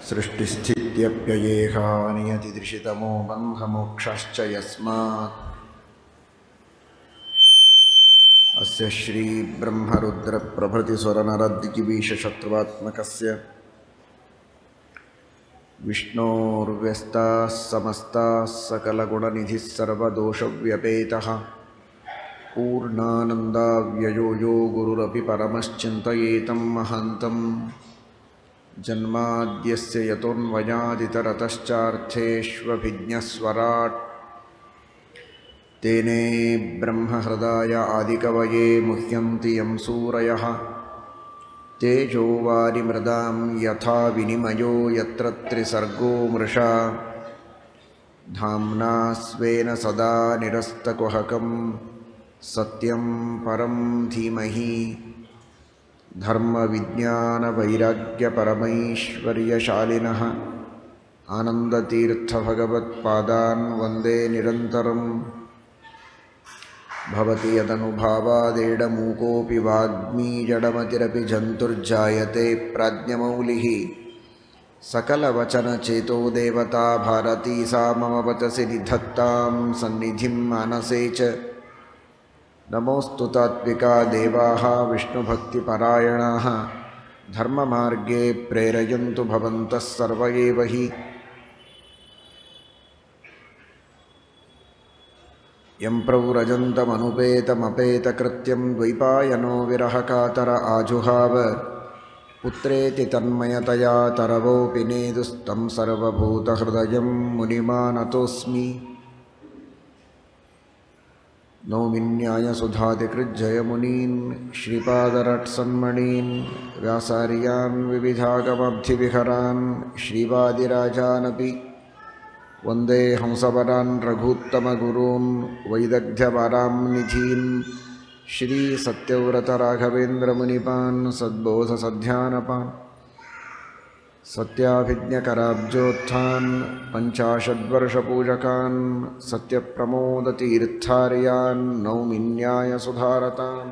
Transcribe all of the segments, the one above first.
सृष्टिस्थित्यप्ययेहा नियतिदृशितमो बन्धमोक्षाश्च यस्मात् अस्य श्रीब्रह्मरुद्रप्रभृतिसुरनरद्दिगिबीषशत्रुवात्मकस्य विष्णोर्व्यस्ताः समस्ताः सकलगुणनिधिः सर्वदोषव्यपेतः पूर्णानन्दाव्ययो यो गुरुरपि परमश्चिन्तयेतं महान्तं जन्माद्यस्य यतोऽन्वयादितरतश्चार्थेष्वभिज्ञस्वराट् तेने ब्रह्महृदाय आदिकवये मुह्यन्ति यं सूरयः तेजो वारिमृदां यथा विनिमयो यत्र त्रिसर्गो मृषा धाम्ना स्वेन सदा निरस्तकुहकं सत्यं परं धीमहि धर्मविज्ञानवैराग्यपरमैश्वर्यशालिनः आनन्दतीर्थभगवत्पादान् वन्दे निरन्तरम् भवति यदनुभावादेडमूकोऽपि वाग्मी जडमतिरपि जन्तुर्जायते प्राज्ञमौलिः सकलवचनचेतो देवता भारती सा मम वचसि निधत्तां सन्निधिं मानसे च नमोऽस्तु तात्विका देवाः विष्णुभक्तिपरायणाः धर्ममार्गे प्रेरयन्तु भवन्तः सर्व एव हि यं प्रव्रजन्तमनुपेतमपेतकृत्यं द्वैपायनो विरहकातर आजुहाव पुत्रेति तन्मयतया तरवोऽपि नेदुस्तं सर्वभूतहृदयं मुनिमानतोऽस्मि नौमिन्यायसुधादिकृज्जयमुनीन् श्रीपादरट्सन्मणीन् व्यासार्यान् विविधागमब्धिविहरान् श्रीवादिराजानपि वन्दे हंसवरान् रघूत्तमगुरून् वैदग्ध्यवरां निधीन् श्रीसत्यव्रतराघवेन्द्रमुनिपान् सद्बोधसध्यानपान् सत्याभिज्ञकराब्जोत्थान् पञ्चाशद्वर्षपूजकान् सत्यप्रमोदतीर्थार्यान् नौमिन्यायसुधारतान्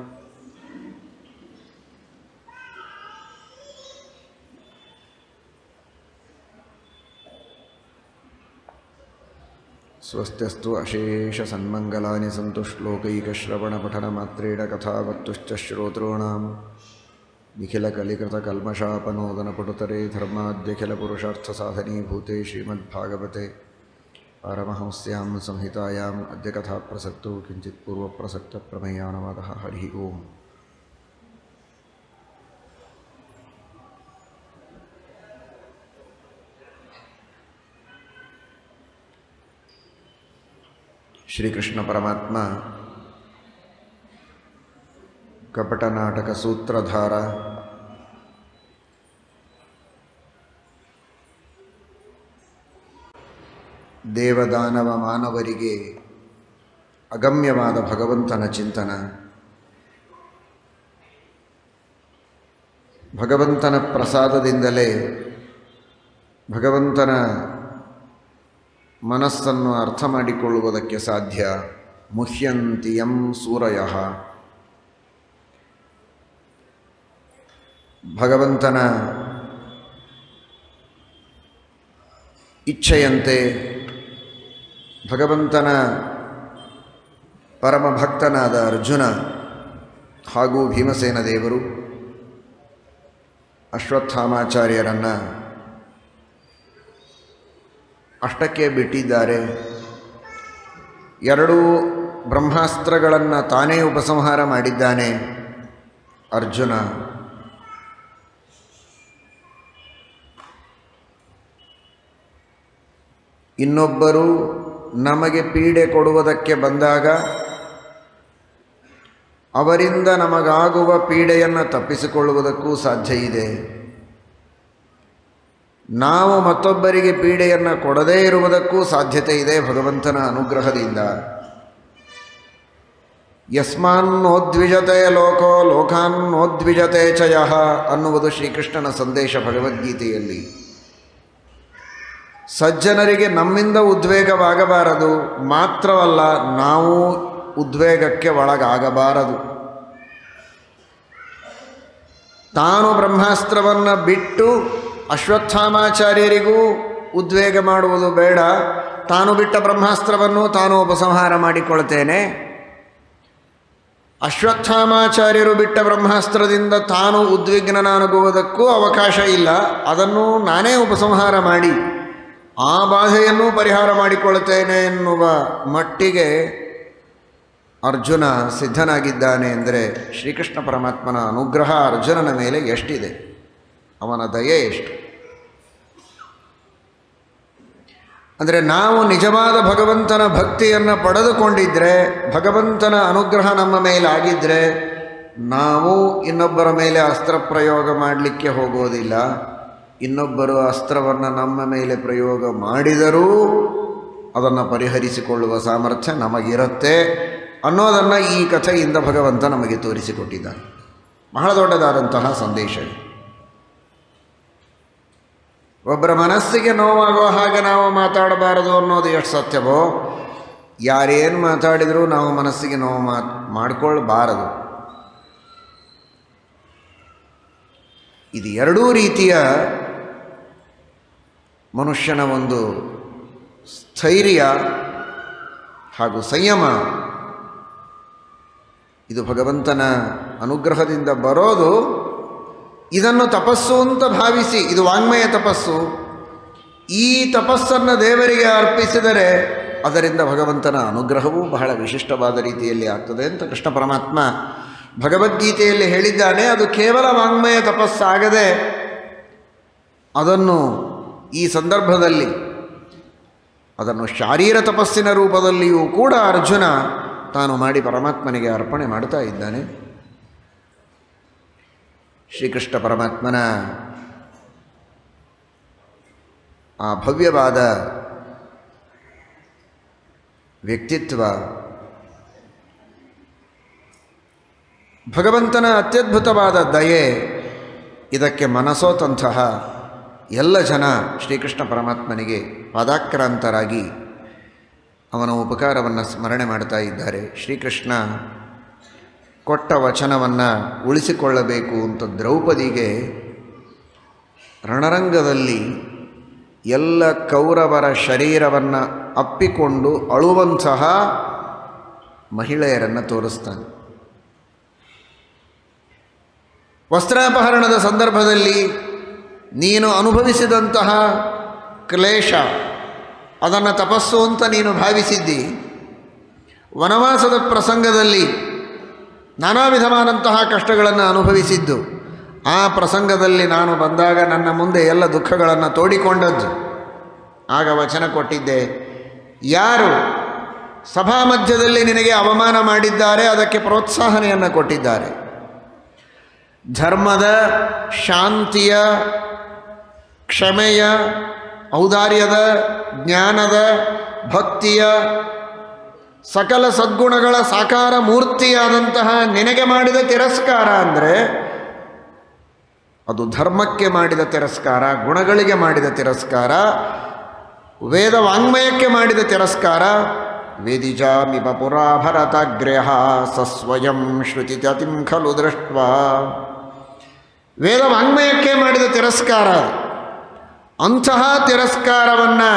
स्वस्त्यस्तु अशेषसन्मङ्गलानि सन्तु श्लोकैकश्रवणपठनमात्रेण कथावत्तुश्च श्रोतॄणां निखिलकलिकृतकल्मषापनोदनपटुतरे धर्माद्यखिलपुरुषार्थसाधनीभूते श्रीमद्भागवते पारमहंस्यां संहितायाम् अद्य कथाप्रसक्तौ किञ्चित् पूर्वप्रसक्तप्रमेयानवादः हरिः ओम्। ಶ್ರೀಕೃಷ್ಣ ಪರಮಾತ್ಮ ಕಪಟನಾಟಕ ಸೂತ್ರಧಾರ, ದೇವದಾನವ ಮಾನವರಿಗೆ ಅಗಮ್ಯವಾದ ಭಗವಂತನ ಚಿಂತನ, ಭಗವಂತನ ಪ್ರಸಾದದಿಂದಲೇ ಭಗವಂತನ ಮನಸ್ಸನ್ನು ಅರ್ಥ ಮಾಡಿಕೊಳ್ಳುವುದಕ್ಕೆ ಸಾಧ್ಯ. ಮುಹ್ಯಂತಿ ಯಂ ಸೂರಯಃ, ಭಗವಂತನ ಇಚ್ಛೆಯಂತೆ ಭಗವಂತನ ಪರಮಭಕ್ತನಾದ ಅರ್ಜುನ ಹಾಗೂ ಭೀಮಸೇನ ದೇವರು ಅಶ್ವತ್ಥಾಮಾಚಾರ್ಯರನ್ನು ಅಷ್ಟಕ್ಕೆ ಬಿಟ್ಟಿದ್ದಾರೆ. ಎರಡೂ ಬ್ರಹ್ಮಾಸ್ತ್ರಗಳನ್ನು ತಾನೇ ಉಪಸಂಹಾರ ಮಾಡಿದ್ದಾನೆ ಅರ್ಜುನ. ಇನ್ನೊಬ್ಬರು ನಮಗೆ ಪೀಡೆ ಕೊಡುವುದಕ್ಕೆ ಬಂದಾಗ ಅವರಿಂದ ನಮಗಾಗುವ ಪೀಡೆಯನ್ನು ತಪ್ಪಿಸಿಕೊಳ್ಳುವುದಕ್ಕೂ ಸಾಧ್ಯ ಇದೆ. ನಾವು ಮತ್ತೊಬ್ಬರಿಗೆ ಪೀಡೆಯನ್ನು ಕೊಡದೇ ಇರುವುದಕ್ಕೂ ಸಾಧ್ಯತೆ ಇದೆ ಭಗವಂತನ ಅನುಗ್ರಹದಿಂದ. ಯಸ್ಮಾನ್ನೋದ್ವಿಜತೆ ಲೋಕೋ ಲೋಕಾನ್ನೋದ್ವಿಜತೆ ಚ ಯಃ ಅನ್ನುವುದು ಶ್ರೀಕೃಷ್ಣನ ಸಂದೇಶ ಭಗವದ್ಗೀತೆಯಲ್ಲಿ. ಸಜ್ಜನರಿಗೆ ನಮ್ಮಿಂದ ಉದ್ವೇಗವಾಗಬಾರದು, ಮಾತ್ರವಲ್ಲ ನಾವು ಉದ್ವೇಗಕ್ಕೆ ಒಳಗಾಗಬಾರದು. ತಾನು ಬ್ರಹ್ಮಾಸ್ತ್ರವನ್ನು ಬಿಟ್ಟು ಅಶ್ವತ್ಥಾಮಾಚಾರ್ಯರಿಗೂ ಉದ್ವೇಗ ಮಾಡುವುದು ಬೇಡ, ತಾನು ಬಿಟ್ಟ ಬ್ರಹ್ಮಾಸ್ತ್ರವನ್ನು ತಾನು ಉಪಸಂಹಾರ ಮಾಡಿಕೊಳ್ತೇನೆ. ಅಶ್ವತ್ಥಾಮಾಚಾರ್ಯರು ಬಿಟ್ಟ ಬ್ರಹ್ಮಾಸ್ತ್ರದಿಂದ ತಾನು ಉದ್ವಿಗ್ನನಾಗುವುದಕ್ಕೂ ಅವಕಾಶ ಇಲ್ಲ, ಅದನ್ನು ನಾನೇ ಉಪಸಂಹಾರ ಮಾಡಿ ಆ ಬಾಧೆಯನ್ನು ಪರಿಹಾರ ಮಾಡಿಕೊಳ್ತೇನೆ ಎನ್ನುವ ಮಟ್ಟಿಗೆ ಅರ್ಜುನ ಸಿದ್ಧನಾಗಿದ್ದಾನೆ. ಅಂದರೆ ಶ್ರೀಕೃಷ್ಣ ಪರಮಾತ್ಮನ ಅನುಗ್ರಹ ಅರ್ಜುನನ ಮೇಲೆ ಎಷ್ಟಿದೆ, ಅವನ ದಯೆ ಎಷ್ಟು. ಅಂದರೆ ನಾವು ನಿಜವಾದ ಭಗವಂತನ ಭಕ್ತಿಯನ್ನು ಪಡೆದುಕೊಂಡಿದ್ದರೆ, ಭಗವಂತನ ಅನುಗ್ರಹ ನಮ್ಮ ಮೇಲಾಗಿದ್ದರೆ, ನಾವು ಇನ್ನೊಬ್ಬರ ಮೇಲೆ ಅಸ್ತ್ರ ಪ್ರಯೋಗ ಮಾಡಲಿಕ್ಕೆ ಹೋಗೋದಿಲ್ಲ. ಇನ್ನೊಬ್ಬರು ಅಸ್ತ್ರವನ್ನು ನಮ್ಮ ಮೇಲೆ ಪ್ರಯೋಗ ಮಾಡಿದರೂ ಅದನ್ನು ಪರಿಹರಿಸಿಕೊಳ್ಳುವ ಸಾಮರ್ಥ್ಯ ನಮಗಿರುತ್ತೆ ಅನ್ನೋದನ್ನು ಈ ಕಥೆಯಿಂದ ಭಗವಂತ ನಮಗೆ ತೋರಿಸಿಕೊಟ್ಟಿದ್ದಾನೆ. ಬಹಳ ದೊಡ್ಡದಾದಂತಹ ಸಂದೇಶ. ಒಬ್ಬರ ಮನಸ್ಸಿಗೆ ನೋವಾಗೋ ಹಾಗೆ ನಾವು ಮಾತಾಡಬಾರದು ಅನ್ನೋದು ಎಷ್ಟು ಸತ್ಯವೋ, ಯಾರೇನು ಮಾತಾಡಿದರೂ ನಾವು ಮನಸ್ಸಿಗೆ ನೋವು ಮಾಡಿಕೊಳ್ಬಾರದು. ಇದು ಎರಡೂ ರೀತಿಯ ಮನುಷ್ಯನ ಒಂದು ಸ್ಥೈರ್ಯ ಹಾಗೂ ಸಂಯಮ. ಇದು ಭಗವಂತನ ಅನುಗ್ರಹದಿಂದ ಬರೋದು. ಇದನ್ನು ತಪಸ್ಸು ಅಂತ ಭಾವಿಸಿ, ಇದು ವಾಂಗ್ಮಯ ತಪಸ್ಸು, ಈ ತಪಸ್ಸನ್ನು ದೇವರಿಗೆ ಅರ್ಪಿಸಿದರೆ ಅದರಿಂದ ಭಗವಂತನ ಅನುಗ್ರಹವೂ ಬಹಳ ವಿಶಿಷ್ಟವಾದ ರೀತಿಯಲ್ಲಿ ಆಗ್ತದೆ ಅಂತ ಕೃಷ್ಣ ಪರಮಾತ್ಮ ಭಗವದ್ಗೀತೆಯಲ್ಲಿ ಹೇಳಿದ್ದಾನೆ. ಅದು ಕೇವಲ ವಾಂಗ್ಮಯ ತಪಸ್ಸಾಗದೆ ಅದನ್ನು ಈ ಸಂದರ್ಭದಲ್ಲಿ ಅದನ್ನು ಶಾರೀರ ತಪಸ್ಸಿನ ರೂಪದಲ್ಲಿಯೂ ಕೂಡ ಅರ್ಜುನ ತಾನು ಮಾಡಿ ಪರಮಾತ್ಮನಿಗೆ ಅರ್ಪಣೆ ಮಾಡ್ತಾ ಇದ್ದಾನೆ. ಶ್ರೀಕೃಷ್ಣ ಪರಮಾತ್ಮನ ಆ ಭವ್ಯವಾದ ವ್ಯಕ್ತಿತ್ವ, ಭಗವಂತನ ಅತ್ಯದ್ಭುತವಾದ ದಯೆ, ಇದಕ್ಕೆ ಮನಸೋತಂತಹ ಎಲ್ಲ ಜನ ಶ್ರೀಕೃಷ್ಣ ಪರಮಾತ್ಮನಿಗೆ ಪಾದಾಕ್ರಾಂತರಾಗಿ ಅವನ ಉಪಕಾರವನ್ನು ಸ್ಮರಣೆ ಮಾಡ್ತಾ ಇದ್ದಾರೆ. ಶ್ರೀಕೃಷ್ಣ ಕೊಟ್ಟ ವಚನವನ್ನು ಉಳಿಸಿಕೊಳ್ಳಬೇಕು ಅಂತ ದ್ರೌಪದಿಗೆ ರಣರಂಗದಲ್ಲಿ ಎಲ್ಲ ಕೌರವರ ಶರೀರವನ್ನು ಅಪ್ಪಿಕೊಂಡು ಅಳುವಂತಹ ಮಹಿಳೆಯರನ್ನು ತೋರಿಸ್ತಾನೆ. ವಸ್ತ್ರಾಪಹರಣದ ಸಂದರ್ಭದಲ್ಲಿ ನೀನು ಅನುಭವಿಸಿದಂತಹ ಕ್ಲೇಶ, ಅದನ್ನು ತಪಸ್ಸು ಅಂತ ನೀನು ಭಾವಿಸಿದ್ದಿ. ವನವಾಸದ ಪ್ರಸಂಗದಲ್ಲಿ ನಾನಾ ವಿಧವಾದಂತಹ ಕಷ್ಟಗಳನ್ನು ಅನುಭವಿಸಿದ್ದು, ಆ ಪ್ರಸಂಗದಲ್ಲಿ ನಾನು ಬಂದಾಗ ನನ್ನ ಮುಂದೆ ಎಲ್ಲ ದುಃಖಗಳನ್ನು ತೋಡಿಕೊಂಡದ್ದು. ಆಗ ವಚನ ಕೊಟ್ಟಿದ್ದೆ, ಯಾರು ಸಭಾ ಮಧ್ಯದಲ್ಲಿ ನಿನಗೆ ಅವಮಾನ ಮಾಡಿದ್ದಾರೆ ಅದಕ್ಕೆ ಪ್ರೋತ್ಸಾಹನೆಯನ್ನು ಕೊಟ್ಟಿದ್ದಾರೆ. ಧರ್ಮದ, ಶಾಂತಿಯ, ಕ್ಷಮೆಯ, ಔದಾರ್ಯದ, ಜ್ಞಾನದ, ಭಕ್ತಿಯ, ಸಕಲ ಸದ್ಗುಣಗಳ ಸಾಕಾರ ಮೂರ್ತಿಯಾದಂತಹ ನಿನಗೆ ಮಾಡಿದ ತಿರಸ್ಕಾರ ಅಂದರೆ ಅದು ಧರ್ಮಕ್ಕೆ ಮಾಡಿದ ತಿರಸ್ಕಾರ, ಗುಣಗಳಿಗೆ ಮಾಡಿದ ತಿರಸ್ಕಾರ, ವೇದ ವಾಂಗ್ಮಯಕ್ಕೆ ಮಾಡಿದ ತಿರಸ್ಕಾರ. ವೇದಿಜಾಮಿಪ ಪುರಾ ಭರತಾಗ್ರ್ಯಃ ಸಸ್ವಯಂ ಶ್ರುತಿತತಿಂ ಖಲು ದೃಷ್ಟ್ವಾ. ವೇದ ವಾಂಗ್ಮಯಕ್ಕೆ ಮಾಡಿದ ತಿರಸ್ಕಾರ. ಅಂತಹ ತಿರಸ್ಕಾರವನ್ನು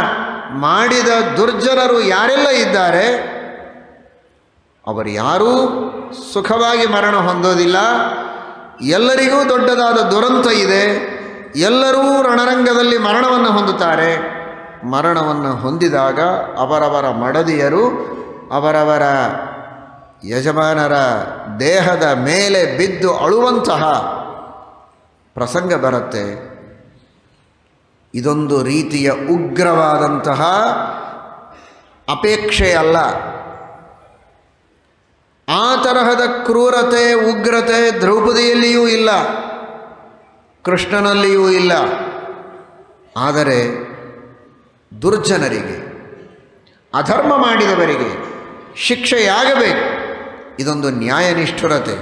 ಮಾಡಿದ ದುರ್ಜನರು ಯಾರೆಲ್ಲ ಇದ್ದಾರೆ ಅವರು ಯಾರೂ ಸುಖವಾಗಿ ಮರಣ ಹೊಂದೋದಿಲ್ಲ. ಎಲ್ಲರಿಗೂ ದೊಡ್ಡದಾದ ದುರಂತ ಇದೆ. ಎಲ್ಲರೂ ರಣರಂಗದಲ್ಲಿ ಮರಣವನ್ನು ಹೊಂದುತ್ತಾರೆ. ಮರಣವನ್ನು ಹೊಂದಿದಾಗ ಅವರವರ ಮಡದಿಯರು ಅವರವರ ಯಜಮಾನರ ದೇಹದ ಮೇಲೆ ಬಿದ್ದು ಅಳುವಂತಹ ಪ್ರಸಂಗ ಬರುತ್ತೆ. ಇದೊಂದು ರೀತಿಯ ಉಗ್ರವಾದಂತಹ ಅಪೇಕ್ಷೆಯಲ್ಲ. ಆ ತರಹದ ಕ್ರೂರತೆ, ಉಗ್ರತೆ ದ್ರೌಪದಿಯಲ್ಲಿಯೂ ಇಲ್ಲ, ಕೃಷ್ಣನಲ್ಲಿಯೂ ಇಲ್ಲ. ಆದರೆ ದುರ್ಜನರಿಗೆ, ಅಧರ್ಮ ಮಾಡಿದವರಿಗೆ ಶಿಕ್ಷೆಯಾಗಬೇಕು. ಇದೊಂದು ನ್ಯಾಯನಿಷ್ಠುರತೆ,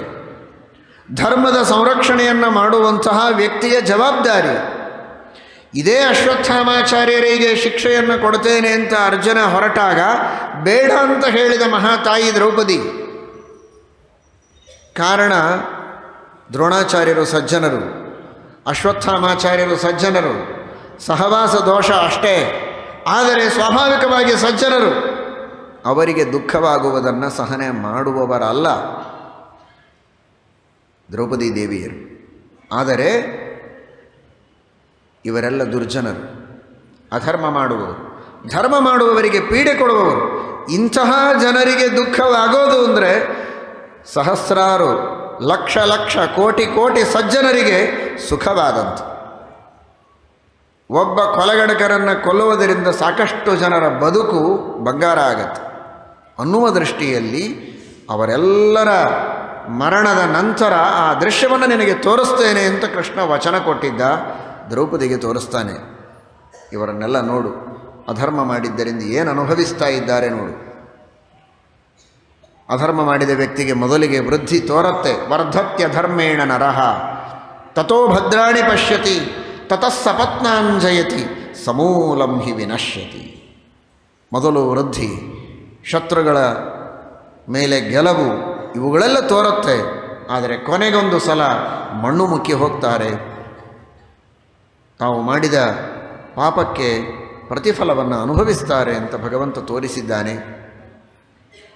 ಧರ್ಮದ ಸಂರಕ್ಷಣೆಯನ್ನು ಮಾಡುವಂತಹ ವ್ಯಕ್ತಿಯ ಜವಾಬ್ದಾರಿ. ಇದೇ ಅಶ್ವತ್ಥಾಮಾಚಾರ್ಯರಿಗೆ ಶಿಕ್ಷೆಯನ್ನು ಕೊಡ್ತೇನೆ ಅಂತ ಅರ್ಜುನ ಹೊರಟಾಗ ಬೇಡ ಅಂತ ಹೇಳಿದ ಮಹಾತಾಯಿ ದ್ರೌಪದಿ. ಕಾರಣ ದ್ರೋಣಾಚಾರ್ಯರು ಸಜ್ಜನರು, ಅಶ್ವತ್ಥಾಮಾಚಾರ್ಯರು ಸಜ್ಜನರು, ಸಹವಾಸ ದೋಷ ಅಷ್ಟೇ. ಆದರೆ ಸ್ವಾಭಾವಿಕವಾಗಿ ಸಜ್ಜನರು, ಅವರಿಗೆ ದುಃಖವಾಗುವುದನ್ನು ಸಹನೆ ಮಾಡುವವರಲ್ಲ ದ್ರೌಪದಿ ದೇವಿಯರು. ಆದರೆ ಇವರೆಲ್ಲ ದುರ್ಜನರು, ಅಧರ್ಮ ಮಾಡುವವರು, ಧರ್ಮ ಮಾಡುವವರಿಗೆ ಪೀಡೆ ಕೊಡುವವರು. ಇಂತಹ ಜನರಿಗೆ ದುಃಖವಾಗೋದು ಅಂದರೆ ಸಹಸ್ರಾರು ಲಕ್ಷ ಲಕ್ಷ ಕೋಟಿ ಕೋಟಿ ಸಜ್ಜನರಿಗೆ ಸುಖವಾದಂತೆ. ಒಬ್ಬ ಕೊಲೆಗಡಕರನ್ನು ಕೊಲ್ಲುವುದರಿಂದ ಸಾಕಷ್ಟು ಜನರ ಬದುಕು ಬಂಗಾರ ಆಗತ್ತೆ ಅನ್ನುವ ದೃಷ್ಟಿಯಲ್ಲಿ ಅವರೆಲ್ಲರ ಮರಣದ ನಂತರ ಆ ದೃಶ್ಯವನ್ನು ನಿನಗೆ ತೋರಿಸ್ತೇನೆ ಅಂತ ಕೃಷ್ಣ ವಚನ ಕೊಟ್ಟಿದ್ದ. ದ್ರೌಪದಿಗೆ ತೋರಿಸ್ತಾನೆ. ಇವರನ್ನೆಲ್ಲ ನೋಡು, ಅಧರ್ಮ ಮಾಡಿದ್ದರಿಂದ ಏನು ಅನುಭವಿಸ್ತಾ ಇದ್ದಾರೆ ನೋಡು. ಅಧರ್ಮ ಮಾಡಿದ ವ್ಯಕ್ತಿಗೆ ಮೊದಲಿಗೆ ವೃದ್ಧಿ ತೋರತ್ತೆ. ವರ್ಧತ್ಯ ಧರ್ಮೇಣ ನರಹ ತಥೋ ಭದ್ರಾಣಿ ಪಶ್ಯತಿ ತತಃ ಸಪತ್ನಾಂಜಯತಿ ಸಮೂಲಂ ಹಿ ವಿನಶ್ಯತಿ. ಮೊದಲು ವೃದ್ಧಿ, ಶತ್ರುಗಳ ಮೇಲೆ ಗೆಲುವು, ಇವುಗಳೆಲ್ಲ ತೋರುತ್ತೆ. ಆದರೆ ಕೊನೆಗೊಂದು ಸಲ ಮಣ್ಣು ಮುಕ್ಕಿ ಹೋಗ್ತಾರೆ. ತಾವು ಮಾಡಿದ ಪಾಪಕ್ಕೆ ಪ್ರತಿಫಲವನ್ನು ಅನುಭವಿಸ್ತಾರೆ ಅಂತ ಭಗವಂತ ತೋರಿಸಿದ್ದಾನೆ.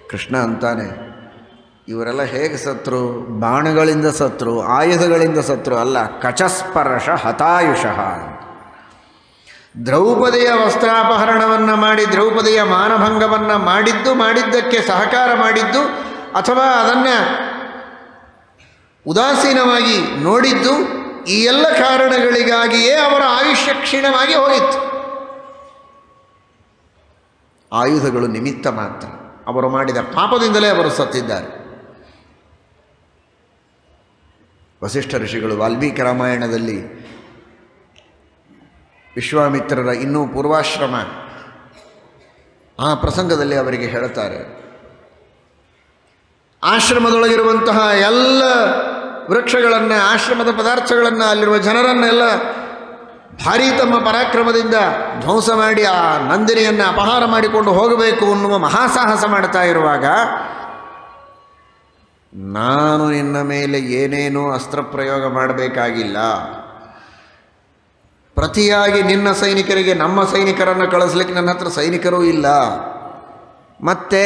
ಕೃಷ್ಣ ಅಂತಾನೆ, ಇವರೆಲ್ಲ ಹೇಗೆ ಸತ್ರು? ಬಾಣಗಳಿಂದ ಸತ್ರು, ಆಯುಧಗಳಿಂದ ಸತ್ರು ಅಲ್ಲ, ಕಚಸ್ಪರ್ಶ ಹತಾಯುಷಃ. ದ್ರೌಪದಿಯ ವಸ್ತ್ರಾಪಹರಣವನ್ನು ಮಾಡಿ ದ್ರೌಪದಿಯ ಮಾನಭಂಗವನ್ನು ಮಾಡಿದ್ದಕ್ಕೆ ಸಹಕಾರ ಮಾಡಿದ್ದು ಅಥವಾ ಅದನ್ನು ಉದಾಸೀನವಾಗಿ ನೋಡಿದ್ದು, ಈ ಎಲ್ಲ ಕಾರಣಗಳಿಗಾಗಿಯೇ ಅವರ ಆಯುಷ್ಯ ಕ್ಷೀಣವಾಗಿ ಹೋಗಿತ್ತು. ಆಯುಧಗಳು ನಿಮಿತ್ತ ಮಾತ್ರ. ಅವರು ಮಾಡಿದ ಪಾಪದಿಂದಲೇ ಅವರು ಸತ್ತಿದ್ದಾರೆ. ವಸಿಷ್ಠ ಋಷಿಗಳು ವಾಲ್ಮೀಕಿ ರಾಮಾಯಣದಲ್ಲಿ ವಿಶ್ವಾಮಿತ್ರರ ಇನ್ನೂ ಪೂರ್ವಾಶ್ರಮ ಆ ಪ್ರಸಂಗದಲ್ಲಿ ಅವರಿಗೆ ಹೇಳುತ್ತಾರೆ, ಆಶ್ರಮದೊಳಗಿರುವಂತಹ ಎಲ್ಲ ವೃಕ್ಷಗಳನ್ನು, ಆಶ್ರಮದ ಪದಾರ್ಥಗಳನ್ನು, ಅಲ್ಲಿರುವ ಜನರನ್ನೆಲ್ಲ ಭಾರೀ ತಮ್ಮ ಪರಾಕ್ರಮದಿಂದ ಧ್ವಂಸ ಮಾಡಿ ಆ ನಂದಿನಿಯನ್ನು ಅಪಹಾರ ಮಾಡಿಕೊಂಡು ಹೋಗಬೇಕು ಅನ್ನುವ ಮಹಾಸಾಹಸ ಮಾಡ್ತಾ ಇರುವಾಗ, ನಾನು ನಿನ್ನ ಮೇಲೆ ಏನೇನೂ ಅಸ್ತ್ರ ಪ್ರಯೋಗ ಮಾಡಬೇಕಾಗಿಲ್ಲ, ಪ್ರತಿಯಾಗಿ ನಿನ್ನ ಸೈನಿಕರಿಗೆ ನಮ್ಮ ಸೈನಿಕರನ್ನು ಕಳಿಸ್ಲಿಕ್ಕೆ ನನ್ನ ಹತ್ರ ಸೈನಿಕರೂ ಇಲ್ಲ, ಮತ್ತೆ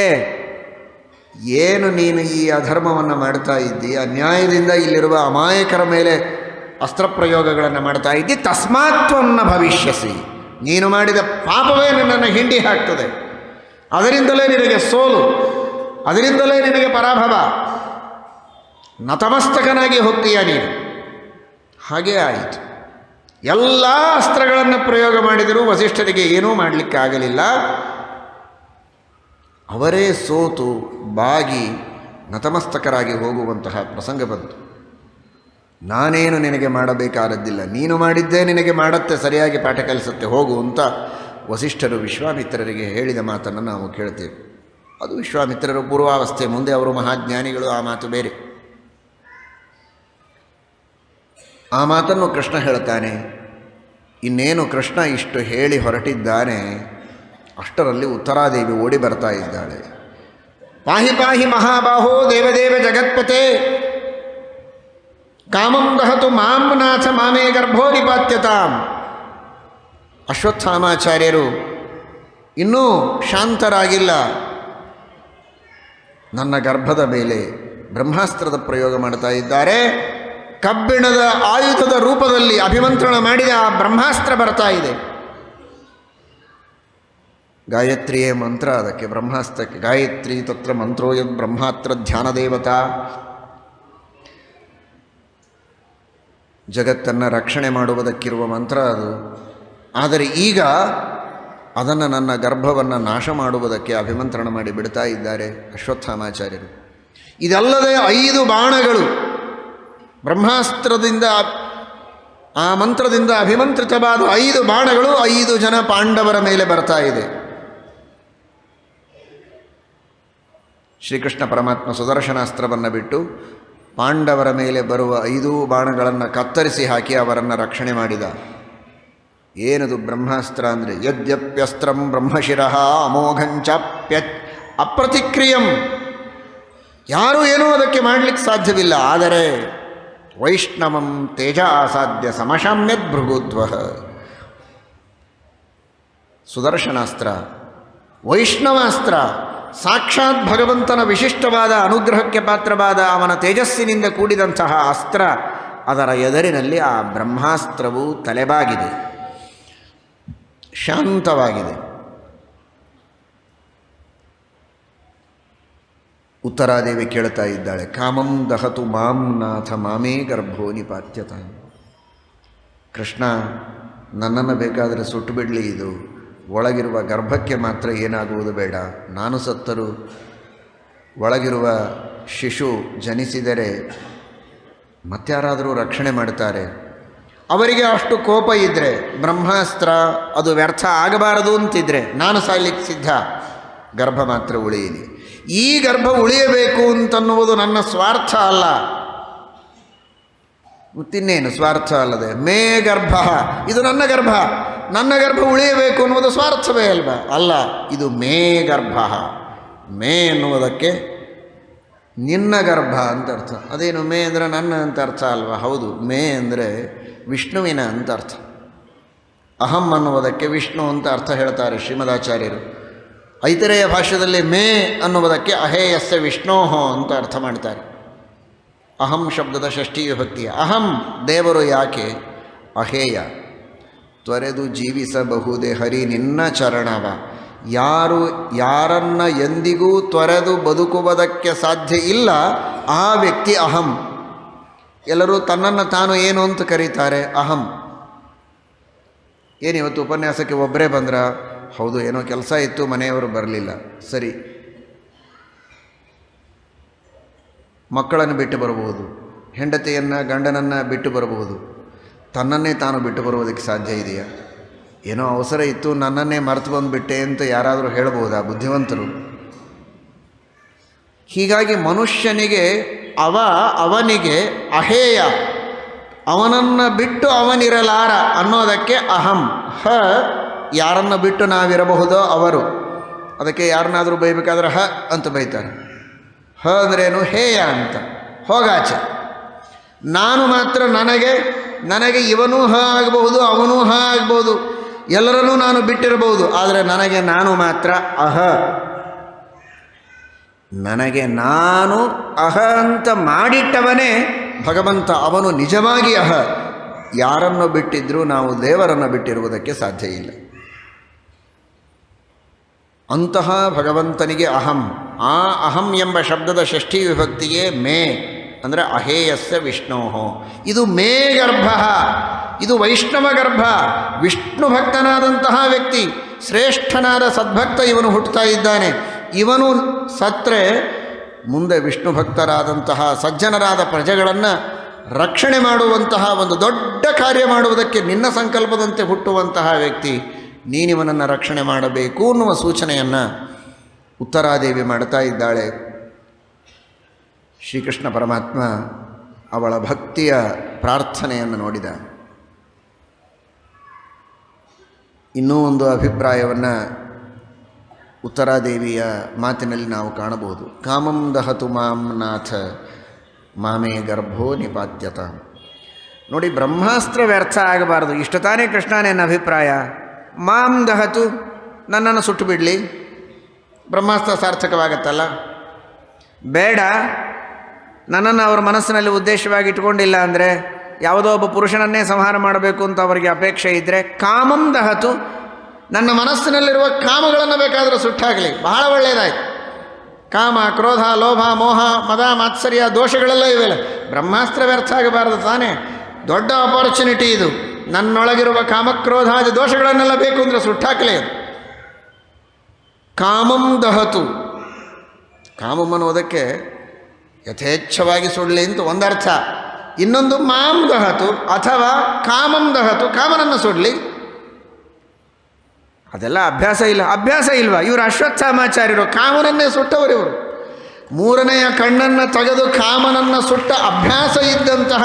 ಏನು ನೀನು ಈ ಅಧರ್ಮವನ್ನು ಮಾಡ್ತಾ ಇದ್ದಿ, ಅನ್ಯಾಯದಿಂದ ಇಲ್ಲಿರುವ ಅಮಾಯಕರ ಮೇಲೆ ಅಸ್ತ್ರಪ್ರಯೋಗಗಳನ್ನು ಮಾಡ್ತಾ ಇದ್ದಿ, ತಸ್ಮಾತ್ವನ್ನ ಭವಿಷ್ಯಸಿ, ನೀನು ಮಾಡಿದ ಪಾಪವೇ ನಿನ್ನನ್ನು ಹಿಂಡಿ ಹಾಕ್ತದೆ, ಅದರಿಂದಲೇ ನಿನಗೆ ಸೋಲು, ಅದರಿಂದಲೇ ನಿನಗೆ ಪರಾಭವ, ನತಮಸ್ತಕನಾಗಿ ಹೋಗ್ತೀಯ ನೀನು. ಹಾಗೇ ಆಯಿತು. ಎಲ್ಲ ಅಸ್ತ್ರಗಳನ್ನು ಪ್ರಯೋಗ ಮಾಡಿದರೂ ವಸಿಷ್ಠರಿಗೆ ಏನೂ ಮಾಡಲಿಕ್ಕಾಗಲಿಲ್ಲ. ಅವರೇ ಸೋತು ಬಾಗಿ ನತಮಸ್ತಕರಾಗಿ ಹೋಗುವಂತಹ ಪ್ರಸಂಗ ಬಂತು. ನಾನೇನು ನಿನಗೆ ಮಾಡಬೇಕಾದದ್ದಿಲ್ಲ, ನೀನು ಮಾಡಿದ್ದೇ ನಿನಗೆ ಮಾಡುತ್ತೆ, ಸರಿಯಾಗಿ ಪಾಠ ಕಲಿಸುತ್ತೆ, ಹೋಗು ಅಂತ ವಸಿಷ್ಠರು ವಿಶ್ವಾಮಿತ್ರರಿಗೆ ಹೇಳಿದ ಮಾತನ್ನು ನಾವು ಕೇಳ್ತೇವೆ. ಅದು ವಿಶ್ವಾಮಿತ್ರರು ಪೂರ್ವಾವಸ್ಥೆ, ಮುಂದೆ ಅವರು ಮಹಾಜ್ಞಾನಿಗಳು, ಆ ಮಾತು ಬೇರೆ. ಆ ಮಾತನ್ನು ಕೃಷ್ಣ ಹೇಳ್ತಾನೆ. ಇನ್ನೇನು ಕೃಷ್ಣ ಇಷ್ಟು ಹೇಳಿ ಹೊರಟಿದ್ದಾನೆ, ಅಷ್ಟರಲ್ಲಿ ಉತ್ತರಾದೇವಿ ಓಡಿ ಬರ್ತಾ ಇದ್ದಾಳೆ. ಪಾಹಿ ಪಾಹಿ ಮಹಾಬಾಹೋ ದೇವದೇವ ಜಗತ್ಪತೆ ಕಾಮಂ ದಹತು ಮಾಂ ನಾಥ ಮಾಮೇ ಗರ್ಭೋ ನಿಪಾತ್ಯತಾಂ. ಅಶ್ವತ್ಥಾಮಾಚಾರ್ಯರು ಇನ್ನೂ ಶಾಂತರಾಗಿಲ್ಲ. ನನ್ನ ಗರ್ಭದ ಮೇಲೆ ಬ್ರಹ್ಮಾಸ್ತ್ರದ ಪ್ರಯೋಗ ಮಾಡ್ತಾ ಇದ್ದಾರೆ. ಕಬ್ಬಿಣದ ಆಯುಧದ ರೂಪದಲ್ಲಿ ಅಭಿಮಂತ್ರಣ ಮಾಡಿದ ಆ ಬ್ರಹ್ಮಾಸ್ತ್ರ ಬರ್ತಾ ಇದೆ. ಗಾಯತ್ರಿಯೇ ಮಂತ್ರ ಅದಕ್ಕೆ, ಬ್ರಹ್ಮಾಸ್ತ್ರಕ್ಕೆ. ಗಾಯತ್ರಿ ತತ್ರ ಮಂತ್ರೋ ಯದ್ ಬ್ರಹ್ಮಾಸ್ತ್ರ ಧ್ಯಾನ ದೇವತಾ. ಜಗತ್ತನ್ನು ರಕ್ಷಣೆ ಮಾಡುವುದಕ್ಕಿರುವ ಮಂತ್ರ ಅದು. ಆದರೆ ಈಗ ಅದನ್ನು ನನ್ನ ಗರ್ಭವನ್ನು ನಾಶ ಮಾಡುವುದಕ್ಕೆ ಅಭಿಮಂತ್ರಣ ಮಾಡಿ ಬಿಡ್ತಾ ಇದ್ದಾರೆ ಅಶ್ವತ್ಥಾಮಾಚಾರ್ಯರು. ಇದಲ್ಲದೆ 5 ಬಾಣಗಳು ಬ್ರಹ್ಮಾಸ್ತ್ರದಿಂದ, ಆ ಮಂತ್ರದಿಂದ ಅಭಿಮಂತ್ರಿತವಾದ 5 ಬಾಣಗಳು 5 ಜನ ಪಾಂಡವರ ಮೇಲೆ ಬರ್ತಾ ಇದೆ. ಶ್ರೀಕೃಷ್ಣ ಪರಮಾತ್ಮ ಸುದರ್ಶನಾಸ್ತ್ರವನ್ನು ಬಿಟ್ಟು ಪಾಂಡವರ ಮೇಲೆ ಬರುವ 5 ಬಾಣಗಳನ್ನು ಕತ್ತರಿಸಿ ಹಾಕಿ ಅವರನ್ನು ರಕ್ಷಣೆ ಮಾಡಿದ. ಏನದು ಬ್ರಹ್ಮಾಸ್ತ್ರ ಅಂದರೆ? ಯದ್ಯಪ್ಯಸ್ತ್ರಂ ಬ್ರಹ್ಮಶಿರಃ ಅಮೋಘಂಚಾಪ್ಯ ಅಪ್ರತಿಕ್ರಿಯಂ. ಯಾರೂ ಏನೂ ಅದಕ್ಕೆ ಮಾಡಲಿಕ್ಕೆ ಸಾಧ್ಯವಿಲ್ಲ. ಆದರೆ ವೈಷ್ಣವಂ ತೇಜ ಆಸಾದ್ಯ ಸಮಶಾಮ್ಯದ್ ಭೃಗುಧ್ವ. ಸುದರ್ಶನಾಸ್ತ್ರ, ವೈಷ್ಣವಾಸ್ತ್ರ, ಸಾಕ್ಷಾತ್ ಭಗವಂತನ ವಿಶಿಷ್ಟವಾದ ಅನುಗ್ರಹಕ್ಕೆ ಪಾತ್ರವಾದ ಅವನ ತೇಜಸ್ಸಿನಿಂದ ಕೂಡಿದಂತಹ ಅಸ್ತ್ರ. ಅದರ ಎದುರಿನಲ್ಲಿ ಆ ಬ್ರಹ್ಮಾಸ್ತ್ರವು ತಲೆಬಾಗಿದೆ, ಶಾಂತವಾಗಿದೆ. ಉತ್ತರಾದೇವಿ ಕೇಳ್ತಾ ಇದ್ದಾಳೆ, ಕಾಮಂ ದಹತು ಮಾಂ ನಾಥ ಮಾಮೇ ಗರ್ಭೋ ನಿಪಾತ್ಯತ. ಕೃಷ್ಣ, ನನ್ನನ್ನು ಬೇಕಾದರೆ ಸುಟ್ಟು ಬಿಡಲಿ, ಇದು ಒಳಗಿರುವ ಗರ್ಭಕ್ಕೆ ಮಾತ್ರ ಏನಾಗುವುದು ಬೇಡ. ನಾನು ಸತ್ತರೂ ಒಳಗಿರುವ ಶಿಶು ಜನಿಸಿದರೆ ಮತ್ತಾರಾದರೂ ರಕ್ಷಣೆ ಮಾಡ್ತಾರೆ. ಅವರಿಗೆ ಅಷ್ಟು ಕೋಪ ಇದ್ದರೆ, ಬ್ರಹ್ಮಾಸ್ತ್ರ ಅದು ವ್ಯರ್ಥ ಆಗಬಾರದು ಅಂತಿದ್ರೆ ನಾನು ಸಾಯ್ಲಿಕ್ಕೆ ಸಿದ್ಧ, ಗರ್ಭ ಮಾತ್ರ ಉಳಿಯಲಿ. ಈ ಗರ್ಭ ಉಳಿಯಬೇಕು ಅಂತನ್ನುವುದು ನನ್ನ ಸ್ವಾರ್ಥ ಅಲ್ಲ. ಮತ್ತಿನ್ನೇನು ಸ್ವಾರ್ಥ ಅಲ್ಲದೆ ಮೇ ಗರ್ಭ, ಇದು ನನ್ನ ಗರ್ಭ, ನನ್ನ ಗರ್ಭ ಉಳಿಯಬೇಕು ಅನ್ನುವುದು ಸ್ವಾರ್ಥವೇ ಅಲ್ವಾ? ಅಲ್ಲ, ಇದು ಮೇ ಗರ್ಭ. ಮೇ ಎನ್ನುವುದಕ್ಕೆ ನಿನ್ನ ಗರ್ಭ ಅಂತ ಅರ್ಥ. ಅದೇನು ಮೇ ಅಂದರೆ ನನ್ನ ಅಂತ ಅರ್ಥ ಅಲ್ವಾ? ಹೌದು, ಮೇ ಅಂದರೆ ವಿಷ್ಣುವಿನ ಅಂತ ಅರ್ಥ. ಅಹಂ ಅನ್ನುವುದಕ್ಕೆ ವಿಷ್ಣು ಅಂತ ಅರ್ಥ ಹೇಳ್ತಾರೆ ಶ್ರೀಮದಾಚಾರ್ಯರು. ಐತರೇಯ ಭಾಷ್ಯದಲ್ಲಿ ಮೇ ಅನ್ನುವುದಕ್ಕೆ ಅಹೇಯಸ್ಯ ವಿಷ್ಣೋಹೋ ಅಂತ ಅರ್ಥ ಮಾಡ್ತಾರೆ. ಅಹಂ ಶಬ್ದದ ಷಷ್ಠಿ ವಿಭಕ್ತಿ. ಅಹಂ ದೇವರು ಯಾಕೆ? ಅಹೇಯ, ತ್ವರೆದು ಜೀವಿಸಬಹುದೇ ಹರಿ ನಿನ್ನ ಚರಣವ. ಯಾರನ್ನ ಎಂದಿಗೂ ತೊರೆದು ಬದುಕುವುದಕ್ಕೆ ಸಾಧ್ಯ ಇಲ್ಲ ಆ ವ್ಯಕ್ತಿ ಅಹಂ. ಎಲ್ಲರೂ ತನ್ನನ್ನು ತಾನು ಏನು ಅಂತ ಕರೀತಾರೆ? ಅಹಂ. ಏನಿವತ್ತು ಉಪನ್ಯಾಸಕ್ಕೆ ಒಬ್ಬರೇ ಬಂದ್ರ? ಹೌದು, ಏನೋ ಕೆಲಸ ಇತ್ತು, ಮನೆಯವರು ಬರಲಿಲ್ಲ. ಸರಿ, ಮಕ್ಕಳನ್ನು ಬಿಟ್ಟು ಬರಬಹುದು, ಹೆಂಡತಿಯನ್ನು ಗಂಡನನ್ನು ಬಿಟ್ಟು ಬರಬಹುದು. ತನ್ನನ್ನೇ ತಾನು ಬಿಟ್ಟು ಬರುವುದಕ್ಕೆ ಸಾಧ್ಯ ಇದೆಯಾ? ಏನೋ ಅವಸರ ಇತ್ತು, ನನ್ನನ್ನೇ ಮರೆತು ಬಂದುಬಿಟ್ಟೆ ಅಂತ ಯಾರಾದರೂ ಹೇಳ್ಬೋದಾ ಬುದ್ಧಿವಂತರು? ಹೀಗಾಗಿ ಮನುಷ್ಯನಿಗೆ ಅವನಿಗೆ ಅಹೇಯ, ಅವನನ್ನು ಬಿಟ್ಟು ಅವನಿರಲಾರ ಅನ್ನೋದಕ್ಕೆ ಅಹಂ. ಹ, ಯಾರನ್ನು ಬಿಟ್ಟು ನಾವಿರಬಹುದೋ ಅವರು. ಅದಕ್ಕೆ ಯಾರನ್ನಾದರೂ ಬೈಬೇಕಾದ್ರೆ ಹ ಅಂತ ಬೈತಾರೆ. ಹ ಅಂದ್ರೇನು? ಹೇಯ ಅಂತ, ಹೋಗಾಚೆ. ನಾನು ಮಾತ್ರ ನನಗೆ ಇವನೂ ಹ ಆಗಬಹುದು, ಅವನೂ ಹ ಆಗಬಹುದು, ಎಲ್ಲರನ್ನೂ ನಾನು ಬಿಟ್ಟಿರಬಹುದು. ಆದರೆ ನನಗೆ ನಾನು ಮಾತ್ರ ಅಹ. ನನಗೆ ನಾನು ಅಹ ಅಂತ ಮಾಡಿಟ್ಟವನೇ ಭಗವಂತ. ಅವನು ನಿಜವಾಗಿ ಅಹ. ಯಾರನ್ನು ಬಿಟ್ಟಿದ್ರೂ ನಾವು ದೇವರನ್ನು ಬಿಟ್ಟಿರುವುದಕ್ಕೆ ಸಾಧ್ಯ ಇಲ್ಲ. ಅಂತಹ ಭಗವಂತನಿಗೆ ಅಹಂ. ಆ ಅಹಂ ಎಂಬ ಶಬ್ದದ ಷಷ್ಠಿ ವಿಭಕ್ತಿಗೆ ಮೇ ಅಂದರೆ ಅಹೇಯಸ್ಯ ವಿಷ್ಣೋಹೋ. ಇದು ಮೇ ಗರ್ಭ, ಇದು ವೈಷ್ಣವ ಗರ್ಭ. ವಿಷ್ಣು ಭಕ್ತನಾದಂತಹ ವ್ಯಕ್ತಿ, ಶ್ರೇಷ್ಠನಾದ ಸದ್ಭಕ್ತ ಇವನು ಹುಟ್ಟುತ್ತಾ ಇದ್ದಾನೆ. ಇವನು ಸತ್ರೆ ಮುಂದೆ ವಿಷ್ಣು ಭಕ್ತರಾದಂತಹ ಸಜ್ಜನರಾದ ಪ್ರಜೆಗಳನ್ನು ರಕ್ಷಣೆ ಮಾಡುವಂತಹ ಒಂದು ದೊಡ್ಡ ಕಾರ್ಯ ಮಾಡುವುದಕ್ಕೆ ನಿನ್ನ ಸಂಕಲ್ಪದಂತೆ ಹುಟ್ಟುವಂತಹ ವ್ಯಕ್ತಿ, ನೀನಿವನನ್ನು ರಕ್ಷಣೆ ಮಾಡಬೇಕು ಅನ್ನುವ ಸೂಚನೆಯನ್ನು ಉತ್ತರಾದೇವಿ ಮಾಡ್ತಾ ಇದ್ದಾಳೆ. ಶ್ರೀಕೃಷ್ಣ ಪರಮಾತ್ಮ ಅವಳ ಭಕ್ತಿಯ ಪ್ರಾರ್ಥನೆಯನ್ನು ನೋಡಿದ. ಇನ್ನೂ ಒಂದು ಅಭಿಪ್ರಾಯವನ್ನು ಉತ್ತರಾದೇವಿಯ ಮಾತಿನಲ್ಲಿ ನಾವು ಕಾಣಬಹುದು. ಕಾಮಂ ದಹತು ಮಾಂ ನಾಥ ಮಾಮೇ ಗರ್ಭೋ ನಿಪಾತ್ಯತ. ನೋಡಿ, ಬ್ರಹ್ಮಾಸ್ತ್ರ ವ್ಯರ್ಥ ಆಗಬಾರದು. ಇಷ್ಟು ತಾನೇ ಕೃಷ್ಣನೇನ ಅಭಿಪ್ರಾಯ. ಮಾಂ ದಹತು, ನನ್ನನ್ನು ಸುಟ್ಟು ಬಿಡಲಿ, ಬ್ರಹ್ಮಾಸ್ತ್ರ ಸಾರ್ಥಕವಾಗತ್ತಲ್ಲ. ಬೇಡ, ನನ್ನನ್ನು ಅವರ ಮನಸ್ಸಿನಲ್ಲಿ ಉದ್ದೇಶವಾಗಿ ಇಟ್ಕೊಂಡಿಲ್ಲ ಅಂದರೆ, ಯಾವುದೋ ಒಬ್ಬ ಪುರುಷನನ್ನೇ ಸಂಹಾರ ಮಾಡಬೇಕು ಅಂತ ಅವರಿಗೆ ಅಪೇಕ್ಷೆ ಇದ್ದರೆ, ಕಾಮಂ ದಹತು, ನನ್ನ ಮನಸ್ಸಿನಲ್ಲಿರುವ ಕಾಮಗಳನ್ನು ಬೇಕಾದರೂ ಸುಟ್ಟಾಗಲಿ, ಬಹಳ ಒಳ್ಳೆಯದಾಯ್ತು. ಕಾಮ, ಕ್ರೋಧ, ಲೋಭ, ಮೋಹ, ಮದ, ಮಾತ್ಸರ್ಯ ದೋಷಗಳೆಲ್ಲ ಇವೆಲ್ಲ. ಬ್ರಹ್ಮಾಸ್ತ್ರ ವ್ಯರ್ಥ ಆಗಬಾರದು ತಾನೇ. ದೊಡ್ಡ ಅಪಾರ್ಚುನಿಟಿ ಇದು. ನನ್ನೊಳಗಿರುವ ಕಾಮಕ್ರೋಧಾದಿ ದೋಷಗಳನ್ನೆಲ್ಲ ಬೇಕು ಅಂದರೆ ಸುಟ್ಟಾಕಲೇ. ಕಾಮಂ ದಹತು, ಕಾಮಂ ಅನ್ನೋದಕ್ಕೆ ಯಥೇಚ್ಛವಾಗಿ ಸುಡಲಿ ಅಂತ ಒಂದರ್ಥ. ಇನ್ನೊಂದು ಮಾಂ ದಹತು ಅಥವಾ ಕಾಮಂ ದಹತು, ಕಾಮನನ್ನು ಸುಡಲಿ. ಅದೆಲ್ಲ ಅಭ್ಯಾಸ ಇಲ್ವಾ? ಇವರು ಅಶ್ವತ್ಥಾಮಾಚಾರ್ಯರು ಕಾಮನನ್ನೇ ಸುಟ್ಟವರು. ಇವರು ಮೂರನೆಯ ಕಣ್ಣನ್ನು ತೆಗೆದು ಕಾಮನನ್ನು ಸುಟ್ಟ ಅಭ್ಯಾಸ ಇದ್ದಂತಹ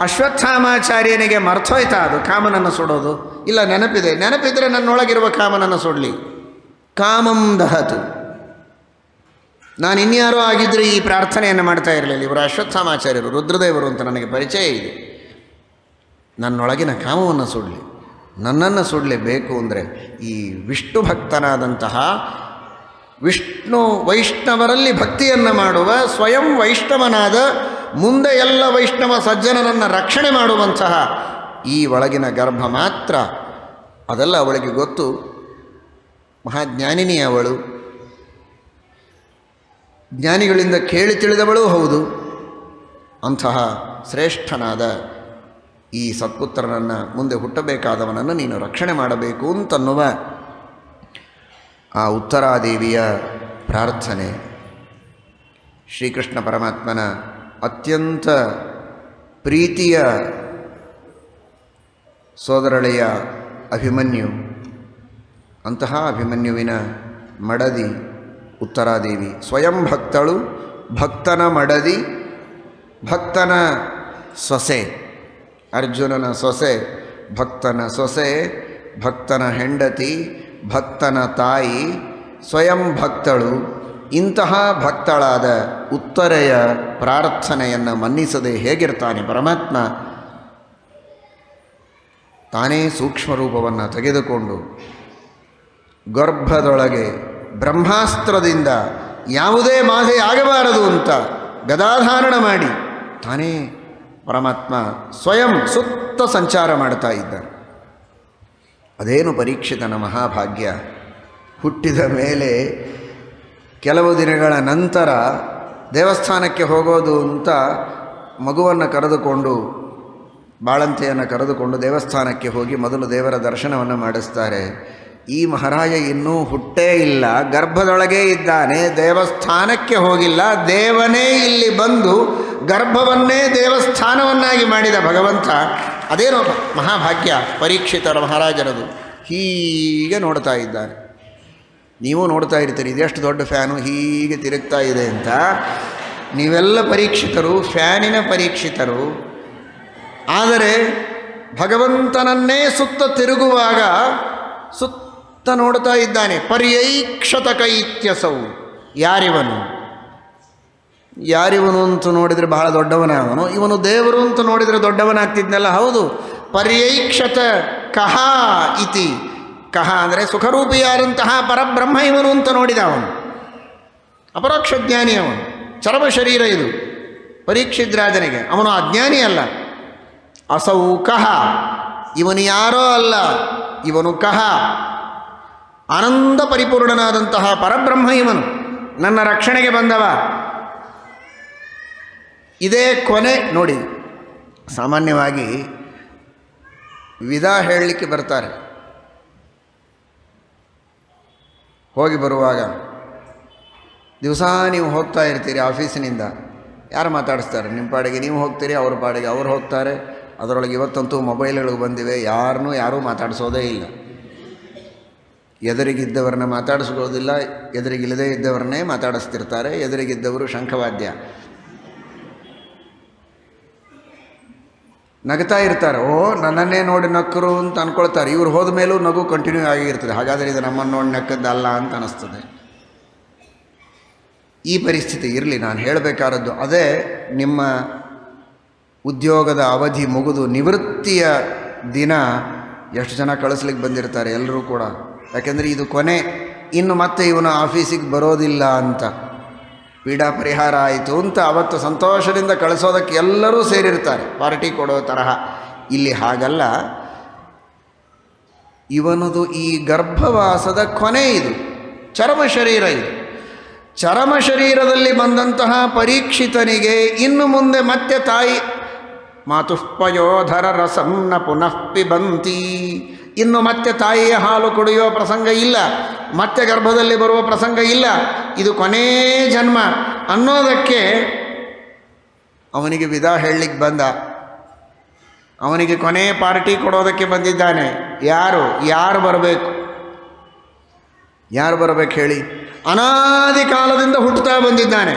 ಅಶ್ವತ್ಥಾಮಾಚಾರ್ಯನಿಗೆ ಮರ್ತೋಯ್ತಾ ಅದು ಕಾಮನನ್ನು ಸುಡೋದು? ಇಲ್ಲ, ನೆನಪಿದ್ರೆ ನನ್ನೊಳಗಿರುವ ಕಾಮನನ್ನು ಸುಡಲಿ. ಕಾಮಂ ದಹತು. ನಾನು ಇನ್ಯಾರೋ ಆಗಿದ್ದರೆ ಈ ಪ್ರಾರ್ಥನೆಯನ್ನು ಮಾಡ್ತಾ ಇರಲಿಲ್ಲ. ಇವರು ಅಶ್ವತ್ಥಾಮಾಚಾರ್ಯರು, ರುದ್ರದೇವರು ಅಂತ ನನಗೆ ಪರಿಚಯ ಇದೆ. ನನ್ನೊಳಗಿನ ಕಾಮವನ್ನು ಸುಡಲಿ, ನನ್ನನ್ನು ಸುಡಲೇಬೇಕು ಅಂದರೆ ಈ ವಿಷ್ಣು ಭಕ್ತನಾದಂತಹ, ವಿಷ್ಣು ವೈಷ್ಣವರಲ್ಲಿ ಭಕ್ತಿಯನ್ನು ಮಾಡುವ, ಸ್ವಯಂ ವೈಷ್ಣವನಾದ, ಮುಂದೆ ಎಲ್ಲ ವೈಷ್ಣವ ಸಜ್ಜನರನ್ನು ರಕ್ಷಣೆ ಮಾಡುವಂತಹ ಈ ಒಳಗಿನ ಗರ್ಭ ಮಾತ್ರ. ಅದೆಲ್ಲ ಅವಳಿಗೆ ಗೊತ್ತು. ಮಹಾಜ್ಞಾನಿನಿ ಅವಳು, ಜ್ಞಾನಿಗಳಿಂದ ಕೇಳಿ ತಿಳಿದವಳೂ ಹೌದು. ಅಂತಹ ಶ್ರೇಷ್ಠನಾದ ಈ ಸತ್ಪುತ್ರನನ್ನು, ಮುಂದೆ ಹುಟ್ಟಬೇಕಾದವನನ್ನು ನೀನು ರಕ್ಷಣೆ ಮಾಡಬೇಕು ಅಂತನ್ನುವ ಆ ಉತ್ತರಾದೇವಿಯ ಪ್ರಾರ್ಥನೆ. ಶ್ರೀಕೃಷ್ಣ ಪರಮಾತ್ಮನ ಅತ್ಯಂತ ಪ್ರೀತಿಯ ಸೋದರಳೆಯ ಅಭಿಮನ್ಯು, ಅಂತಹ ಅಭಿಮನ್ಯುವಿನ ಮಡದಿ ಉತ್ತರಾದೇವಿ. ಸ್ವಯಂ ಭಕ್ತಳು, ಭಕ್ತನ ಮಡದಿ, ಭಕ್ತನ ಸೊಸೆ, ಅರ್ಜುನನ ಸೊಸೆ, ಭಕ್ತನ ಸೊಸೆ, ಭಕ್ತನ ಹೆಂಡತಿ, ಭಕ್ತನ ತಾಯಿ, ಸ್ವಯಂ ಭಕ್ತಳು. ಇಂತಹ ಭಕ್ತಳಾದ ಉತ್ತರೆಯ ಪ್ರಾರ್ಥನೆಯನ್ನು ಮನ್ನಿಸದೆ ಹೇಗಿರ್ತಾನೆ ಪರಮಾತ್ಮ? ತಾನೇ ಸೂಕ್ಷ್ಮ ರೂಪವನ್ನು ತೆಗೆದುಕೊಂಡು ಗರ್ಭದೊಳಗೆ ಬ್ರಹ್ಮಾಸ್ತ್ರದಿಂದ ಯಾವುದೇ ಬಾಧೆ ಆಗಬಾರದು ಅಂತ ಗದಾಧಾರಣ ಮಾಡಿ ತಾನೇ ಪರಮಾತ್ಮ ಸ್ವಯಂ ಸುತ್ತ ಸಂಚಾರ ಮಾಡ್ತಾ ಇದ್ದಾನೆ. ಅದೇನು ಪರೀಕ್ಷಿತನ ಮಹಾಭಾಗ್ಯ. ಹುಟ್ಟಿದ ಮೇಲೆ ಕೆಲವು ದಿನಗಳ ನಂತರ ದೇವಸ್ಥಾನಕ್ಕೆ ಹೋಗೋದು ಅಂತ ಮಗುವನ್ನು ಕರೆದುಕೊಂಡು, ಬಾಳಂತೆಯನ್ನು ಕರೆದುಕೊಂಡು ದೇವಸ್ಥಾನಕ್ಕೆ ಹೋಗಿ ಮೊದಲು ದೇವರ ದರ್ಶನವನ್ನು ಮಾಡಿಸ್ತಾರೆ. ಈ ಮಹಾರಾಜ ಇನ್ನೂ ಹುಟ್ಟೇ ಇಲ್ಲ, ಗರ್ಭದೊಳಗೇ ಇದ್ದಾನೆ, ದೇವಸ್ಥಾನಕ್ಕೆ ಹೋಗಿಲ್ಲ. ದೇವನೇ ಇಲ್ಲಿ ಬಂದು ಗರ್ಭವನ್ನೇ ದೇವಸ್ಥಾನವನ್ನಾಗಿ ಮಾಡಿದ ಭಗವಂತ. ಅದೇನೋ ಮಹಾಭಾಗ್ಯ ಪರೀಕ್ಷಿತರ ಮಹಾರಾಜರದು. ಹೀಗೆ ನೋಡ್ತಾ ಇದ್ದಾನೆ. ನೀವು ನೋಡ್ತಾ ಇರ್ತೀರಿ, ಇದೆಷ್ಟು ದೊಡ್ಡ ಫ್ಯಾನು ಹೀಗೆ ತಿರುಗ್ತಾ ಇದೆ ಅಂತ. ನೀವೆಲ್ಲ ಪರೀಕ್ಷಿತರು, ಫ್ಯಾನಿನ ಪರೀಕ್ಷಿತರು. ಆದರೆ ಭಗವಂತನನ್ನೇ ಸುತ್ತ ತಿರುಗುವಾಗ ಸುತ್ತ ನೋಡ್ತಾ ಇದ್ದಾನೆ. ಪರ್ಯೈಕ್ಷತಕ ಇತ್ಯಸೌ. ಯಾರಿವನು ಯಾರಿವನು ಅಂತ ನೋಡಿದರೆ ಬಹಳ ದೊಡ್ಡವನಾಗವನು, ಇವನು ದೇವರು ಅಂತ ನೋಡಿದರೆ ದೊಡ್ಡವನಾಗ್ತಿದ್ನಲ್ಲ. ಹೌದು, ಪರ್ಯೈಕ್ಷತ ಕಹ ಇತಿ. ಕಹ ಅಂದರೆ ಸುಖರೂಪಿಯಾದಂತಹ ಪರಬ್ರಹ್ಮ ಇವನು ಅಂತ ನೋಡಿದ ಅವನು. ಅಪರೋಕ್ಷ ಜ್ಞಾನಿ ಅವನು. ಚರ್ಮ ಶರೀರ ಇದು ಪರೀಕ್ಷಿದ್ರಾಜನಿಗೆ. ಅವನು ಅಜ್ಞಾನಿ ಅಲ್ಲ. ಅಸೌ ಕಹ, ಇವನು ಯಾರೋ ಅಲ್ಲ, ಇವನು ಕಹ, ಆನಂದ ಪರಿಪೂರ್ಣನಾದಂತಹ ಪರಬ್ರಹ್ಮ ಇವನು, ನನ್ನ ರಕ್ಷಣೆಗೆ ಬಂದವ. ಇದೇ ಕೊನೆ. ನೋಡಿ, ಸಾಮಾನ್ಯವಾಗಿ ವಿದಾ ಹೇಳಲಿಕ್ಕೆ ಬರ್ತಾರೆ. ಹೋಗಿ ಬರುವಾಗ ದಿವಸ ನೀವು ಹೋಗ್ತಾ ಇರ್ತೀರಿ ಆಫೀಸಿನಿಂದ, ಯಾರು ಮಾತಾಡಿಸ್ತಾರೆ? ನಿಮ್ಮ ಪಾಡಿಗೆ ನೀವು ಹೋಗ್ತೀರಿ, ಅವ್ರ ಪಾಡಿಗೆ ಅವ್ರು ಹೋಗ್ತಾರೆ. ಅದರೊಳಗೆ ಇವತ್ತಂತೂ ಮೊಬೈಲ್ಗಳು ಬಂದಿವೆ, ಯಾರೂ ಮಾತಾಡಿಸೋದೇ ಇಲ್ಲ. ಎದುರಿಗಿದ್ದವರನ್ನ ಮಾತಾಡಿಸ್ಕೊಳ್ಳೋದಿಲ್ಲ, ಎದುರಿಗಿಲ್ಲದೇ ಇದ್ದವರನ್ನೇ ಮಾತಾಡಿಸ್ತಿರ್ತಾರೆ. ಎದುರಿಗಿದ್ದವರು ಶಂಖವಾದ್ಯ ನಗ್ತಾ ಇರ್ತಾರೆ. ಓ, ನನ್ನನ್ನೇ ನೋಡಿ ನಕ್ಕರು ಅಂತ ಅಂದ್ಕೊಳ್ತಾರೆ. ಇವ್ರು ಹೋದ ಮೇಲೂ ನಗು ಕಂಟಿನ್ಯೂ ಆಗಿರ್ತದೆ. ಹಾಗಾದರೆ ಇದು ನಮ್ಮನ್ನು ನೋಡಿ ನಕ್ಕದ್ದಲ್ಲ ಅಂತ ಅನ್ನಿಸ್ತದೆ. ಈ ಪರಿಸ್ಥಿತಿ ಇರಲಿ. ನಾನು ಹೇಳಬೇಕಾದದ್ದು ಅದೇ, ನಿಮ್ಮ ಉದ್ಯೋಗದ ಅವಧಿ ಮುಗಿದು ನಿವೃತ್ತಿಯ ದಿನ ಎಷ್ಟು ಜನ ಕಳಿಸ್ಲಿಕ್ಕೆ ಬಂದಿರ್ತಾರೆ ಎಲ್ಲರೂ ಕೂಡ. ಯಾಕೆಂದರೆ ಇದು ಕೊನೆ, ಇನ್ನು ಮತ್ತೆ ಇವನು ಆಫೀಸಿಗೆ ಬರೋದಿಲ್ಲ ಅಂತ, ಪೀಡಾ ಪರಿಹಾರ ಆಯಿತು ಅಂತ ಅವತ್ತು ಸಂತೋಷದಿಂದ ಕಳಿಸೋದಕ್ಕೆ ಎಲ್ಲರೂ ಸೇರಿರ್ತಾರೆ, ಪಾರ್ಟಿ ಕೊಡೋ ತರಹ. ಇಲ್ಲಿ ಹಾಗಲ್ಲ. ಇವನದು ಈ ಗರ್ಭವಾಸದ ಕೊನೆ, ಇದು ಚರ್ಮ ಶರೀರ. ಇದು ಚರ್ಮ ಶರೀರದಲ್ಲಿ ಬಂದಂತಹ ಪರೀಕ್ಷಿತನಿಗೆ ಇನ್ನು ಮುಂದೆ ಮತ್ತೆ ತಾಯಿ ಮಾತುಷ್ಪಯೋಧರ ರಸಂ ನ ಪುನಃ ಪಿಬಂತಿ, ಇನ್ನು ಮತ್ತೆ ತಾಯಿಯ ಹಾಲು ಕುಡಿಯುವ ಪ್ರಸಂಗ ಇಲ್ಲ, ಮತ್ತೆ ಗರ್ಭದಲ್ಲಿ ಬರುವ ಪ್ರಸಂಗ ಇಲ್ಲ. ಇದು ಕೊನೇ ಜನ್ಮ ಅನ್ನೋದಕ್ಕೆ ಅವನಿಗೆ ವಿದಾ ಹೇಳಲಿಕ್ಕೆ ಬಂದ. ಅವನಿಗೆ ಕೊನೆ ಪಾರ್ಟಿ ಕೊಡೋದಕ್ಕೆ ಬಂದಿದ್ದಾನೆ. ಯಾರು ಬರಬೇಕು? ಯಾರು ಬರಬೇಕು ಹೇಳಿ? ಅನಾದಿ ಕಾಲದಿಂದ ಹುಟ್ಟುತ್ತಾ ಬಂದಿದ್ದಾನೆ.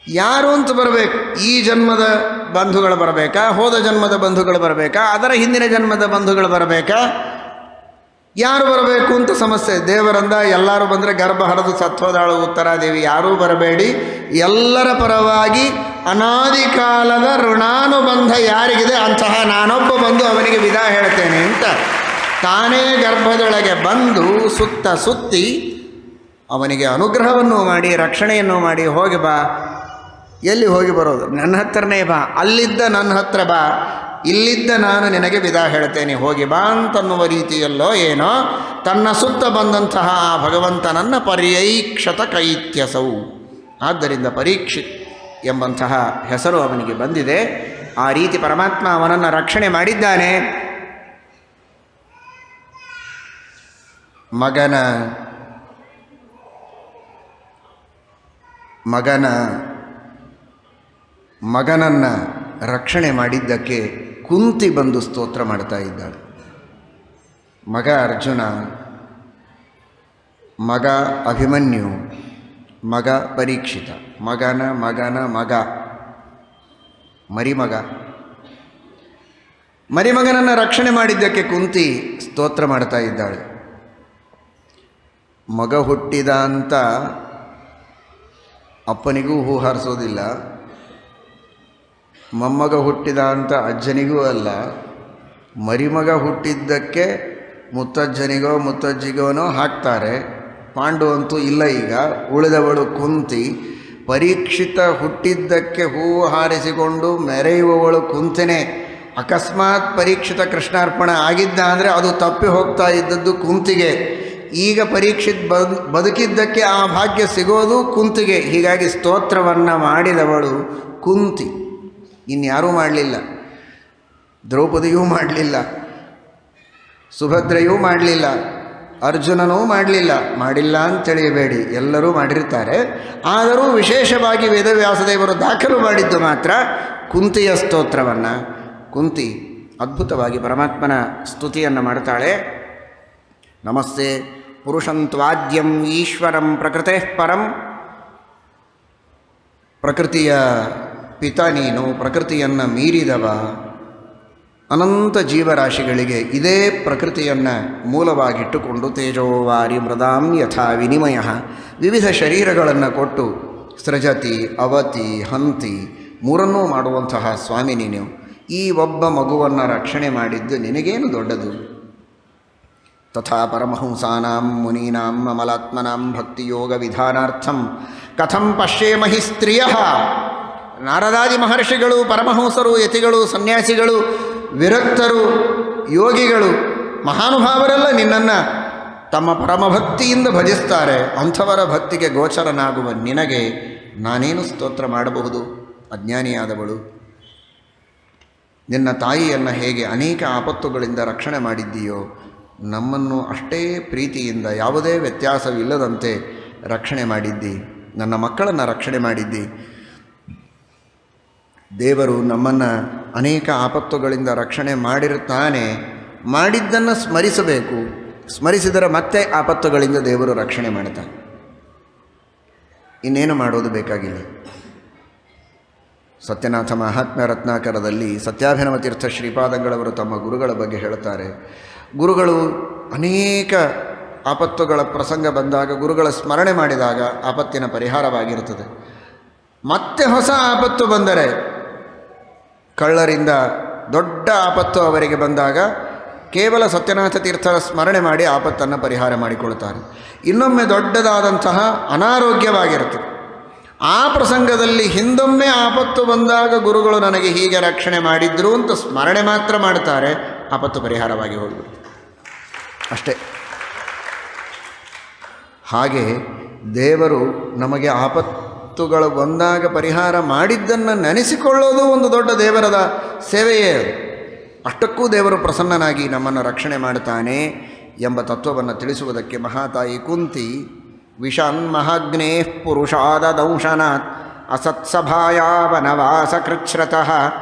ಯಾರು ಅಂತ ಬರಬೇಕು? ಈ ಜನ್ಮದ ಬಂಧುಗಳು ಬರಬೇಕಾ? ಹೋದ ಜನ್ಮದ ಬಂಧುಗಳು ಬರಬೇಕಾ? ಅದರ ಹಿಂದಿನ ಜನ್ಮದ ಬಂಧುಗಳು ಬರಬೇಕಾ? ಯಾರು ಬರಬೇಕು ಅಂತ ಸಮಸ್ಯೆ. ದೇವರಂದ ಎಲ್ಲರೂ ಬಂದರೆ ಗರ್ಭ ಹರಿದು ಸತ್ವದಾಳು ಉತ್ತರಾದೇವಿ, ಯಾರೂ ಬರಬೇಡಿ, ಎಲ್ಲರ ಪರವಾಗಿ ಅನಾದಿ ಕಾಲದ ಋಣಾನುಬಂಧ ಯಾರಿಗಿದೆ ಅಂತಹ ನಾನೊಬ್ಬ ಬಂದು ಅವನಿಗೆ ವಿದಾ ಹೇಳ್ತೇನೆ ಅಂತ ತಾನೇ ಗರ್ಭದೊಳಗೆ ಬಂದು ಸುತ್ತಿ ಅವನಿಗೆ ಅನುಗ್ರಹವನ್ನು ಮಾಡಿ ರಕ್ಷಣೆಯನ್ನು ಮಾಡಿ, ಹೋಗಿ ಬಾ. ಎಲ್ಲಿ ಹೋಗಿ ಬರೋದು? ನನ್ನ ಹತ್ರನೇ ಬಾ, ಅಲ್ಲಿದ್ದ ನನ್ನ ಹತ್ರ ಬಾ, ಇಲ್ಲಿದ್ದ ನಾನು ನಿನಗೆ ವಿದಾ ಹೇಳ್ತೇನೆ, ಹೋಗಿ ಬಾ ಅಂತನ್ನುವ ರೀತಿಯಲ್ಲೋ ಏನೋ ತನ್ನ ಸುತ್ತ ಬಂದಂತಹ ಭಗವಂತನನ್ನು ಪರ್ಯೈಕ್ಷತ ಕೈತ್ಯಸೌ. ಆದ್ದರಿಂದ ಪರೀಕ್ಷಿತ್ ಎಂಬಂತಹ ಹೆಸರು ಅವನಿಗೆ ಬಂದಿದೆ. ಆ ರೀತಿ ಪರಮಾತ್ಮ ಅವನನ್ನು ರಕ್ಷಣೆ ಮಾಡಿದ್ದಾನೆ. ಮಗನನ್ನು ರಕ್ಷಣೆ ಮಾಡಿದ್ದಕ್ಕೆ ಕುಂತಿ ಬಂದು ಸ್ತೋತ್ರ ಮಾಡ್ತಾ ಇದ್ದಾಳೆ. ಮಗ ಅರ್ಜುನ, ಮಗ ಅಭಿಮನ್ಯು, ಮಗ ಪರೀಕ್ಷಿತ, ಮಗನ ಮಗ ಮರಿಮಗನನ್ನು ರಕ್ಷಣೆ ಮಾಡಿದ್ದಕ್ಕೆ ಕುಂತಿ ಸ್ತೋತ್ರ ಮಾಡ್ತಾ ಇದ್ದಾಳೆ. ಮಗ ಹುಟ್ಟಿದ ಅಂತ ಅಪ್ಪನಿಗೂ ಹೂ ಹಾರಿಸೋದಿಲ್ಲ, ಮೊಮ್ಮಗ ಹುಟ್ಟಿದ ಅಂತ ಅಜ್ಜನಿಗೂ ಅಲ್ಲ, ಮರಿಮಗ ಹುಟ್ಟಿದ್ದಕ್ಕೆ ಮುತ್ತಜ್ಜನಿಗೋ ಮುತ್ತಜ್ಜಿಗೋನೋ ಹಾಕ್ತಾರೆ. ಪಾಂಡು ಅಂತೂ ಇಲ್ಲ. ಈಗ ಉಳಿದವಳು ಕುಂತಿ. ಪರೀಕ್ಷಿತ ಹುಟ್ಟಿದ್ದಕ್ಕೆ ಹೂ ಹಾರಿಸಿಕೊಂಡು ಮೆರೆಯುವವಳು ಕುಂತಿನೇ. ಅಕಸ್ಮಾತ್ ಪರೀಕ್ಷಿತ ಕೃಷ್ಣಾರ್ಪಣ ಆಗಿದ್ದ ಅಂದರೆ ಅದು ತಪ್ಪಿ ಹೋಗ್ತಾ ಇದ್ದದ್ದು ಕುಂತಿಗೆ. ಈಗ ಪರೀಕ್ಷಿತ್ ಬದುಕಿದ್ದಕ್ಕೆ ಆ ಭಾಗ್ಯ ಸಿಗೋದು ಕುಂತಿಗೆ. ಹೀಗಾಗಿ ಸ್ತೋತ್ರವನ್ನು ಮಾಡಿದವಳು ಕುಂತಿ, ಇನ್ಯಾರೂ ಮಾಡಲಿಲ್ಲ. ದ್ರೌಪದಿಯೂ ಮಾಡಲಿಲ್ಲ, ಸುಭದ್ರೆಯೂ ಮಾಡಲಿಲ್ಲ, ಅರ್ಜುನನೂ ಮಾಡಿಲ್ಲ ಅಂತ ತಿಳಿಯಬೇಡಿ, ಎಲ್ಲರೂ ಮಾಡಿರ್ತಾರೆ. ಆದರೂ ವಿಶೇಷವಾಗಿ ವೇದವ್ಯಾಸದೇವರು ದಾಖಲು ಮಾಡಿದ್ದು ಮಾತ್ರ ಕುಂತಿಯ ಸ್ತೋತ್ರವನ್ನು. ಕುಂತಿ ಅದ್ಭುತವಾಗಿ ಪರಮಾತ್ಮನ ಸ್ತುತಿಯನ್ನು ಮಾಡ್ತಾಳೆ. ನಮಸ್ತೆ ಪುರುಷಂತ್ವಾದ್ಯಂ ಈಶ್ವರಂ ಪ್ರಕೃತೇ ಪರಂ. ಪ್ರಕೃತಿಯ ಪಿತ ನೀನು, ಪ್ರಕೃತಿಯನ್ನು ಮೀರಿದವ. ಅನಂತ ಜೀವರಾಶಿಗಳಿಗೆ ಇದೇ ಪ್ರಕೃತಿಯನ್ನು ಮೂಲವಾಗಿಟ್ಟುಕೊಂಡು ತೇಜೋವಾರಿ ಮೃದಾಂ ಯಥಾ ವಿನಿಮಯ ವಿವಿಧ ಶರೀರಗಳನ್ನು ಕೊಟ್ಟು ಸೃಜತಿ ಅವತಿ ಹಂತಿ ಮೂರನ್ನೂ ಮಾಡುವಂತಹ ಸ್ವಾಮಿ ನೀನು. ಈ ಒಬ್ಬ ಮಗುವನ್ನು ರಕ್ಷಣೆ ಮಾಡಿದ್ದು ನಿನಗೇನು ದೊಡ್ಡದು? ತಥಾ ಪರಮಹಂಸಾನಾಂ ಮುನೀನಾಂ ಅಮಲಾತ್ಮನಾಂ ಭಕ್ತಿಯೋಗ ವಿಧಾನಾರ್ಥಂ ಕಥಂ ಪಶ್ಯೇಮಹಿ ಸ್ತ್ರೀಯಃ. ನಾರದಾದಿ ಮಹರ್ಷಿಗಳು, ಪರಮಹಂಸರು, ಯತಿಗಳು, ಸನ್ಯಾಸಿಗಳು, ವಿರಕ್ತರು, ಯೋಗಿಗಳು, ಮಹಾನುಭಾವರೆಲ್ಲ ನಿನ್ನನ್ನು ತಮ್ಮ ಪರಮಭಕ್ತಿಯಿಂದ ಭಜಿಸ್ತಾರೆ. ಅಂಥವರ ಭಕ್ತಿಗೆ ಗೋಚರನಾಗುವ ನಿನಗೆ ನಾನೇನು ಸ್ತೋತ್ರ ಮಾಡಬಹುದು? ಅಜ್ಞಾನಿಯಾದವಳು. ನಿನ್ನ ತಾಯಿಯನ್ನು ಹೇಗೆ ಅನೇಕ ಆಪತ್ತುಗಳಿಂದ ರಕ್ಷಣೆ ಮಾಡಿದ್ದೀಯೋ, ನಮ್ಮನ್ನು ಅಷ್ಟೇ ಪ್ರೀತಿಯಿಂದ ಯಾವುದೇ ವ್ಯತ್ಯಾಸವಿಲ್ಲದಂತೆ ರಕ್ಷಣೆ ಮಾಡಿದ್ದಿ. ನನ್ನ ಮಕ್ಕಳನ್ನು ರಕ್ಷಣೆ ಮಾಡಿದ್ದಿ. ದೇವರು ನಮ್ಮನ್ನು ಅನೇಕ ಆಪತ್ತುಗಳಿಂದ ರಕ್ಷಣೆ ಮಾಡಿರುತ್ತಾನೆ. ಮಾಡಿದ್ದನ್ನು ಸ್ಮರಿಸಬೇಕು. ಸ್ಮರಿಸಿದರೆ ಮತ್ತೆ ಆಪತ್ತುಗಳಿಂದ ದೇವರು ರಕ್ಷಣೆ ಮಾಡ್ತಾನೆ. ಇನ್ನೇನು ಮಾಡೋದು ಬೇಕಾಗಿಲ್ಲ. ಸತ್ಯನಾಥ ಮಹಾತ್ಮ್ಯ ರತ್ನಾಕರದಲ್ಲಿ ಸತ್ಯಾಭಿನವ ತೀರ್ಥ ಶ್ರೀಪಾದಂಗಳವರು ತಮ್ಮ ಗುರುಗಳ ಬಗ್ಗೆ ಹೇಳುತ್ತಾರೆ. ಗುರುಗಳು ಅನೇಕ ಆಪತ್ತುಗಳ ಪ್ರಸಂಗ ಬಂದಾಗ ಗುರುಗಳ ಸ್ಮರಣೆ ಮಾಡಿದಾಗ ಆಪತ್ತಿನ ಪರಿಹಾರವಾಗಿರುತ್ತದೆ. ಮತ್ತೆ ಹೊಸ ಆಪತ್ತು ಬಂದರೆ, ಕಳ್ಳರಿಂದ ದೊಡ್ಡ ಆಪತ್ತು ಅವರಿಗೆ ಬಂದಾಗ ಕೇವಲ ಸತ್ಯನಾಥ ತೀರ್ಥರ ಸ್ಮರಣೆ ಮಾಡಿ ಆಪತ್ತನ್ನು ಪರಿಹಾರ ಮಾಡಿಕೊಳ್ತಾರೆ. ಇನ್ನೊಮ್ಮೆ ದೊಡ್ಡದಾದಂತಹ ಅನಾರೋಗ್ಯವಾಗಿರುತ್ತೆ. ಆ ಪ್ರಸಂಗದಲ್ಲಿ ಹಿಂದೊಮ್ಮೆ ಆಪತ್ತು ಬಂದಾಗ ಗುರುಗಳು ನನಗೆ ಹೀಗೆ ರಕ್ಷಣೆ ಮಾಡಿದ್ರು ಅಂತ ಸ್ಮರಣೆ ಮಾತ್ರ ಮಾಡ್ತಾರೆ, ಆಪತ್ತು ಪರಿಹಾರವಾಗಿ ಹೋಗ್ಬಿಡುತ್ತೆ ಅಷ್ಟೇ. ಹಾಗೆ ದೇವರು ನಮಗೆ ಆಪತ್ತುಗಳು ಬಂದಾಗ ಪರಿಹಾರ ಮಾಡಿದ್ದನ್ನು ನೆನೆಸಿಕೊಳ್ಳೋದು ಒಂದು ದೊಡ್ಡ ದೇವರದ ಸೇವೆಯೇ. ಅಷ್ಟಕ್ಕೂ ದೇವರು ಪ್ರಸನ್ನನಾಗಿ ನಮ್ಮನ್ನು ರಕ್ಷಣೆ ಮಾಡುತ್ತಾನೆ ಎಂಬ ತತ್ವವನ್ನು ತಿಳಿಸುವುದಕ್ಕೆ ಮಹಾತಾಯಿ ಕುಂತಿ ವಿಷನ್ಮಹಗ್ನೇ ಪುರುಷಾದದಂಶನಾತ್ ಅಸತ್ಸಭಾಯಾವನವಾಸ ಕೃಚ್ಛ್ರತಃ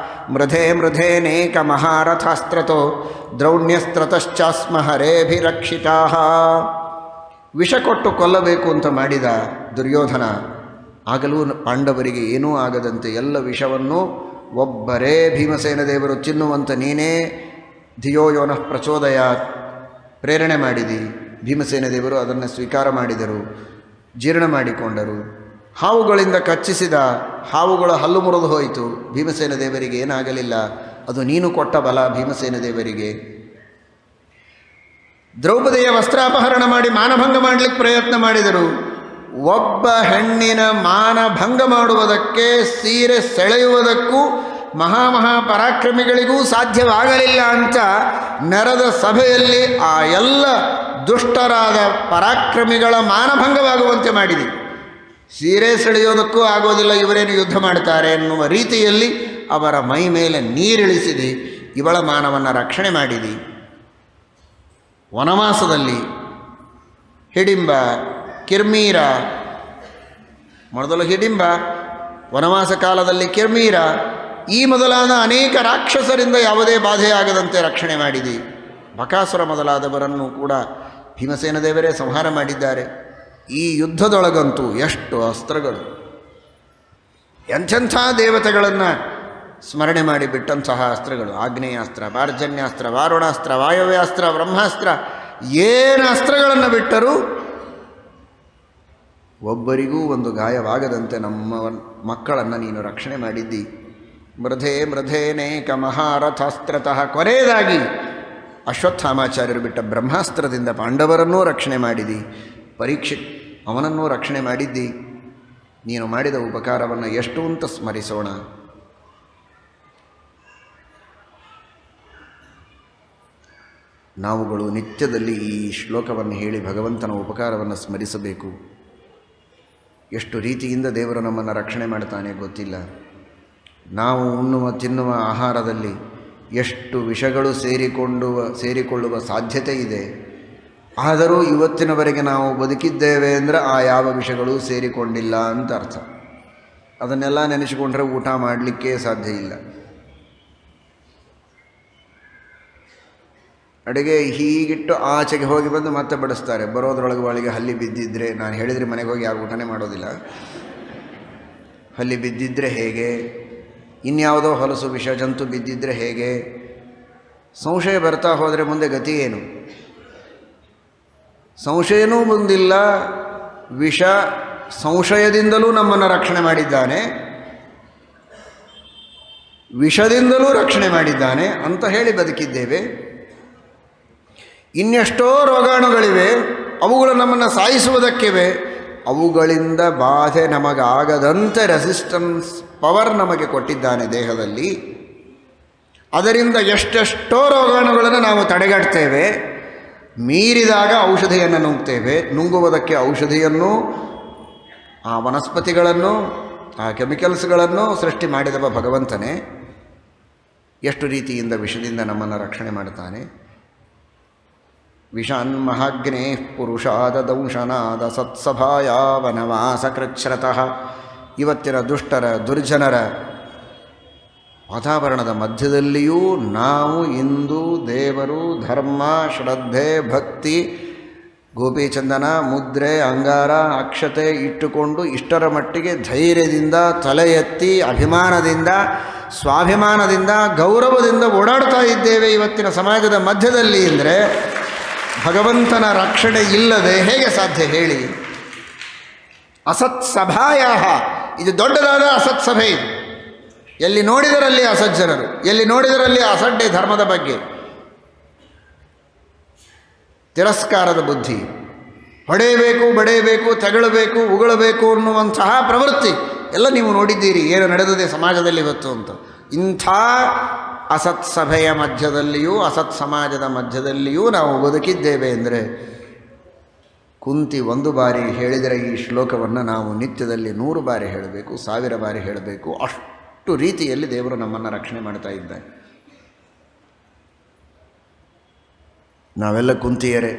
ಮೃಧೇನೇಕ ಮಹಾರಥಾಸ್ತ್ರತೋ ದ್ರೌಣ್ಯಸ್ತ್ರತಶ್ಚಾಸ್ಮ ಹರೇಭಿರಕ್ಷಿತಾ. ವಿಷ ಕೊಟ್ಟು ಕೊಲ್ಲಬೇಕು ಅಂತ ಮಾಡಿದ ದುರ್ಯೋಧನ, ಆಗಲೂ ಪಾಂಡವರಿಗೆ ಏನೂ ಆಗದಂತೆ ಎಲ್ಲ ವಿಷವನ್ನು ಒಬ್ಬರೇ ಭೀಮಸೇನ ದೇವರು ಚಿನ್ನುವಂತ ನೀನೇ ಧಿಯೋ ಯೋನಃ ಪ್ರಚೋದಯಾತ್ ಪ್ರೇರಣೆ ಮಾಡಿದಿ. ಭೀಮಸೇನ ದೇವರು ಅದನ್ನು ಸ್ವೀಕಾರ ಮಾಡಿದರು, ಜೀರ್ಣ ಮಾಡಿಕೊಂಡರು. ಹಾವುಗಳಿಂದ ಕಚ್ಚಿಸಿದ, ಹಾವುಗಳ ಹಲ್ಲು ಮುರಿದು ಹೋಯಿತು. ಭೀಮಸೇನ ದೇವರಿಗೆ ಏನಾಗಲಿಲ್ಲ. ಅದು ನೀನು ಕೊಟ್ಟ ಬಲ ಭೀಮಸೇನ ದೇವರಿಗೆ. ದ್ರೌಪದಿಯ ವಸ್ತ್ರಾಪಹರಣ ಮಾಡಿ ಮಾನಭಂಗ ಮಾಡಲಿಕ್ಕೆ ಪ್ರಯತ್ನ ಮಾಡಿದರು. ಒಬ್ಬ ಹೆಣ್ಣಿನ ಮಾನಭಂಗ ಮಾಡುವುದಕ್ಕೆ, ಸೀರೆ ಸೆಳೆಯುವುದಕ್ಕೂ ಪರಾಕ್ರಮಿಗಳಿಗೂ ಸಾಧ್ಯವಾಗಲಿಲ್ಲ ಅಂತ ನೆರೆದ ಸಭೆಯಲ್ಲಿ ಆ ಎಲ್ಲ ದುಷ್ಟರಾದ ಪರಾಕ್ರಮಿಗಳ ಮಾನಭಂಗವಾಗುವಂತೆ ಮಾಡಿದೆ. ಸೀರೆ ಸೆಳೆಯೋದಕ್ಕೂ ಆಗೋದಿಲ್ಲ, ಇವರೇನು ಯುದ್ಧ ಮಾಡ್ತಾರೆ ಎನ್ನುವ ರೀತಿಯಲ್ಲಿ ಅವರ ಮೈ ಮೇಲೆ ನೀರಿಳಿಸಿದೆ. ಇವಳ ಮಾನವನ್ನು ರಕ್ಷಣೆ ಮಾಡಿದಿ. ವನವಾಸದಲ್ಲಿ ಹಿಡಿಂಬ, ಕಿರ್ಮೀರ, ಮೊದಲು ಹಿಡಿಂಬ, ವನವಾಸ ಕಾಲದಲ್ಲಿ ಕಿರ್ಮೀರ, ಈ ಮೊದಲಾದ ಅನೇಕ ರಾಕ್ಷಸರಿಂದ ಯಾವುದೇ ಬಾಧೆಯಾಗದಂತೆ ರಕ್ಷಣೆ ಮಾಡಿದೆ. ಬಕಾಸುರ ಮೊದಲಾದವರನ್ನು ಕೂಡ ಭೀಮಸೇನ ದೇವರೇ ಸಂಹಾರ ಮಾಡಿದ್ದಾರೆ. ಈ ಯುದ್ಧದೊಳಗಂತೂ ಎಷ್ಟು ಅಸ್ತ್ರಗಳು, ಎಂಥೆಂಥ ದೇವತೆಗಳನ್ನು ಸ್ಮರಣೆ ಮಾಡಿಬಿಟ್ಟಂತಹ ಅಸ್ತ್ರಗಳು. ಆಗ್ನೇಯಾಸ್ತ್ರ, ಪಾರ್ಜನ್ಯಾಸ್ತ್ರ, ವಾರುಣಾಸ್ತ್ರ, ವಾಯವ್ಯಾಸ್ತ್ರ, ಬ್ರಹ್ಮಾಸ್ತ್ರ, ಏನು ಅಸ್ತ್ರಗಳನ್ನು ಬಿಟ್ಟರೂ ಒಬ್ಬರಿಗೂ ಒಂದು ಗಾಯವಾಗದಂತೆ ನಮ್ಮ ಮಕ್ಕಳನ್ನು ನೀನು ರಕ್ಷಣೆ ಮಾಡಿದ್ದಿ. ಮೃಧೇ ಮೃಧೇನೇಕ ಮಹಾರಥಾಸ್ತ್ರತಃ, ಕೊನೆಯದಾಗಿ ಅಶ್ವತ್ಥಾಮಾಚಾರ್ಯರು ಬಿಟ್ಟ ಬ್ರಹ್ಮಾಸ್ತ್ರದಿಂದ ಪಾಂಡವರನ್ನೂ ರಕ್ಷಣೆ ಮಾಡಿದಿ. ಪರೀಕ್ಷಿತ್ ಅವನನ್ನೂ ರಕ್ಷಣೆ ಮಾಡಿದ್ದಿ. ನೀನು ಮಾಡಿದ ಉಪಕಾರವನ್ನು ಎಷ್ಟು ಅಂತ ಸ್ಮರಿಸೋಣ. ನಾವುಗಳು ನಿತ್ಯದಲ್ಲಿ ಈ ಶ್ಲೋಕವನ್ನು ಹೇಳಿ ಭಗವಂತನ ಉಪಕಾರವನ್ನು ಸ್ಮರಿಸಬೇಕು. ಎಷ್ಟು ರೀತಿಯಿಂದ ದೇವರು ನಮ್ಮನ್ನು ರಕ್ಷಣೆ ಮಾಡ್ತಾನೆ ಗೊತ್ತಿಲ್ಲ. ನಾವು ಉಣ್ಣುವ ತಿನ್ನುವ ಆಹಾರದಲ್ಲಿ ಎಷ್ಟು ವಿಷಗಳು ಸೇರಿಕೊಳ್ಳುವ ಸಾಧ್ಯತೆ ಇದೆ. ಆದರೂ ಇವತ್ತಿನವರೆಗೆ ನಾವು ಬದುಕಿದ್ದೇವೆ ಅಂದರೆ ಆ ಯಾವ ವಿಷಗಳು ಸೇರಿಕೊಂಡಿಲ್ಲ ಅಂತ ಅರ್ಥ. ಅದನ್ನೆಲ್ಲ ನೆನೆಸಿಕೊಂಡ್ರೆ ಊಟ ಮಾಡಲಿಕ್ಕೆ ಸಾಧ್ಯ ಇಲ್ಲ. ಅಡುಗೆ ಹೀಗಿಟ್ಟು ಆಚೆಗೆ ಹೋಗಿ ಬಂದು ಮತ್ತೆ ಬಡಿಸ್ತಾರೆ. ಬರೋದ್ರೊಳಗೆ ಒಳಗೆ ಹಲ್ಲಿ ಬಿದ್ದಿದ್ದರೆ, ನಾನು ಹೇಳಿದರೆ ಮನೆಗೆ ಹೋಗಿ ಯಾರು ಊಟನೇ ಮಾಡೋದಿಲ್ಲ. ಹಲ್ಲಿ ಬಿದ್ದಿದ್ದರೆ ಹೇಗೆ, ಇನ್ಯಾವುದೋ ಹೊಲಸು ವಿಷ ಜಂತು ಬಿದ್ದಿದ್ದರೆ ಹೇಗೆ, ಸಂಶಯ ಬರ್ತಾ ಹೋದರೆ ಮುಂದೆ ಗತಿ ಏನು? ಸಂಶಯನೂ ಮುಂದಿಲ್ಲ. ವಿಷ ಸಂಶಯದಿಂದಲೂ ನಮ್ಮನ್ನು ರಕ್ಷಣೆ ಮಾಡಿದ್ದಾನೆ, ವಿಷದಿಂದಲೂ ರಕ್ಷಣೆ ಮಾಡಿದ್ದಾನೆ ಅಂತ ಹೇಳಿ ಬದುಕಿದ್ದೇವೆ. ಇನ್ನೆಷ್ಟೋ ರೋಗಾಣುಗಳಿವೆ, ಅವುಗಳು ನಮ್ಮನ್ನು ಸಾಯಿಸುವುದಕ್ಕಿವೆ. ಅವುಗಳಿಂದ ಬಾಧೆ ನಮಗಾಗದಂತೆ ರೆಸಿಸ್ಟೆನ್ಸ್ ಪವರ್ ನಮಗೆ ಕೊಟ್ಟಿದ್ದಾನೆ ದೇಹದಲ್ಲಿ. ಅದರಿಂದ ಎಷ್ಟೆಷ್ಟೋ ರೋಗಾಣುಗಳನ್ನು ನಾವು ತಡೆಗಟ್ತೇವೆ. ಮೀರಿದಾಗ ಔಷಧಿಯನ್ನು ನುಂಗ್ತೇವೆ. ನುಂಗುವುದಕ್ಕೆ ಔಷಧಿಯನ್ನು, ಆ ವನಸ್ಪತಿಗಳನ್ನು, ಆ ಕೆಮಿಕಲ್ಸ್ಗಳನ್ನು ಸೃಷ್ಟಿ ಮಾಡಿದವ ಭಗವಂತನೇ. ಎಷ್ಟು ರೀತಿಯಿಂದ ವಿಷದಿಂದ ನಮ್ಮನ್ನು ರಕ್ಷಣೆ ಮಾಡ್ತಾನೆ. ವಿಷಾನ್ಮಹಾಗ್ನೇ ಪುರುಷಾದ ದಂಶನಾದ ಸತ್ಸಭಾಯ ವನವಾಸ ಕೃಚ್ಛ್ರತಃ. ಇವತ್ತಿನ ದುಷ್ಟರ ದುರ್ಜನರ ವಾತಾವರಣದ ಮಧ್ಯದಲ್ಲಿಯೂ ನಾವು ಇಂದು ದೇವರು, ಧರ್ಮ, ಶ್ರದ್ಧೆ, ಭಕ್ತಿ, ಗೋಪಿಚಂದನ, ಮುದ್ರೆ, ಅಂಗಾರ, ಅಕ್ಷತೆ ಇಟ್ಟುಕೊಂಡು ಇಷ್ಟರ ಮಟ್ಟಿಗೆ ಧೈರ್ಯದಿಂದ ತಲೆ ಎತ್ತಿ ಅಭಿಮಾನದಿಂದ, ಸ್ವಾಭಿಮಾನದಿಂದ, ಗೌರವದಿಂದ ಓಡಾಡ್ತಾ ಇದ್ದೇವೆ ಇವತ್ತಿನ ಸಮಾಜದ ಮಧ್ಯದಲ್ಲಿ ಅಂದರೆ ಭಗವಂತನ ರಕ್ಷಣೆ ಇಲ್ಲದೆ ಹೇಗೆ ಸಾಧ್ಯ ಹೇಳಿ? ಅಸತ್ಸಭಾಯ, ಇದು ದೊಡ್ಡದಾದ ಅಸತ್ಸಭೆ. ಇದು ಎಲ್ಲಿ ನೋಡಿದರಲ್ಲಿ ಅಸಜ್ಜನರು, ಎಲ್ಲಿ ನೋಡಿದರಲ್ಲಿ ಅಸಡ್ಡೆ ಧರ್ಮದ ಬಗ್ಗೆ, ತಿರಸ್ಕಾರದ ಬುದ್ಧಿ, ಹೊಡೆಯಬೇಕು, ಬಡೆಯಬೇಕು, ತೆಗಳಬೇಕು, ಉಗಳಬೇಕು ಅನ್ನುವಂತಹ ಪ್ರವೃತ್ತಿ ಎಲ್ಲ ನೀವು ನೋಡಿದ್ದೀರಿ. ಏನು ನಡೆದಿದೆ ಸಮಾಜದಲ್ಲಿ ಇವತ್ತು ಅಂತ. ಇಂಥ ಅಸತ್ ಸಭೆಯ ಮಧ್ಯದಲ್ಲಿಯೂ, ಅಸತ್ ಸಮಾಜದ ಮಧ್ಯದಲ್ಲಿಯೂ ನಾವು ಬದುಕಿದ್ದೇವೆ ಅಂದರೆ ಕುಂತಿ ಒಂದು ಬಾರಿ ಹೇಳಿದರೆ ಈ ಶ್ಲೋಕವನ್ನು ನಾವು ನಿತ್ಯದಲ್ಲಿ 100 ಬಾರಿ ಹೇಳಬೇಕು, 1000 ಬಾರಿ ಹೇಳಬೇಕು. ಅಷ್ಟು ರೀತಿಯಲ್ಲಿ ದೇವರು ನಮ್ಮನ್ನು ರಕ್ಷಣೆ ಮಾಡ್ತಾ ಇದ್ದಾನೆ. ನಾವೆಲ್ಲ ಕುಂತಿಯರೇ.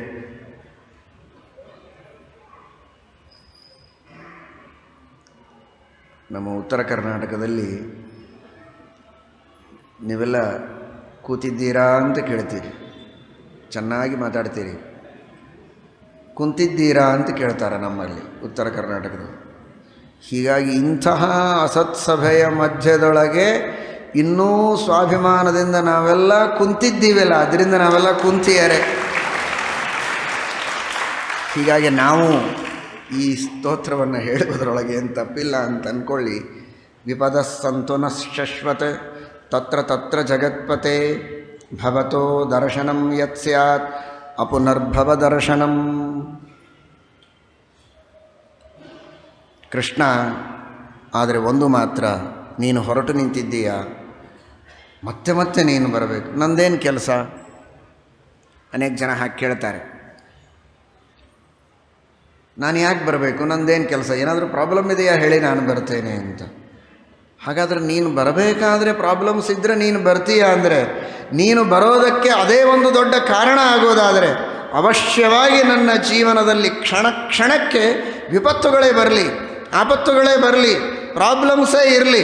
ನಮ್ಮ ಉತ್ತರ ಕರ್ನಾಟಕದಲ್ಲಿ ನೀವೆಲ್ಲ ಕೂತಿದ್ದೀರಾ ಅಂತ ಕೇಳ್ತೀರಿ, ಚೆನ್ನಾಗಿ ಮಾತಾಡ್ತೀರಿ. ಕುಂತಿದ್ದೀರಾ ಅಂತ ಕೇಳ್ತಾರೆ ನಮ್ಮಲ್ಲಿ ಉತ್ತರ ಕರ್ನಾಟಕದಲ್ಲಿ. ಹೀಗಾಗಿ ಇಂತಹ ಅಸತ್ಸಭೆಯ ಮಧ್ಯದೊಳಗೆ ಇನ್ನೂ ಸ್ವಾಭಿಮಾನದಿಂದ ನಾವೆಲ್ಲ ಕುಂತಿದ್ದೀವಲ್ಲ, ಅದರಿಂದ ನಾವೆಲ್ಲ ಕುಂತಿಯರೆ. ಹೀಗಾಗಿ ನಾವು ಈ ಸ್ತೋತ್ರವನ್ನು ಹೇಳುವುದರೊಳಗೆ ಏನು ತಪ್ಪಿಲ್ಲ ಅಂತ ಅಂದ್ಕೊಳ್ಳಿ. ವಿಪದ ಸಂತು ನ ಶಶ್ವತ್ ತತ್ರ ತತ್ರ ಜಗತ್ಪತೆ ಭವತೋ ದರ್ಶನಂ ಯತ್ ಸ್ಯಾತ್ ಅಪುನರ್ಭವ ದರ್ಶನಂ. ಕೃಷ್ಣ, ಆದರೆ ಒಂದು ಮಾತ್ರ, ನೀನು ಹೊರಟು ನಿಂತಿದ್ದೀಯ, ಮತ್ತೆ ಮತ್ತೆ ನೀನು ಬರಬೇಕು. ನಂದೇನು ಕೆಲಸ? ಅನೇಕ ಜನ ಹಾಗೆ ಕೇಳ್ತಾರೆ, ನಾನು ಯಾಕೆ ಬರಬೇಕು, ನಂದೇನು ಕೆಲಸ, ಏನಾದರೂ ಪ್ರಾಬ್ಲಮ್ ಇದೆಯಾ ಹೇಳಿ ನಾನು ಬರ್ತೇನೆ ಅಂತ. ಹಾಗಾದರೆ ನೀನು ಬರಬೇಕಾದ್ರೆ ಪ್ರಾಬ್ಲಮ್ಸ್ ಇದ್ದರೆ ನೀನು ಬರ್ತೀಯ ಅಂದರೆ, ನೀನು ಬರೋದಕ್ಕೆ ಅದೇ ಒಂದು ದೊಡ್ಡ ಕಾರಣ ಆಗೋದಾದರೆ ಅವಶ್ಯವಾಗಿ ನನ್ನ ಜೀವನದಲ್ಲಿ ಕ್ಷಣ ಕ್ಷಣಕ್ಕೆ ವಿಪತ್ತುಗಳೇ ಬರಲಿ, ಆಪತ್ತುಗಳೇ ಬರಲಿ, ಪ್ರಾಬ್ಲಮ್ಸೇ ಇರಲಿ,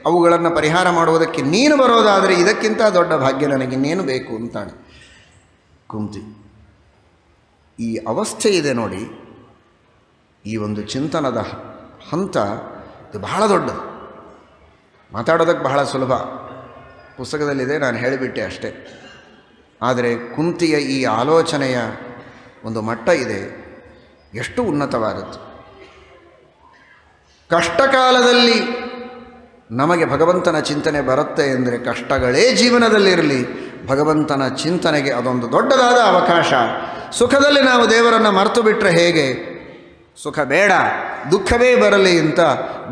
ಅವುಗಳನ್ನು ಪರಿಹಾರ ಮಾಡುವುದಕ್ಕೆ ನೀನು ಬರೋದಾದರೆ ಇದಕ್ಕಿಂತ ದೊಡ್ಡ ಭಾಗ್ಯ ನನಗಿನ್ನೇನು ಬೇಕು ಅಂತಾನೆ ಕುಂತಿ. ಈ ಅವಸ್ಥೆ ಇದೆ ನೋಡಿ, ಈ ಒಂದು ಚಿಂತನದ ಹಂತ ಇದು ಬಹಳ ದೊಡ್ಡದು. ಮಾತಾಡೋದಕ್ಕೆ ಬಹಳ ಸುಲಭ, ಪುಸ್ತಕದಲ್ಲಿದೆ, ನಾನು ಹೇಳಿಬಿಟ್ಟೆ ಅಷ್ಟೇ. ಆದರೆ ಕುಂತಿಯ ಈ ಆಲೋಚನೆಯ ಒಂದು ಮಟ್ಟ ಇದೆ, ಎಷ್ಟು ಉನ್ನತವಾದದ್ದು. ಕಷ್ಟಕಾಲದಲ್ಲಿ ನಮಗೆ ಭಗವಂತನ ಚಿಂತನೆ ಬರುತ್ತೆ ಅಂದರೆ, ಕಷ್ಟಗಳೇ ಜೀವನದಲ್ಲಿರಲಿ, ಭಗವಂತನ ಚಿಂತನೆಗೆ ಅದೊಂದು ದೊಡ್ಡದಾದ ಅವಕಾಶ. ಸುಖದಲ್ಲಿ ನಾವು ದೇವರನ್ನು ಮರೆತು ಬಿಟ್ಟರೆ ಹೇಗೆ? ಸುಖ ಬೇಡ, ದುಃಖವೇ ಬರಲಿ ಅಂತ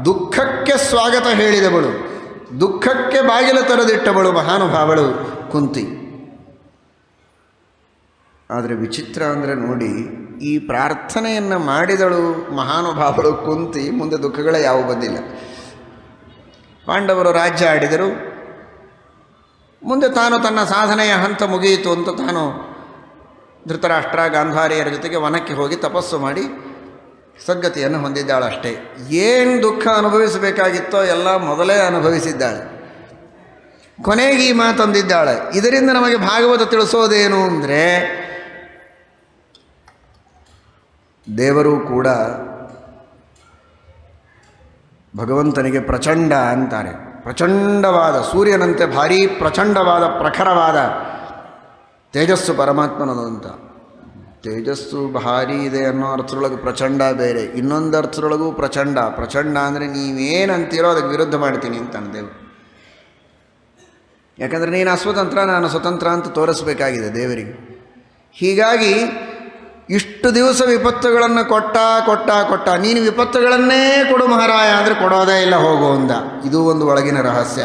ದುಃಖಕ್ಕೆ ಸ್ವಾಗತ ಹೇಳಿದವಳು, ದುಃಖಕ್ಕೆ ಬಾಗಿಲು ತೆರೆದಿಟ್ಟವಳು ಮಹಾನುಭಾವಳು ಕುಂತಿ. ಆದರೆ ವಿಚಿತ್ರ ಅಂದರೆ ನೋಡಿ, ಈ ಪ್ರಾರ್ಥನೆಯನ್ನು ಮಾಡಿದಳು ಮಹಾನುಭಾವಳು ಕುಂತಿ, ಮುಂದೆ ದುಃಖಗಳೇ ಯಾವ ಬಂದಿಲ್ಲ. ಪಾಂಡವರು ರಾಜ್ಯ ಆಡಿದರು, ಮುಂದೆ ತಾನು ತನ್ನ ಸಾಧನೆಯ ಹಂತ ಮುಗಿಯಿತು ಅಂತ ತಾನು ಧೃತರಾಷ್ಟ್ರ ಗಾಂಧಾರಿಯರ ಜೊತೆಗೆ ವನಕ್ಕೆ ಹೋಗಿ ತಪಸ್ಸು ಮಾಡಿ ಸದ್ಗತಿಯನ್ನು ಹೊಂದಿದ್ದಾಳಷ್ಟೇ. ಏನು ದುಃಖ ಅನುಭವಿಸಬೇಕಾಗಿತ್ತೋ ಎಲ್ಲ ಮೊದಲೇ ಅನುಭವಿಸಿದ್ದಾಳೆ. ಕೊನೆಗೆ ಈ ಮಾತಂದಿದ್ದಾಳೆ. ಇದರಿಂದ ನಮಗೆ ಭಾಗವತ ತಿಳಿಸೋದೇನು ಅಂದರೆ, ದೇವರು ಕೂಡ ಭಗವಂತನಿಗೆ ಪ್ರಚಂಡ ಅಂತಾರೆ. ಪ್ರಚಂಡವಾದ ಸೂರ್ಯನಂತೆ ಭಾರೀ ಪ್ರಚಂಡವಾದ ಪ್ರಖರವಾದ ತೇಜಸ್ಸು ಪರಮಾತ್ಮನದು ಅಂತ. ತೇಜಸ್ಸು ಭಾರಿ ಇದೆ ಅನ್ನೋ ಅರ್ಥದೊಳಗೆ ಪ್ರಚಂಡ ಬೇರೆ, ಇನ್ನೊಂದು ಅರ್ಥದೊಳಗೂ ಪ್ರಚಂಡ. ಪ್ರಚಂಡ ಅಂದರೆ ನೀವೇನಂತೀರೋ ಅದಕ್ಕೆ ವಿರುದ್ಧ ಮಾಡ್ತೀನಿ ಅಂತಾನೆ ದೇವರು. ಯಾಕಂದರೆ ನೀನು ಅಸ್ವತಂತ್ರ, ನಾನು ಸ್ವತಂತ್ರ ಅಂತ ತೋರಿಸ್ಬೇಕಾಗಿದೆ ದೇವರಿಗೆ. ಹೀಗಾಗಿ ಇಷ್ಟು ದಿವಸ ವಿಪತ್ತುಗಳನ್ನು ಕೊಟ್ಟ ನೀನು ವಿಪತ್ತುಗಳನ್ನೇ ಕೊಡು ಮಹಾರಾಯ ಅಂದರೆ ಕೊಡೋದೇ ಇಲ್ಲ, ಹೋಗೋ ಅಂದ. ಇದು ಒಂದು ಒಳಗಿನ ರಹಸ್ಯ.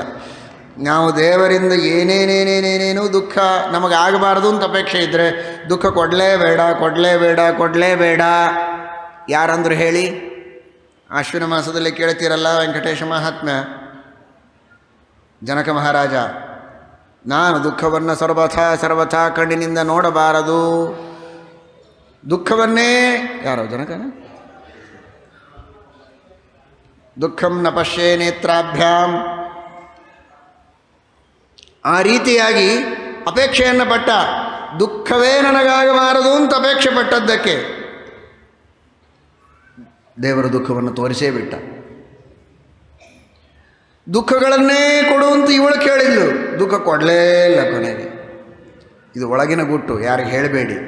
ನಾವು ದೇವರಿಂದ ಏನೇನೇನೇನೇನೇನೂ ದುಃಖ ನಮಗಾಗಬಾರ್ದು ಅಂತ ಅಪೇಕ್ಷೆ ಇದ್ದರೆ ದುಃಖ ಕೊಡಲೇಬೇಡ. ಯಾರಂದ್ರು ಹೇಳಿ? ಆಶ್ವಿನ ಮಾಸದಲ್ಲಿ ಕೇಳ್ತೀರಲ್ಲ ವೆಂಕಟೇಶ ಮಹಾತ್ಮ್ಯ, ಜನಕ ಮಹಾರಾಜ, ನಾನು ದುಃಖವನ್ನು ಸರ್ವಥಾ ಕಣ್ಣಿನಿಂದ ನೋಡಬಾರದು. ದುಃಖವನ್ನೇ ಯಾರೋ ಜನಕನ ದುಃಖಂ ನ ಪಶ್ಯೇ ನೇತ್ರಾಭ್ಯಾಂ, ಆ ರೀತಿಯಾಗಿ ಅಪೇಕ್ಷೆಯನ್ನು ಪಟ್ಟ. ದುಃಖವೇ ನನಗಾಗಬಾರದು ಅಂತ ಅಪೇಕ್ಷೆ ಪಟ್ಟದ್ದಕ್ಕೆ ದೇವರು ದುಃಖವನ್ನು ತೋರಿಸೇ ಬಿಟ್ಟ. ದುಃಖಗಳನ್ನೇ ಕೊಡು ಅಂತ ಇವಳು ಕೇಳಿದ್ಲು, ದುಃಖ ಕೊಡಲೇ ಇಲ್ಲ ಕೊನೆಗೆ. ಇದು ಒಳಗಿನ ಗುಟ್ಟು, ಯಾರಿಗೆ ಹೇಳಬೇಡಿ.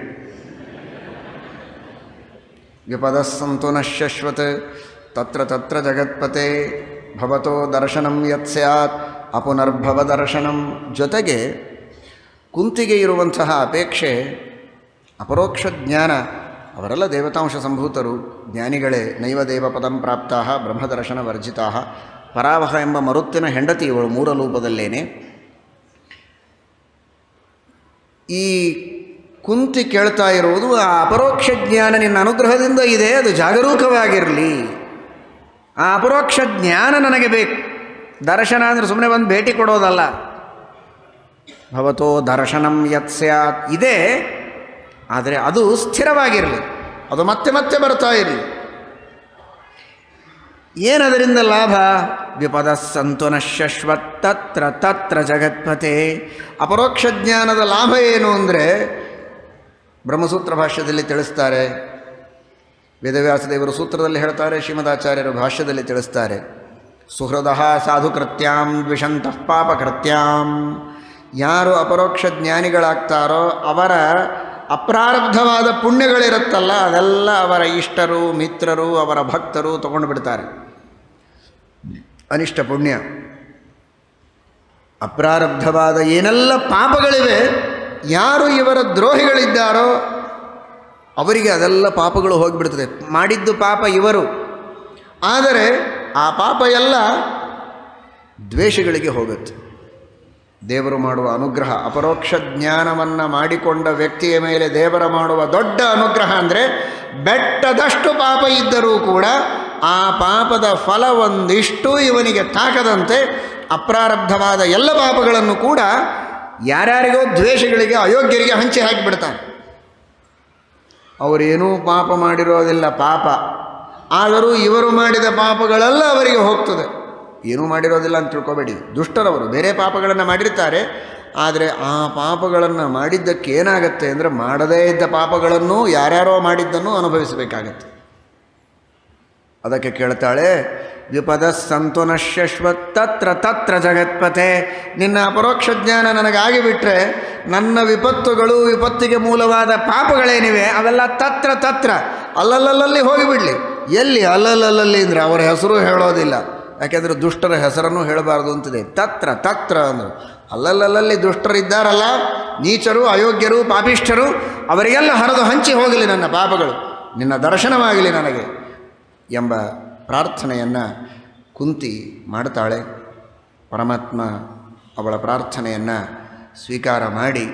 ವಿಪದ ಸಂತು ನ ಶಶ್ವತ್ ತತ್ರ ತತ್ರ ಜಗತ್ಪತೆ ಭವತೋ ದರ್ಶನಂ ಯತ್ ಸ್ಯಾತ್ ಅಪುನರ್ಭವ ದರ್ಶನಂ. ಜೊತೆಗೆ ಕುಂತಿಗೆ ಇರುವಂತಹ ಅಪೇಕ್ಷೆ ಅಪರೋಕ್ಷ ಜ್ಞಾನ. ಅವರೆಲ್ಲ ದೇವತಾಂಶ ಸಂಭೂತರು, ಜ್ಞಾನಿಗಳೇ. ನೈವ ದೇವ ಪದಂ ಪ್ರಾಪ್ತಾ ಬ್ರಹ್ಮದರ್ಶನ ವರ್ಜಿತಾ. ಪರಾವಹ ಎಂಬ ಮರುತ್ತಿನ ಹೆಂಡತಿ ಇವಳು ಮೂಲರೂಪದಲ್ಲೇನೆ. ಈ ಕುಂತಿ ಕೇಳ್ತಾ ಇರುವುದು ಆ ಅಪರೋಕ್ಷ ಜ್ಞಾನ ನಿನ್ನ ಅನುಗ್ರಹದಿಂದ ಇದೆ, ಅದು ಜಾಗರೂಕವಾಗಿರಲಿ. ಆ ಅಪರೋಕ್ಷ ಜ್ಞಾನ ನನಗೆ ಬೇಕು. ದರ್ಶನ ಅಂದರೆ ಸುಮ್ಮನೆ ಬಂದು ಭೇಟಿ ಕೊಡೋದಲ್ಲ. ಭವತೋ ದರ್ಶನಂ ಯತ್ ಸ್ಯಾತ್ ಇದೆ, ಆದರೆ ಅದು ಸ್ಥಿರವಾಗಿರಲಿ, ಅದು ಮತ್ತೆ ಮತ್ತೆ ಬರ್ತಾ ಇರಲಿ. ಏನದರಿಂದ ಲಾಭ? ವಿಪದ ಸಂತು ನ ಶಶ್ವತ್ ತತ್ರ ತತ್ರ ಜಗತ್ಪತೆ. ಅಪರೋಕ್ಷ ಜ್ಞಾನದ ಲಾಭ ಏನು ಅಂದರೆ ಬ್ರಹ್ಮಸೂತ್ರ ಭಾಷ್ಯದಲ್ಲಿ ತಿಳಿಸ್ತಾರೆ, ವೇದವ್ಯಾಸ ದೇವರು ಸೂತ್ರದಲ್ಲಿ ಹೇಳ್ತಾರೆ, ಶ್ರೀಮದಾಚಾರ್ಯರು ಭಾಷ್ಯದಲ್ಲಿ ತಿಳಿಸ್ತಾರೆ. ಸುಹೃದಃ ಸಾಧುಕೃತ್ಯಾಂ ದ್ವಿಷಂತಃ ಪಾಪಕೃತ್ಯಾಂ. ಯಾರು ಅಪರೋಕ್ಷ ಜ್ಞಾನಿಗಳಾಗ್ತಾರೋ ಅವರ ಅಪ್ರಾರಬ್ಧವಾದ ಪುಣ್ಯಗಳಿರುತ್ತಲ್ಲ ಅದೆಲ್ಲ ಅವರ ಇಷ್ಟರು ಮಿತ್ರರು ಅವರ ಭಕ್ತರು ತಗೊಂಡು ಬಿಡ್ತಾರೆ. ಅನಿಷ್ಟ ಪುಣ್ಯ ಅಪ್ರಾರಬ್ಧವಾದ ಏನೆಲ್ಲ ಪಾಪಗಳಿವೆ, ಯಾರು ಇವರ ದ್ರೋಹಿಗಳಿದ್ದಾರೋ ಅವರಿಗೆ ಅದೆಲ್ಲ ಪಾಪಗಳು ಹೋಗಿಬಿಡ್ತದೆ. ಮಾಡಿದ್ದು ಪಾಪ ಇವರು, ಆದರೆ ಆ ಪಾಪ ಎಲ್ಲ ದ್ವೇಷಗಳಿಗೆ ಹೋಗುತ್ತೆ. ದೇವರು ಮಾಡುವ ಅನುಗ್ರಹ, ಅಪರೋಕ್ಷ ಜ್ಞಾನವನ್ನು ಮಾಡಿಕೊಂಡ ವ್ಯಕ್ತಿಯ ಮೇಲೆ ದೇವರ ಮಾಡುವ ದೊಡ್ಡ ಅನುಗ್ರಹ ಅಂದರೆ ಬೆಟ್ಟದಷ್ಟು ಪಾಪ ಇದ್ದರೂ ಕೂಡ ಆ ಪಾಪದ ಫಲ ಒಂದಿಷ್ಟು ಇವನಿಗೆ ತಾಕದಂತೆ ಅಪ್ರಾರಬ್ಧವಾದ ಎಲ್ಲ ಪಾಪಗಳನ್ನು ಕೂಡ ಯಾರ್ಯಾರಿಗೋ ದ್ವೇಷಗಳಿಗೆ ಅಯೋಗ್ಯರಿಗೆ ಹಂಚಿ ಹಾಕಿಬಿಡ್ತಾನೆ. ಅವರೇನೂ ಪಾಪ ಮಾಡಿರೋದಿಲ್ಲ, ಪಾಪ ಆದರೂ ಇವರು ಮಾಡಿದ ಪಾಪಗಳೆಲ್ಲ ಅವರಿಗೆ ಹೋಗ್ತದೆ. ಏನೂ ಮಾಡಿರೋದಿಲ್ಲ ಅಂತ ತಿಳ್ಕೊಬೇಡಿ, ದುಷ್ಟರವರು ಬೇರೆ ಪಾಪಗಳನ್ನು ಮಾಡಿರ್ತಾರೆ. ಆದರೆ ಆ ಪಾಪಗಳನ್ನು ಮಾಡಿದ್ದಕ್ಕೆ ಏನಾಗತ್ತೆ ಅಂದರೆ ಮಾಡದೇ ಇದ್ದ ಪಾಪಗಳನ್ನು ಯಾರ್ಯಾರೋ ಮಾಡಿದ್ದನ್ನು ಅನುಭವಿಸಬೇಕಾಗತ್ತೆ. ಅದಕ್ಕೆ ಕೇಳ್ತಾಳೆ, ವಿಪದ ಸಂತುನಶ್ಯಶ್ವ ತತ್ರ ತತ್ರ ಜಗತ್ಪತೆ. ನಿನ್ನ ಅಪರೋಕ್ಷ ಜ್ಞಾನ ನನಗಾಗಿಬಿಟ್ರೆ ನನ್ನ ವಿಪತ್ತುಗಳು, ವಿಪತ್ತಿಗೆ ಮೂಲವಾದ ಪಾಪಗಳೇನಿವೆ ಅವೆಲ್ಲ ತತ್ರ ತತ್ರ ಅಲ್ಲಲ್ಲಲ್ಲಿ ಹೋಗಿಬಿಡಲಿ. ಎಲ್ಲಿ ಅಲ್ಲಲ್ಲಲ್ಲಿ ಅಂದರೆ ಅವರ ಹೆಸರು ಹೇಳೋದಿಲ್ಲ, ಯಾಕೆಂದರೆ ದುಷ್ಟರ ಹೆಸರನ್ನು ಹೇಳಬಾರ್ದು ಅಂತಿದೆ. ತತ್ರ ತತ್ರ ಅಂದರು ಅಲ್ಲಲ್ಲಲ್ಲಿ ದುಷ್ಟರಿದ್ದಾರಲ್ಲ, ನೀಚರು, ಅಯೋಗ್ಯರು, ಪಾಪಿಷ್ಠರು, ಅವರಿಗೆಲ್ಲ ಹರಿದು ಹಂಚಿ ಹೋಗಲಿ ನನ್ನ ಪಾಪಗಳು, ನಿನ್ನ ದರ್ಶನವಾಗಲಿ ನನಗೆ ಎಂಬ ಪ್ರಾರ್ಥನೆಯನ್ನು ಕುಂತಿ ಮಾಡ್ತಾಳೆ. ಪರಮಾತ್ಮ ಅವಳ ಪ್ರಾರ್ಥನೆಯನ್ನು ಸ್ವೀಕಾರ ಮಾಡಿ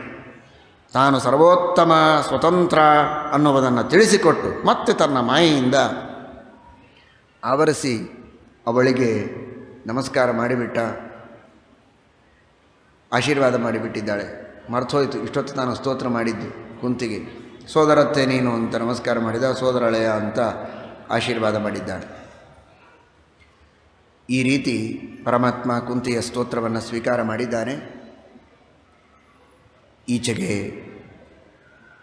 ತಾನು ಸರ್ವೋತ್ತಮ ಸ್ವತಂತ್ರ ಅನ್ನುವುದನ್ನು ತಿಳಿಸಿಕೊಟ್ಟು ಮತ್ತೆ ತನ್ನ ಮಾಯೆಯಿಂದ ಆವರಿಸಿ ಅವಳಿಗೆ ನಮಸ್ಕಾರ ಮಾಡಿಬಿಟ್ಟ, ಆಶೀರ್ವಾದ ಮಾಡಿಬಿಟ್ಟಿದ್ದಾಳೆ. ಮರ್ತೋಯ್ತು, ಇಷ್ಟೊತ್ತು ನಾನು ಸ್ತೋತ್ರ ಮಾಡಿದ್ದು ಕುಂತಿಗೆ. ಸೋದರತ್ತೆ ನೀನು ಅಂತ ನಮಸ್ಕಾರ ಮಾಡಿದ, ಸೋದರಳೆಯ ಅಂತ ಆಶೀರ್ವಾದ ಮಾಡಿದ್ದಾಳೆ. ಈ ರೀತಿ ಪರಮಾತ್ಮ ಕುಂತಿಯ ಸ್ತೋತ್ರವನ್ನು ಸ್ವೀಕಾರ ಮಾಡಿದ್ದಾನೆ. ಈಚೆಗೆ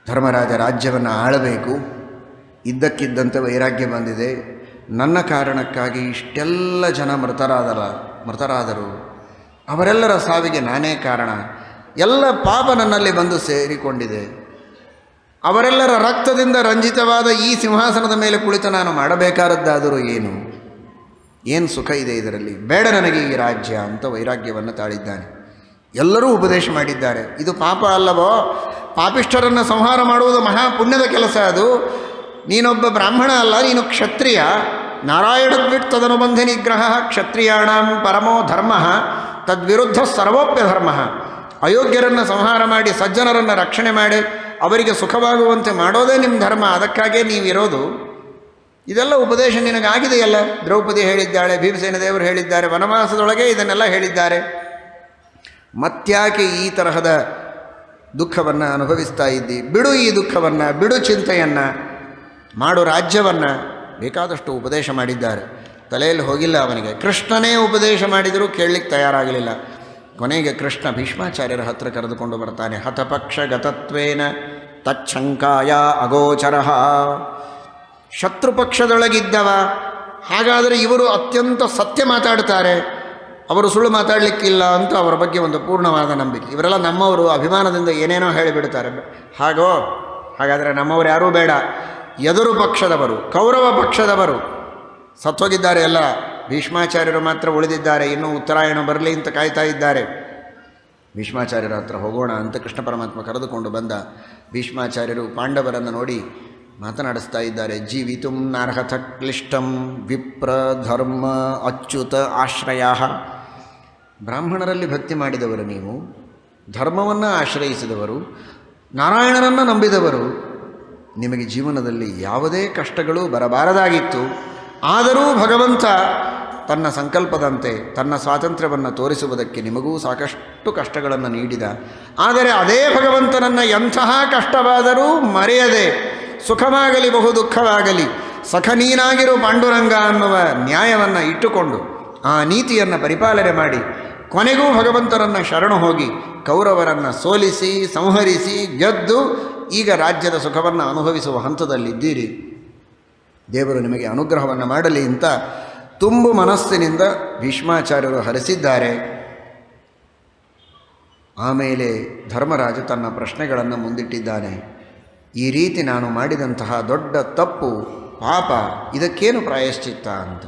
ಧರ್ಮರಾಜ ರಾಜ್ಯವನ್ನು ಆಳಬೇಕು, ಇದ್ದಕ್ಕಿದ್ದಂತೆ ವೈರಾಗ್ಯ ಬಂದಿದೆ. ನನ್ನ ಕಾರಣಕ್ಕಾಗಿ ಇಷ್ಟೆಲ್ಲ ಜನ ಮೃತರಾದರು, ಅವರೆಲ್ಲರ ಸಾವಿಗೆ ನಾನೇ ಕಾರಣ, ಎಲ್ಲ ಪಾಪ ನನ್ನಲ್ಲಿ ಬಂದು ಸೇರಿಕೊಂಡಿದೆ. ಅವರೆಲ್ಲರ ರಕ್ತದಿಂದ ರಂಜಿತವಾದ ಈ ಸಿಂಹಾಸನದ ಮೇಲೆ ಕುಳಿತು ನಾನು ಮಾಡಬೇಕಾದದ್ದಾದರೂ ಏನು ಸುಖ ಇದೆ ಇದರಲ್ಲಿ, ಬೇಡ ನನಗೆ ಈ ರಾಜ್ಯ ಅಂತ ವೈರಾಗ್ಯವನ್ನು ತಾಳಿದ್ದಾನೆ. ಎಲ್ಲರೂ ಉಪದೇಶ ಮಾಡಿದ್ದಾರೆ, ಇದು ಪಾಪ ಅಲ್ಲವೋ, ಪಾಪಿಷ್ಠರನ್ನು ಸಂಹಾರ ಮಾಡುವುದು ಮಹಾಪುಣ್ಯದ ಕೆಲಸ. ಅದು ನೀನೊಬ್ಬ ಬ್ರಾಹ್ಮಣ ಅಲ್ಲ, ನೀನು ಕ್ಷತ್ರಿಯ. ನಾರಾಯಣದ್ವಿಟ್ ತದನುಬಂಧ ನಿಗ್ರಹ ಕ್ಷತ್ರಿಯಾಣಾಂ ಪರಮೋ ಧರ್ಮ ತದ್ವಿರುದ್ಧ ಸರ್ವೋಪ್ಯ ಧರ್ಮ. ಅಯೋಗ್ಯರನ್ನು ಸಂಹಾರ ಮಾಡಿ ಸಜ್ಜನರನ್ನು ರಕ್ಷಣೆ ಮಾಡಿ ಅವರಿಗೆ ಸುಖವಾಗುವಂತೆ ಮಾಡೋದೇ ನಿಮ್ಮ ಧರ್ಮ, ಅದಕ್ಕಾಗೇ ನೀವಿರೋದು. ಇದೆಲ್ಲ ಉಪದೇಶ ನಿನಗಾಗಿದೆಯಲ್ಲ. ದ್ರೌಪದಿ ಹೇಳಿದ್ದಾಳೆ, ಭೀಮಸೇನ ದೇವರು ಹೇಳಿದ್ದಾರೆ, ವನವಾಸದೊಳಗೆ ಇದನ್ನೆಲ್ಲ ಹೇಳಿದ್ದಾರೆ. ಮತ್ಯಾಕೆ ಈ ತರಹದ ದುಃಖವನ್ನು ಅನುಭವಿಸ್ತಾ ಇದ್ದಿ? ಬಿಡು ಈ ದುಃಖವನ್ನು, ಬಿಡು ಚಿಂತೆಯನ್ನು, ಮಾಡು ರಾಜ್ಯವನ್ನು. ಬೇಕಾದಷ್ಟು ಉಪದೇಶ ಮಾಡಿದ್ದಾರೆ, ತಲೆಯಲ್ಲಿ ಹೋಗಿಲ್ಲ ಅವನಿಗೆ. ಕೃಷ್ಣನೇ ಉಪದೇಶ ಮಾಡಿದರೂ ಕೇಳಲಿಕ್ಕೆ ತಯಾರಾಗಲಿಲ್ಲ. ಕೊನೆಗೆ ಕೃಷ್ಣ ಭೀಷ್ಮಾಚಾರ್ಯರ ಹತ್ರ ಕರೆದುಕೊಂಡು ಬರ್ತಾನೆ. ಹತಪಕ್ಷ ಗತತ್ವೇನ ತಚ್ಛಂಕಾಯ ಅಗೋಚರ. ಶತ್ರುಪಕ್ಷದೊಳಗಿದ್ದವ, ಹಾಗಾದರೆ ಇವರು ಅತ್ಯಂತ ಸತ್ಯ ಮಾತಾಡ್ತಾರೆ, ಅವರು ಸುಳ್ಳು ಮಾತಾಡಲಿಕ್ಕಿಲ್ಲ ಅಂತ ಅವರ ಬಗ್ಗೆ ಒಂದು ಪೂರ್ಣವಾದ ನಂಬಿಕೆ. ಇವರೆಲ್ಲ ನಮ್ಮವರು, ಅಭಿಮಾನದಿಂದ ಏನೇನೋ ಹೇಳಿಬಿಡ್ತಾರೆ. ಹಾಗಾದರೆ ನಮ್ಮವರು ಯಾರೂ ಬೇಡ. ಎದುರು ಪಕ್ಷದವರು, ಕೌರವ ಪಕ್ಷದವರು ಸತ್ತೋಗಿದ್ದಾರೆ ಎಲ್ಲ. ಭೀಷ್ಮಾಚಾರ್ಯರು ಮಾತ್ರ ಉಳಿದಿದ್ದಾರೆ, ಇನ್ನೂ ಉತ್ತರಾಯಣ ಬರಲಿ ಅಂತ ಕಾಯ್ತಾ ಇದ್ದಾರೆ. ಭೀಷ್ಮಾಚಾರ್ಯರ ಹತ್ರ ಹೋಗೋಣ ಅಂತ ಕೃಷ್ಣ ಪರಮಾತ್ಮ ಕರೆದುಕೊಂಡು ಬಂದ. ಭೀಷ್ಮಾಚಾರ್ಯರು ಪಾಂಡವರನ್ನು ನೋಡಿ ಮಾತನಾಡಿಸ್ತಾ ಇದ್ದಾರೆ. ಜೀವಿತುಂ ನಾರ್ಹತ ಕ್ಲಿಷ್ಟಂ ವಿಪ್ರ ಧರ್ಮ ಅಚ್ಯುತ ಆಶ್ರಯ. ಬ್ರಾಹ್ಮಣರಲ್ಲಿ ಭಕ್ತಿ ಮಾಡಿದವರು ನೀವು, ಧರ್ಮವನ್ನು ಆಶ್ರಯಿಸಿದವರು, ನಾರಾಯಣನನ್ನು ನಂಬಿದವರು. ನಿಮಗೆ ಜೀವನದಲ್ಲಿ ಯಾವುದೇ ಕಷ್ಟಗಳು ಬರಬಾರದಾಗಿತ್ತು. ಆದರೂ ಭಗವಂತ ತನ್ನ ಸಂಕಲ್ಪದಂತೆ ತನ್ನ ಸ್ವಾತಂತ್ರ್ಯವನ್ನು ತೋರಿಸುವುದಕ್ಕೆ ನಿಮಗೂ ಸಾಕಷ್ಟು ಕಷ್ಟಗಳನ್ನು ನೀಡಿದ. ಆದರೆ ಅದೇ ಭಗವಂತನನ್ನು ಎಂತಹ ಕಷ್ಟವಾದರೂ ಮರೆಯದೆ, ಸುಖವಾಗಲಿ ಬಹು ದುಃಖವಾಗಲಿ ಸಖ ನೀನಾಗಿರು ಪಾಂಡುರಂಗ ಅನ್ನುವ ನ್ಯಾಯವನ್ನು ಇಟ್ಟುಕೊಂಡು ಆ ನೀತಿಯನ್ನು ಪರಿಪಾಲನೆ ಮಾಡಿ ಕೊನೆಗೂ ಭಗವಂತರನ್ನು ಶರಣು ಹೋಗಿ ಕೌರವರನ್ನು ಸೋಲಿಸಿ ಸಂಹರಿಸಿ ಗೆದ್ದು ಈಗ ರಾಜ್ಯದ ಸುಖವನ್ನು ಅನುಭವಿಸುವ ಹಂತದಲ್ಲಿದ್ದೀರಿ. ದೇವರು ನಿಮಗೆ ಅನುಗ್ರಹವನ್ನು ಮಾಡಲಿ ಅಂತ ತುಂಬು ಮನಸ್ಸಿನಿಂದ ಭೀಷ್ಮಾಚಾರ್ಯರು ಹರಿಸಿದ್ದಾರೆ. ಆಮೇಲೆ ಧರ್ಮರಾಜ ತನ್ನ ಪ್ರಶ್ನೆಗಳನ್ನು ಮುಂದಿಟ್ಟಿದ್ದಾನೆ. ಈ ರೀತಿ ನಾನು ಮಾಡಿದಂತಹ ದೊಡ್ಡ ತಪ್ಪು ಪಾಪ ಇದಕ್ಕೇನು ಪ್ರಾಯಶ್ಚಿತ್ತ ಅಂತ.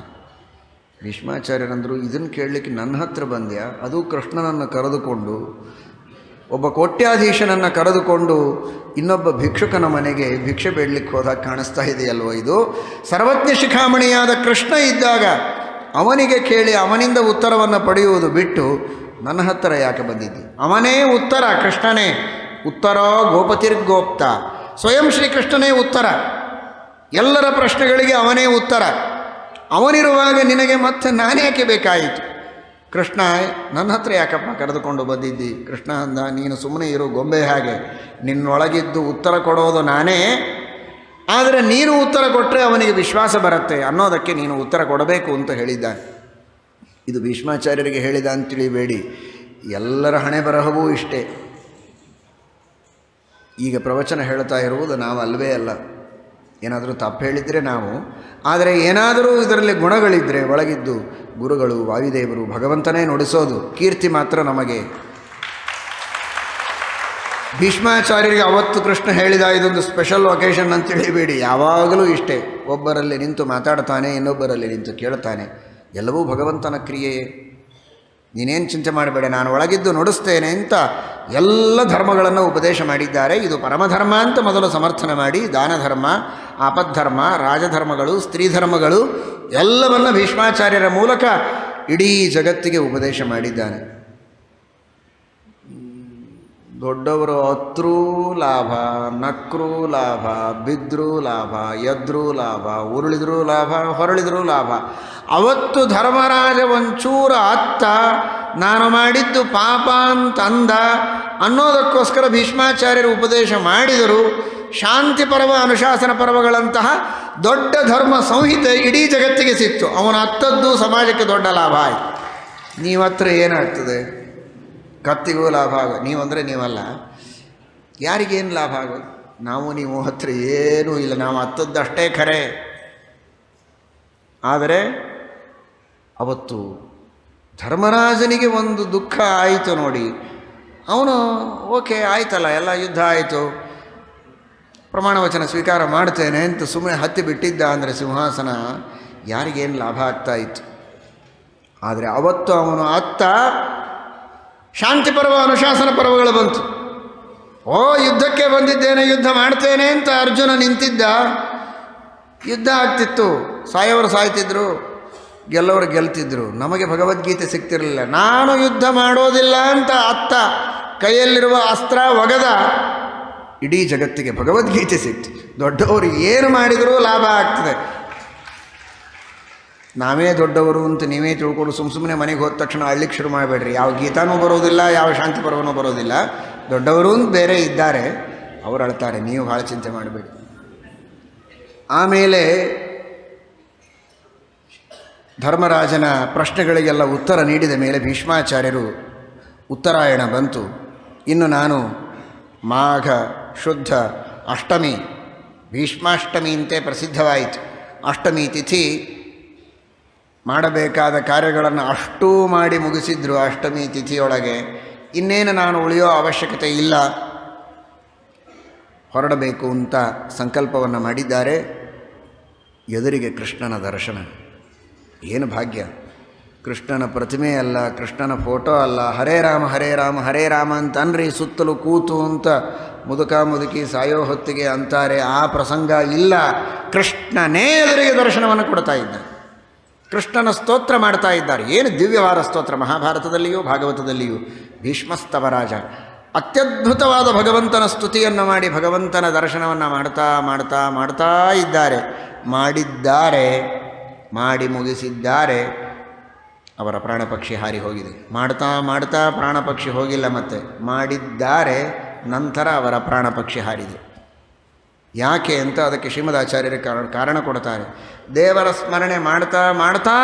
ಭೀಷ್ಮಾಚಾರ್ಯರಂದರು, ಇದನ್ನು ಕೇಳಲಿಕ್ಕೆ ನನ್ನ ಹತ್ರ ಬಂದ್ಯಾ? ಅದು ಕೃಷ್ಣನನ್ನು ಕರೆದುಕೊಂಡು, ಒಬ್ಬ ಕೋಟ್ಯಾಧೀಶನನ್ನು ಕರೆದುಕೊಂಡು ಇನ್ನೊಬ್ಬ ಭಿಕ್ಷುಕನ ಮನೆಗೆ ಭಿಕ್ಷೆ ಬೇಡಲಿಕ್ಕೆ ಹೋದಾಗ ಕಾಣಿಸ್ತಾ ಇದೆಯಲ್ವ ಇದು? ಸರ್ವಜ್ಞ ಶಿಖಾಮಣಿಯಾದ ಕೃಷ್ಣ ಇದ್ದಾಗ ಅವನಿಗೆ ಕೇಳಿ ಅವನಿಂದ ಉತ್ತರವನ್ನು ಪಡೆಯುವುದು ಬಿಟ್ಟು ನನ್ನ ಹತ್ತಿರ ಯಾಕೆ ಬಂದಿದ್ದಿ? ಅವನೇ ಉತ್ತರ, ಕೃಷ್ಣನೇ ಉತ್ತರ. ಗೋಪತಿರ್ಗೋಪ್ತ, ಸ್ವಯಂ ಶ್ರೀಕೃಷ್ಣನೇ ಉತ್ತರ. ಎಲ್ಲರ ಪ್ರಶ್ನೆಗಳಿಗೆ ಅವನೇ ಉತ್ತರ. ಅವನಿರುವಾಗ ನಿನಗೆ ಮತ್ತೆ ನಾನ್ಯಾಕೆ ಬೇಕಾಯಿತು? ಕೃಷ್ಣ, ನನ್ನ ಹತ್ರ ಯಾಕಪ್ಪ ಕರೆದುಕೊಂಡು ಬಂದಿದ್ದಿ? ಕೃಷ್ಣ ಅಂದ, ನೀನು ಸುಮ್ಮನೆ ಇರು, ಗೊಂಬೆ ಹಾಗೆ. ನಿನ್ನೊಳಗಿದ್ದು ಉತ್ತರ ಕೊಡೋದು ನಾನೇ, ಆದರೆ ನೀನು ಉತ್ತರ ಕೊಟ್ಟರೆ ಅವನಿಗೆ ವಿಶ್ವಾಸ ಬರುತ್ತೆ ಅನ್ನೋದಕ್ಕೆ ನೀನು ಉತ್ತರ ಕೊಡಬೇಕು ಅಂತ ಹೇಳಿದ್ದ. ಇದು ಭೀಷ್ಮಾಚಾರ್ಯರಿಗೆ ಹೇಳಿದ ಅಂತ ತಿಳಿಬೇಡಿ, ಎಲ್ಲರ ಹಣೆ ಬರಹವೂ ಇಷ್ಟೇ. ಈಗ ಪ್ರವಚನ ಹೇಳ್ತಾ ಇರುವುದು ನಾವು ಅಲ್ವೇ ಅಲ್ಲ. ಏನಾದರೂ ತಪ್ಪು ಹೇಳಿದರೆ ನಾವು, ಆದರೆ ಏನಾದರೂ ಇದರಲ್ಲಿ ಗುಣಗಳಿದ್ದರೆ ಒಳಗಿದ್ದು ಗುರುಗಳು, ವಾಯುದೇವರು, ಭಗವಂತನೇ ನುಡಿಸೋದು. ಕೀರ್ತಿ ಮಾತ್ರ ನಮಗೆ. ಭೀಷ್ಮಾಚಾರ್ಯರಿಗೆ ಅವತ್ತು ಕೃಷ್ಣ ಹೇಳಿದ ಇದೊಂದು ಸ್ಪೆಷಲ್ ಒಕೇಶನ್ ಅಂತ ತಿಳಿಬೇಡಿ, ಯಾವಾಗಲೂ ಇಷ್ಟೇ. ಒಬ್ಬರಲ್ಲಿ ನಿಂತು ಮಾತಾಡ್ತಾನೆ, ಇನ್ನೊಬ್ಬರಲ್ಲಿ ನಿಂತು ಕೇಳ್ತಾನೆ. ಎಲ್ಲವೂ ಭಗವಂತನ ಕ್ರಿಯೆಯೇ. ನೀನೇನು ಚಿಂತೆ ಮಾಡಬೇಡ, ನಾನು ಒಳಗಿದ್ದು ನುಡಿಸ್ತೇನೆ ಅಂತ ಎಲ್ಲ ಧರ್ಮಗಳನ್ನು ಉಪದೇಶ ಮಾಡಿದ್ದಾರೆ. ಇದು ಪರಮಧರ್ಮ ಅಂತ ಮೊದಲು ಸಮರ್ಥನೆ ಮಾಡಿ, ದಾನ ಧರ್ಮ, ಆಪದ್ಧರ್ಮ, ರಾಜಧರ್ಮಗಳು, ಸ್ತ್ರೀ ಧರ್ಮಗಳು ಎಲ್ಲವನ್ನು ಭೀಷ್ಮಾಚಾರ್ಯರ ಮೂಲಕ ಇಡೀ ಜಗತ್ತಿಗೆ ಉಪದೇಶ ಮಾಡಿದ್ದಾನೆ. ದೊಡ್ಡವರು ಅತ್ರೂ ಲಾಭ, ನಕ್ರೂ ಲಾಭ, ಬಿದ್ದರೂ ಲಾಭ, ಎದ್ರೂ ಲಾಭ, ಉರುಳಿದ್ರೂ ಲಾಭ, ಹೊರಳಿದ್ರೂ ಲಾಭ. ಅವತ್ತು ಧರ್ಮರಾಜ ಒಂಚೂರ ಅತ್ತ, ನಾನು ಮಾಡಿದ್ದು ಪಾಪ ಅಂತಂದ ಅನ್ನೋದಕ್ಕೋಸ್ಕರ ಭೀಷ್ಮಾಚಾರ್ಯರು ಉಪದೇಶ ಮಾಡಿದರು. ಶಾಂತಿ ಪರ್ವ, ಅನುಶಾಸನ ಪರ್ವಗಳಂತಹ ದೊಡ್ಡ ಧರ್ಮ ಸಂಹಿತೆ ಇಡೀ ಜಗತ್ತಿಗೆ ಸಿಕ್ತು. ಅವನ ಅತ್ತದ್ದು ಸಮಾಜಕ್ಕೆ ದೊಡ್ಡ ಲಾಭ ಆಯಿತು. ನೀವತ್ರ ಏನಾಗ್ತದೆ? ಕತ್ತಿಗೂ ಲಾಭ ಆಗೋದು. ನೀವಂದರೆ ನೀವಲ್ಲ, ಯಾರಿಗೇನು ಲಾಭ ಆಗೋದು? ನಾವು ನೀವು ಹತ್ರ ಏನೂ ಇಲ್ಲ, ನಾವು ಹತ್ತದ್ದಷ್ಟೇ ಖರೆ. ಆದರೆ ಅವತ್ತು ಧರ್ಮರಾಜನಿಗೆ ಒಂದು ದುಃಖ ಆಯಿತು ನೋಡಿ. ಅವನು ಓಕೆ ಆಯ್ತಲ್ಲ, ಎಲ್ಲ ಯುದ್ಧ ಆಯಿತು, ಪ್ರಮಾಣ ವಚನ ಸ್ವೀಕಾರ ಮಾಡ್ತೇನೆ ಅಂತ ಸುಮ್ಮನೆ ಹತ್ತಿ ಬಿಟ್ಟಿದ್ದ ಅಂದರೆ ಸಿಂಹಾಸನ, ಯಾರಿಗೇನು ಲಾಭ ಆಗ್ತಾ ಇತ್ತು? ಆದರೆ ಅವತ್ತು ಅವನು ಅತ್ತ ಶಾಂತಿ ಪರ್ವ, ಅನುಶಾಸನ ಪರ್ವಗಳು ಬಂತು. ಯುದ್ಧಕ್ಕೆ ಬಂದಿದ್ದೇನೆ, ಯುದ್ಧ ಮಾಡ್ತೇನೆ ಅಂತ ಅರ್ಜುನ ನಿಂತಿದ್ದ. ಯುದ್ಧ ಆಗ್ತಿತ್ತು, ಸಾಯೋರು ಸಾಯ್ತಿದ್ರು, ಗೆಲ್ಲವರು ಗೆಲ್ತಿದ್ರು. ನಮಗೆ ಭಗವದ್ಗೀತೆ ಸಿಗ್ತಿರಲಿಲ್ಲ. ನಾನು ಯುದ್ಧ ಮಾಡೋದಿಲ್ಲ ಅಂತ ಅತ್ತ ಕೈಯಲ್ಲಿರುವ ಅಸ್ತ್ರ ಒಗದ. ಇಡೀ ಜಗತ್ತಿಗೆ ಭಗವದ್ಗೀತೆ ಸಿಕ್ತು. ದೊಡ್ಡವರು ಏನು ಮಾಡಿದರೂ ಲಾಭ ಆಗ್ತದೆ. ನಾವೇ ದೊಡ್ಡವರು ಅಂತ ನೀವೇ ತಿಳ್ಕೊಂಡು ಸುಮ್ಮನೆ ಮನೆಗೆ ಹೋದ ತಕ್ಷಣ ಅಳ್ಳಿಕ್ಕೆ ಶುರು ಮಾಡಬೇಡ್ರಿ. ಯಾವ ಗೀತಾನೂ ಬರೋದಿಲ್ಲ, ಯಾವ ಶಾಂತಿ ಪರ್ವನೂ ಬರೋದಿಲ್ಲ. ದೊಡ್ಡವರು ಬೇರೆ ಇದ್ದಾರೆ, ಅವರು ಅಳ್ತಾರೆ, ನೀವು ಭಾಳ ಚಿಂತೆ ಮಾಡಬೇಡಿ. ಆಮೇಲೆ ಧರ್ಮರಾಜನ ಪ್ರಶ್ನೆಗಳಿಗೆಲ್ಲ ಉತ್ತರ ನೀಡಿದ ಮೇಲೆ ಭೀಷ್ಮಾಚಾರ್ಯರು, ಉತ್ತರಾಯಣ ಬಂತು, ಇನ್ನು ನಾನು ಮಾಘ ಶುದ್ಧ ಅಷ್ಟಮಿ, ಭೀಷ್ಮಾಷ್ಟಮಿ ಅಂತೆ ಪ್ರಸಿದ್ಧವಾಯಿತು. ಅಷ್ಟಮಿ ತಿಥಿ ಮಾಡಬೇಕಾದ ಕಾರ್ಯಗಳನ್ನು ಅಷ್ಟೂ ಮಾಡಿ ಮುಗಿಸಿದ್ರು. ಅಷ್ಟಮಿ ತಿಥಿಯೊಳಗೆ ಇನ್ನೇನು ನಾನು ಉಳಿಯೋ ಅವಶ್ಯಕತೆ ಇಲ್ಲ, ಹೊರಡಬೇಕು ಅಂತ ಸಂಕಲ್ಪವನ್ನು ಮಾಡಿದ್ದಾರೆ. ಎದುರಿಗೆ ಕೃಷ್ಣನ ದರ್ಶನ. ಏನು ಭಾಗ್ಯ! ಕೃಷ್ಣನ ಪ್ರತಿಮೆ ಅಲ್ಲ, ಕೃಷ್ಣನ ಫೋಟೋ ಅಲ್ಲ, ಹರೇ ರಾಮ ಹರೇ ರಾಮ ಹರೇ ರಾಮ ಅಂತ ಅನ್ರಿ ಸುತ್ತಲೂ ಕೂತು ಅಂತ ಮುದುಕ ಮುದುಕಿ ಸಾಯೋ ಹೊತ್ತಿಗೆ ಅಂತಾರೆ. ಆ ಪ್ರಸಂಗ ಇಲ್ಲ. ಕೃಷ್ಣನೇ ಎದುರಿಗೆ ದರ್ಶನವನ್ನು ಕೊಡ್ತಾ ಇದ್ದಾರೆ. ಕೃಷ್ಣನ ಸ್ತೋತ್ರ ಮಾಡ್ತಾ ಇದ್ದಾರೆ. ಏನು ದಿವ್ಯವಾದ ಸ್ತೋತ್ರ! ಮಹಾಭಾರತದಲ್ಲಿಯೂ ಭಾಗವತದಲ್ಲಿಯೂ ಭೀಷ್ಮಸ್ತವರಾಜ ಅತ್ಯದ್ಭುತವಾದ ಭಗವಂತನ ಸ್ತುತಿಯನ್ನು ಮಾಡಿ ಭಗವಂತನ ದರ್ಶನವನ್ನು ಮಾಡ್ತಾ ಮಾಡ್ತಾ ಮಾಡ್ತಾ ಇದ್ದಾರೆ. ಮಾಡಿ ಮುಗಿಸಿದ್ದಾರೆ. ಅವರ ಪ್ರಾಣಪಕ್ಷಿ ಹಾರಿ ಹೋಗಿದೆ. ಮಾಡ್ತಾ ಮಾಡ್ತಾ ಪ್ರಾಣಪಕ್ಷಿ ಹೋಗಿಲ್ಲ, ಮತ್ತೆ ಮಾಡಿದ್ದಾರೆ. ನಂತರ ಅವರ ಪ್ರಾಣಪಕ್ಷಿ ಹಾರಿದೆ. ಯಾಕೆ ಅಂತ ಅದಕ್ಕೆ ಶ್ರೀಮದಾಚಾರ್ಯರು ಕಾರಣ ಕೊಡ್ತಾರೆ. ದೇವರ ಸ್ಮರಣೆ ಮಾಡ್ತಾ ಮಾಡ್ತಾ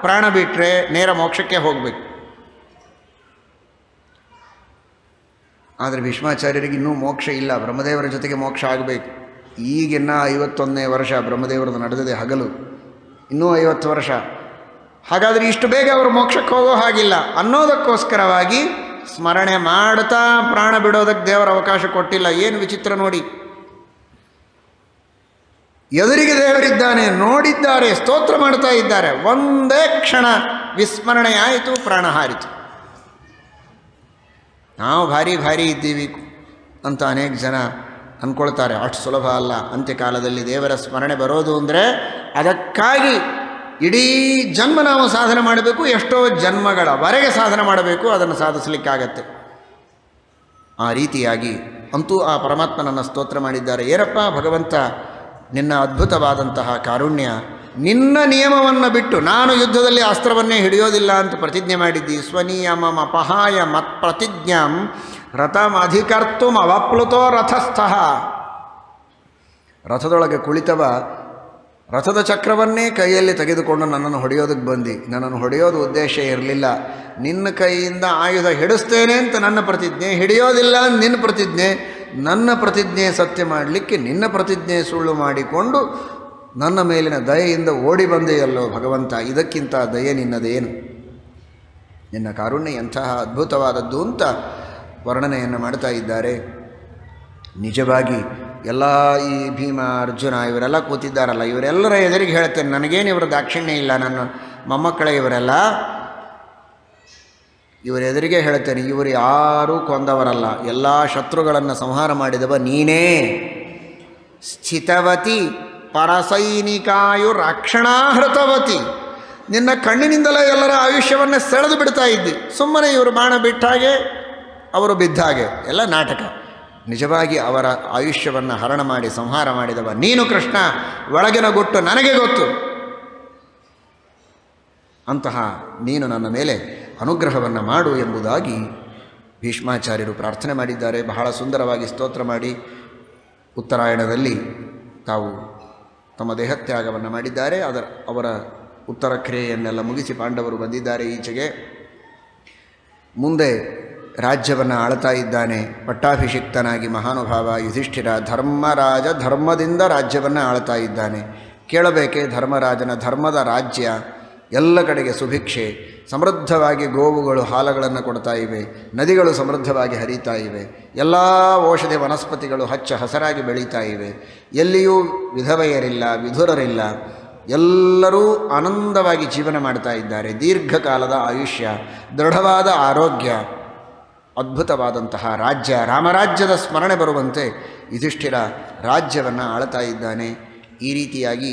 ಪ್ರಾಣ ಬಿಟ್ಟರೆ ನೇರ ಮೋಕ್ಷಕ್ಕೆ ಹೋಗಬೇಕು. ಆದರೆ ಭೀಷ್ಮಾಚಾರ್ಯರಿಗೆ ಇನ್ನೂ ಮೋಕ್ಷ ಇಲ್ಲ. ಬ್ರಹ್ಮದೇವರ ಜೊತೆಗೆ ಮೋಕ್ಷ ಆಗಬೇಕು. ಈಗಿನ್ನ 51ನೇ ವರ್ಷ ಬ್ರಹ್ಮದೇವರದ್ದು ನಡೆದಿದೆ ಹಗಲು, ಇನ್ನೂ 50 ವರ್ಷ. ಹಾಗಾದರೆ ಇಷ್ಟು ಬೇಗ ಅವರು ಮೋಕ್ಷಕ್ಕೆ ಹೋಗೋ ಹಾಗಿಲ್ಲ ಅನ್ನೋದಕ್ಕೋಸ್ಕರವಾಗಿ ಸ್ಮರಣೆ ಮಾಡ್ತಾ ಪ್ರಾಣ ಬಿಡೋದಕ್ಕೆ ದೇವರ ಅವಕಾಶ ಕೊಟ್ಟಿಲ್ಲ. ಏನು ವಿಚಿತ್ರ ನೋಡಿ! ಎದುರಿಗೆ ದೇವರಿದ್ದಾನೆ, ನೋಡಿದ್ದಾರೆ, ಸ್ತೋತ್ರ ಮಾಡ್ತಾ ಇದ್ದಾರೆ. ಒಂದೇ ಕ್ಷಣ ವಿಸ್ಮರಣೆ ಆಯಿತು, ಪ್ರಾಣ ಹಾರಿತು. ನಾವು ಭಾರಿ ಇದ್ದೀವಿ ಅಂತ ಅನೇಕ ಜನ ಅಂದ್ಕೊಳ್ತಾರೆ. ಅಷ್ಟು ಸುಲಭ ಅಲ್ಲ. ಅಂತ್ಯಕಾಲದಲ್ಲಿ ದೇವರ ಸ್ಮರಣೆ ಬರೋದು ಅಂದರೆ ಅದಕ್ಕಾಗಿ ಇಡೀ ಜನ್ಮ ನಾವು ಸಾಧನೆ ಮಾಡಬೇಕು, ಎಷ್ಟೋ ಜನ್ಮಗಳವರೆಗೆ ಸಾಧನೆ ಮಾಡಬೇಕು, ಅದನ್ನು ಸಾಧಿಸಲಿಕ್ಕಾಗತ್ತೆ. ಆ ರೀತಿಯಾಗಿ ಅಂತೂ ಆ ಪರಮಾತ್ಮನನ್ನು ಸ್ತೋತ್ರ ಮಾಡಿದ್ದಾರೆ. ಏನಪ್ಪ ಭಗವಂತ, ನಿನ್ನ ಅದ್ಭುತವಾದಂತಹ ಕಾರುಣ್ಯ, ನಿನ್ನ ನಿಯಮವನ್ನು ಬಿಟ್ಟು ನಾನು ಯುದ್ಧದಲ್ಲಿ ಅಸ್ತ್ರವನ್ನೇ ಹಿಡಿಯೋದಿಲ್ಲ ಅಂತ ಪ್ರತಿಜ್ಞೆ ಮಾಡಿದ್ದಿ. ಸ್ವನಿಯಮಂ ಅಪಹಾಯ ಮತ್ ಪ್ರತಿಜ್ಞಾಂ ರಥಮಧಿಕರ್ತುಂ ಅವಪ್ಲುತೋ ರಥಸ್ಥಃ. ರಥದೊಳಗೆ ಕುಳಿತವ ರಥದ ಚಕ್ರವನ್ನೇ ಕೈಯಲ್ಲಿ ತೆಗೆದುಕೊಂಡು ನನ್ನನ್ನು ಹೊಡೆಯೋದಕ್ಕೆ ಬಂದು, ನನ್ನನ್ನು ಹೊಡೆಯೋದು ಉದ್ದೇಶ ಇರಲಿಲ್ಲ, ನಿನ್ನ ಕೈಯಿಂದ ಆಯುಧ ಹಿಡಿಸ್ತೇನೆ ಅಂತ ನನ್ನ ಪ್ರತಿಜ್ಞೆ, ಹಿಡಿಯೋದಿಲ್ಲ ನಿನ್ನ ಪ್ರತಿಜ್ಞೆ, ನನ್ನ ಪ್ರತಿಜ್ಞೆ ಸತ್ಯ ಮಾಡಲಿಕ್ಕೆ ನಿನ್ನ ಪ್ರತಿಜ್ಞೆ ಸುಳ್ಳು ಮಾಡಿಕೊಂಡು ನನ್ನ ಮೇಲಿನ ದಯೆಯಿಂದ ಓಡಿ ಬಂದೆಯಲ್ಲೋ ಭಗವಂತ, ಇದಕ್ಕಿಂತ ದಯೆ ನಿನ್ನದೇನು? ನಿನ್ನ ಕಾರುಣ್ಯ ಎಂತಹ ಅದ್ಭುತವಾದದ್ದು ಅಂತ ವರ್ಣನೆಯನ್ನು ಮಾಡ್ತಾ ಇದ್ದಾರೆ. ನಿಜವಾಗಿ ಎಲ್ಲ ಈ ಭೀಮ, ಅರ್ಜುನ ಇವರೆಲ್ಲ ಕೂತಿದ್ದಾರಲ್ಲ, ಇವರೆಲ್ಲರ ಎದುರಿಗೆ ಹೇಳ್ತೇನೆ, ನನಗೇನು ಇವರ ದಾಕ್ಷಿಣ್ಯ ಇಲ್ಲ, ನನ್ನ ಮೊಮ್ಮಕ್ಕಳೇ ಇವರೆಲ್ಲ, ಇವರ ಎದುರಿಗೆ ಹೇಳ್ತೇನೆ, ಇವರು ಯಾರೂ ಕೊಂದವರಲ್ಲ, ಎಲ್ಲ ಶತ್ರುಗಳನ್ನು ಸಂಹಾರ ಮಾಡಿದವ ನೀನೇ. ಸ್ಥಿತವತಿ ಪರಸೈನಿಕಾಯು ರಕ್ಷಣಾಹೃತವತಿ. ನಿನ್ನ ಕಣ್ಣಿನಿಂದಲೇ ಎಲ್ಲರ ಆಯುಷ್ಯವನ್ನು ಸೆಳೆದು ಬಿಡ್ತಾ ಇದ್ದಿ. ಸುಮ್ಮನೆ ಇವರು ಬಾಣ ಬಿಟ್ಟ ಹಾಗೆ, ಅವರು ಬಿದ್ದ ಹಾಗೆ, ಎಲ್ಲ ನಾಟಕ. ನಿಜವಾಗಿ ಅವರ ಆಯುಷ್ಯವನ್ನು ಹರಣ ಮಾಡಿ ಸಂಹಾರ ಮಾಡಿದವ ನೀನು ಕೃಷ್ಣ. ಒಳಗಿನ ಗುಟ್ಟು ನನಗೆ ಗೊತ್ತು. ಅಂತಹ ನೀನು ನನ್ನ ಮೇಲೆ ಅನುಗ್ರಹವನ್ನು ಮಾಡು ಎಂಬುದಾಗಿ ಭೀಷ್ಮಾಚಾರ್ಯರು ಪ್ರಾರ್ಥನೆ ಮಾಡಿದ್ದಾರೆ. ಬಹಳ ಸುಂದರವಾಗಿ ಸ್ತೋತ್ರ ಮಾಡಿ ಉತ್ತರಾಯಣದಲ್ಲಿ ತಾವು ತಮ್ಮ ದೇಹತ್ಯಾಗವನ್ನು ಮಾಡಿದ್ದಾರೆ. ಅವರ ಉತ್ತರ ಕ್ರಿಯೆಯನ್ನೆಲ್ಲ ಮುಗಿಸಿ ಪಾಂಡವರು ಬಂದಿದ್ದಾರೆ ಈಚೆಗೆ. ಮುಂದೆ ರಾಜ್ಯವನ್ನು ಆಳ್ತಾ ಇದ್ದಾನೆ ಪಟ್ಟಾಭಿಷಿಕ್ತನಾಗಿ ಮಹಾನುಭಾವ ಯುಧಿಷ್ಠಿರ. ಧರ್ಮರಾಜ ಧರ್ಮದಿಂದ ರಾಜ್ಯವನ್ನು ಆಳ್ತಾ ಇದ್ದಾನೆ. ಕೇಳಬೇಕೆ, ಧರ್ಮರಾಜನ ಧರ್ಮದ ರಾಜ್ಯ, ಎಲ್ಲ ಕಡೆಗೆ ಸುಭಿಕ್ಷೆ, ಸಮೃದ್ಧವಾಗಿ ಗೋವುಗಳು ಹಾಲುಗಳನ್ನು ಕೊಡ್ತಾ ಇವೆ, ನದಿಗಳು ಸಮೃದ್ಧವಾಗಿ ಹರಿತಾ ಇವೆ, ಎಲ್ಲ ಔಷಧಿ ವನಸ್ಪತಿಗಳು ಹಚ್ಚ ಹಸರಾಗಿ ಬೆಳೀತಾ ಇವೆ, ಎಲ್ಲಿಯೂ ವಿಧವೆಯರಿಲ್ಲ, ವಿಧುರರಿಲ್ಲ, ಎಲ್ಲರೂ ಆನಂದವಾಗಿ ಜೀವನ ಮಾಡ್ತಾ ಇದ್ದಾರೆ. ದೀರ್ಘಕಾಲದ ಆಯುಷ್ಯ, ದೃಢವಾದ ಆರೋಗ್ಯ, ಅದ್ಭುತವಾದಂತಹ ರಾಜ್ಯ, ರಾಮರಾಜ್ಯದ ಸ್ಮರಣೆ ಬರುವಂತೆ ಯುಧಿಷ್ಠಿರ ರಾಜ್ಯವನ್ನು ಆಳ್ತಾ ಇದ್ದಾನೆ. ಈ ರೀತಿಯಾಗಿ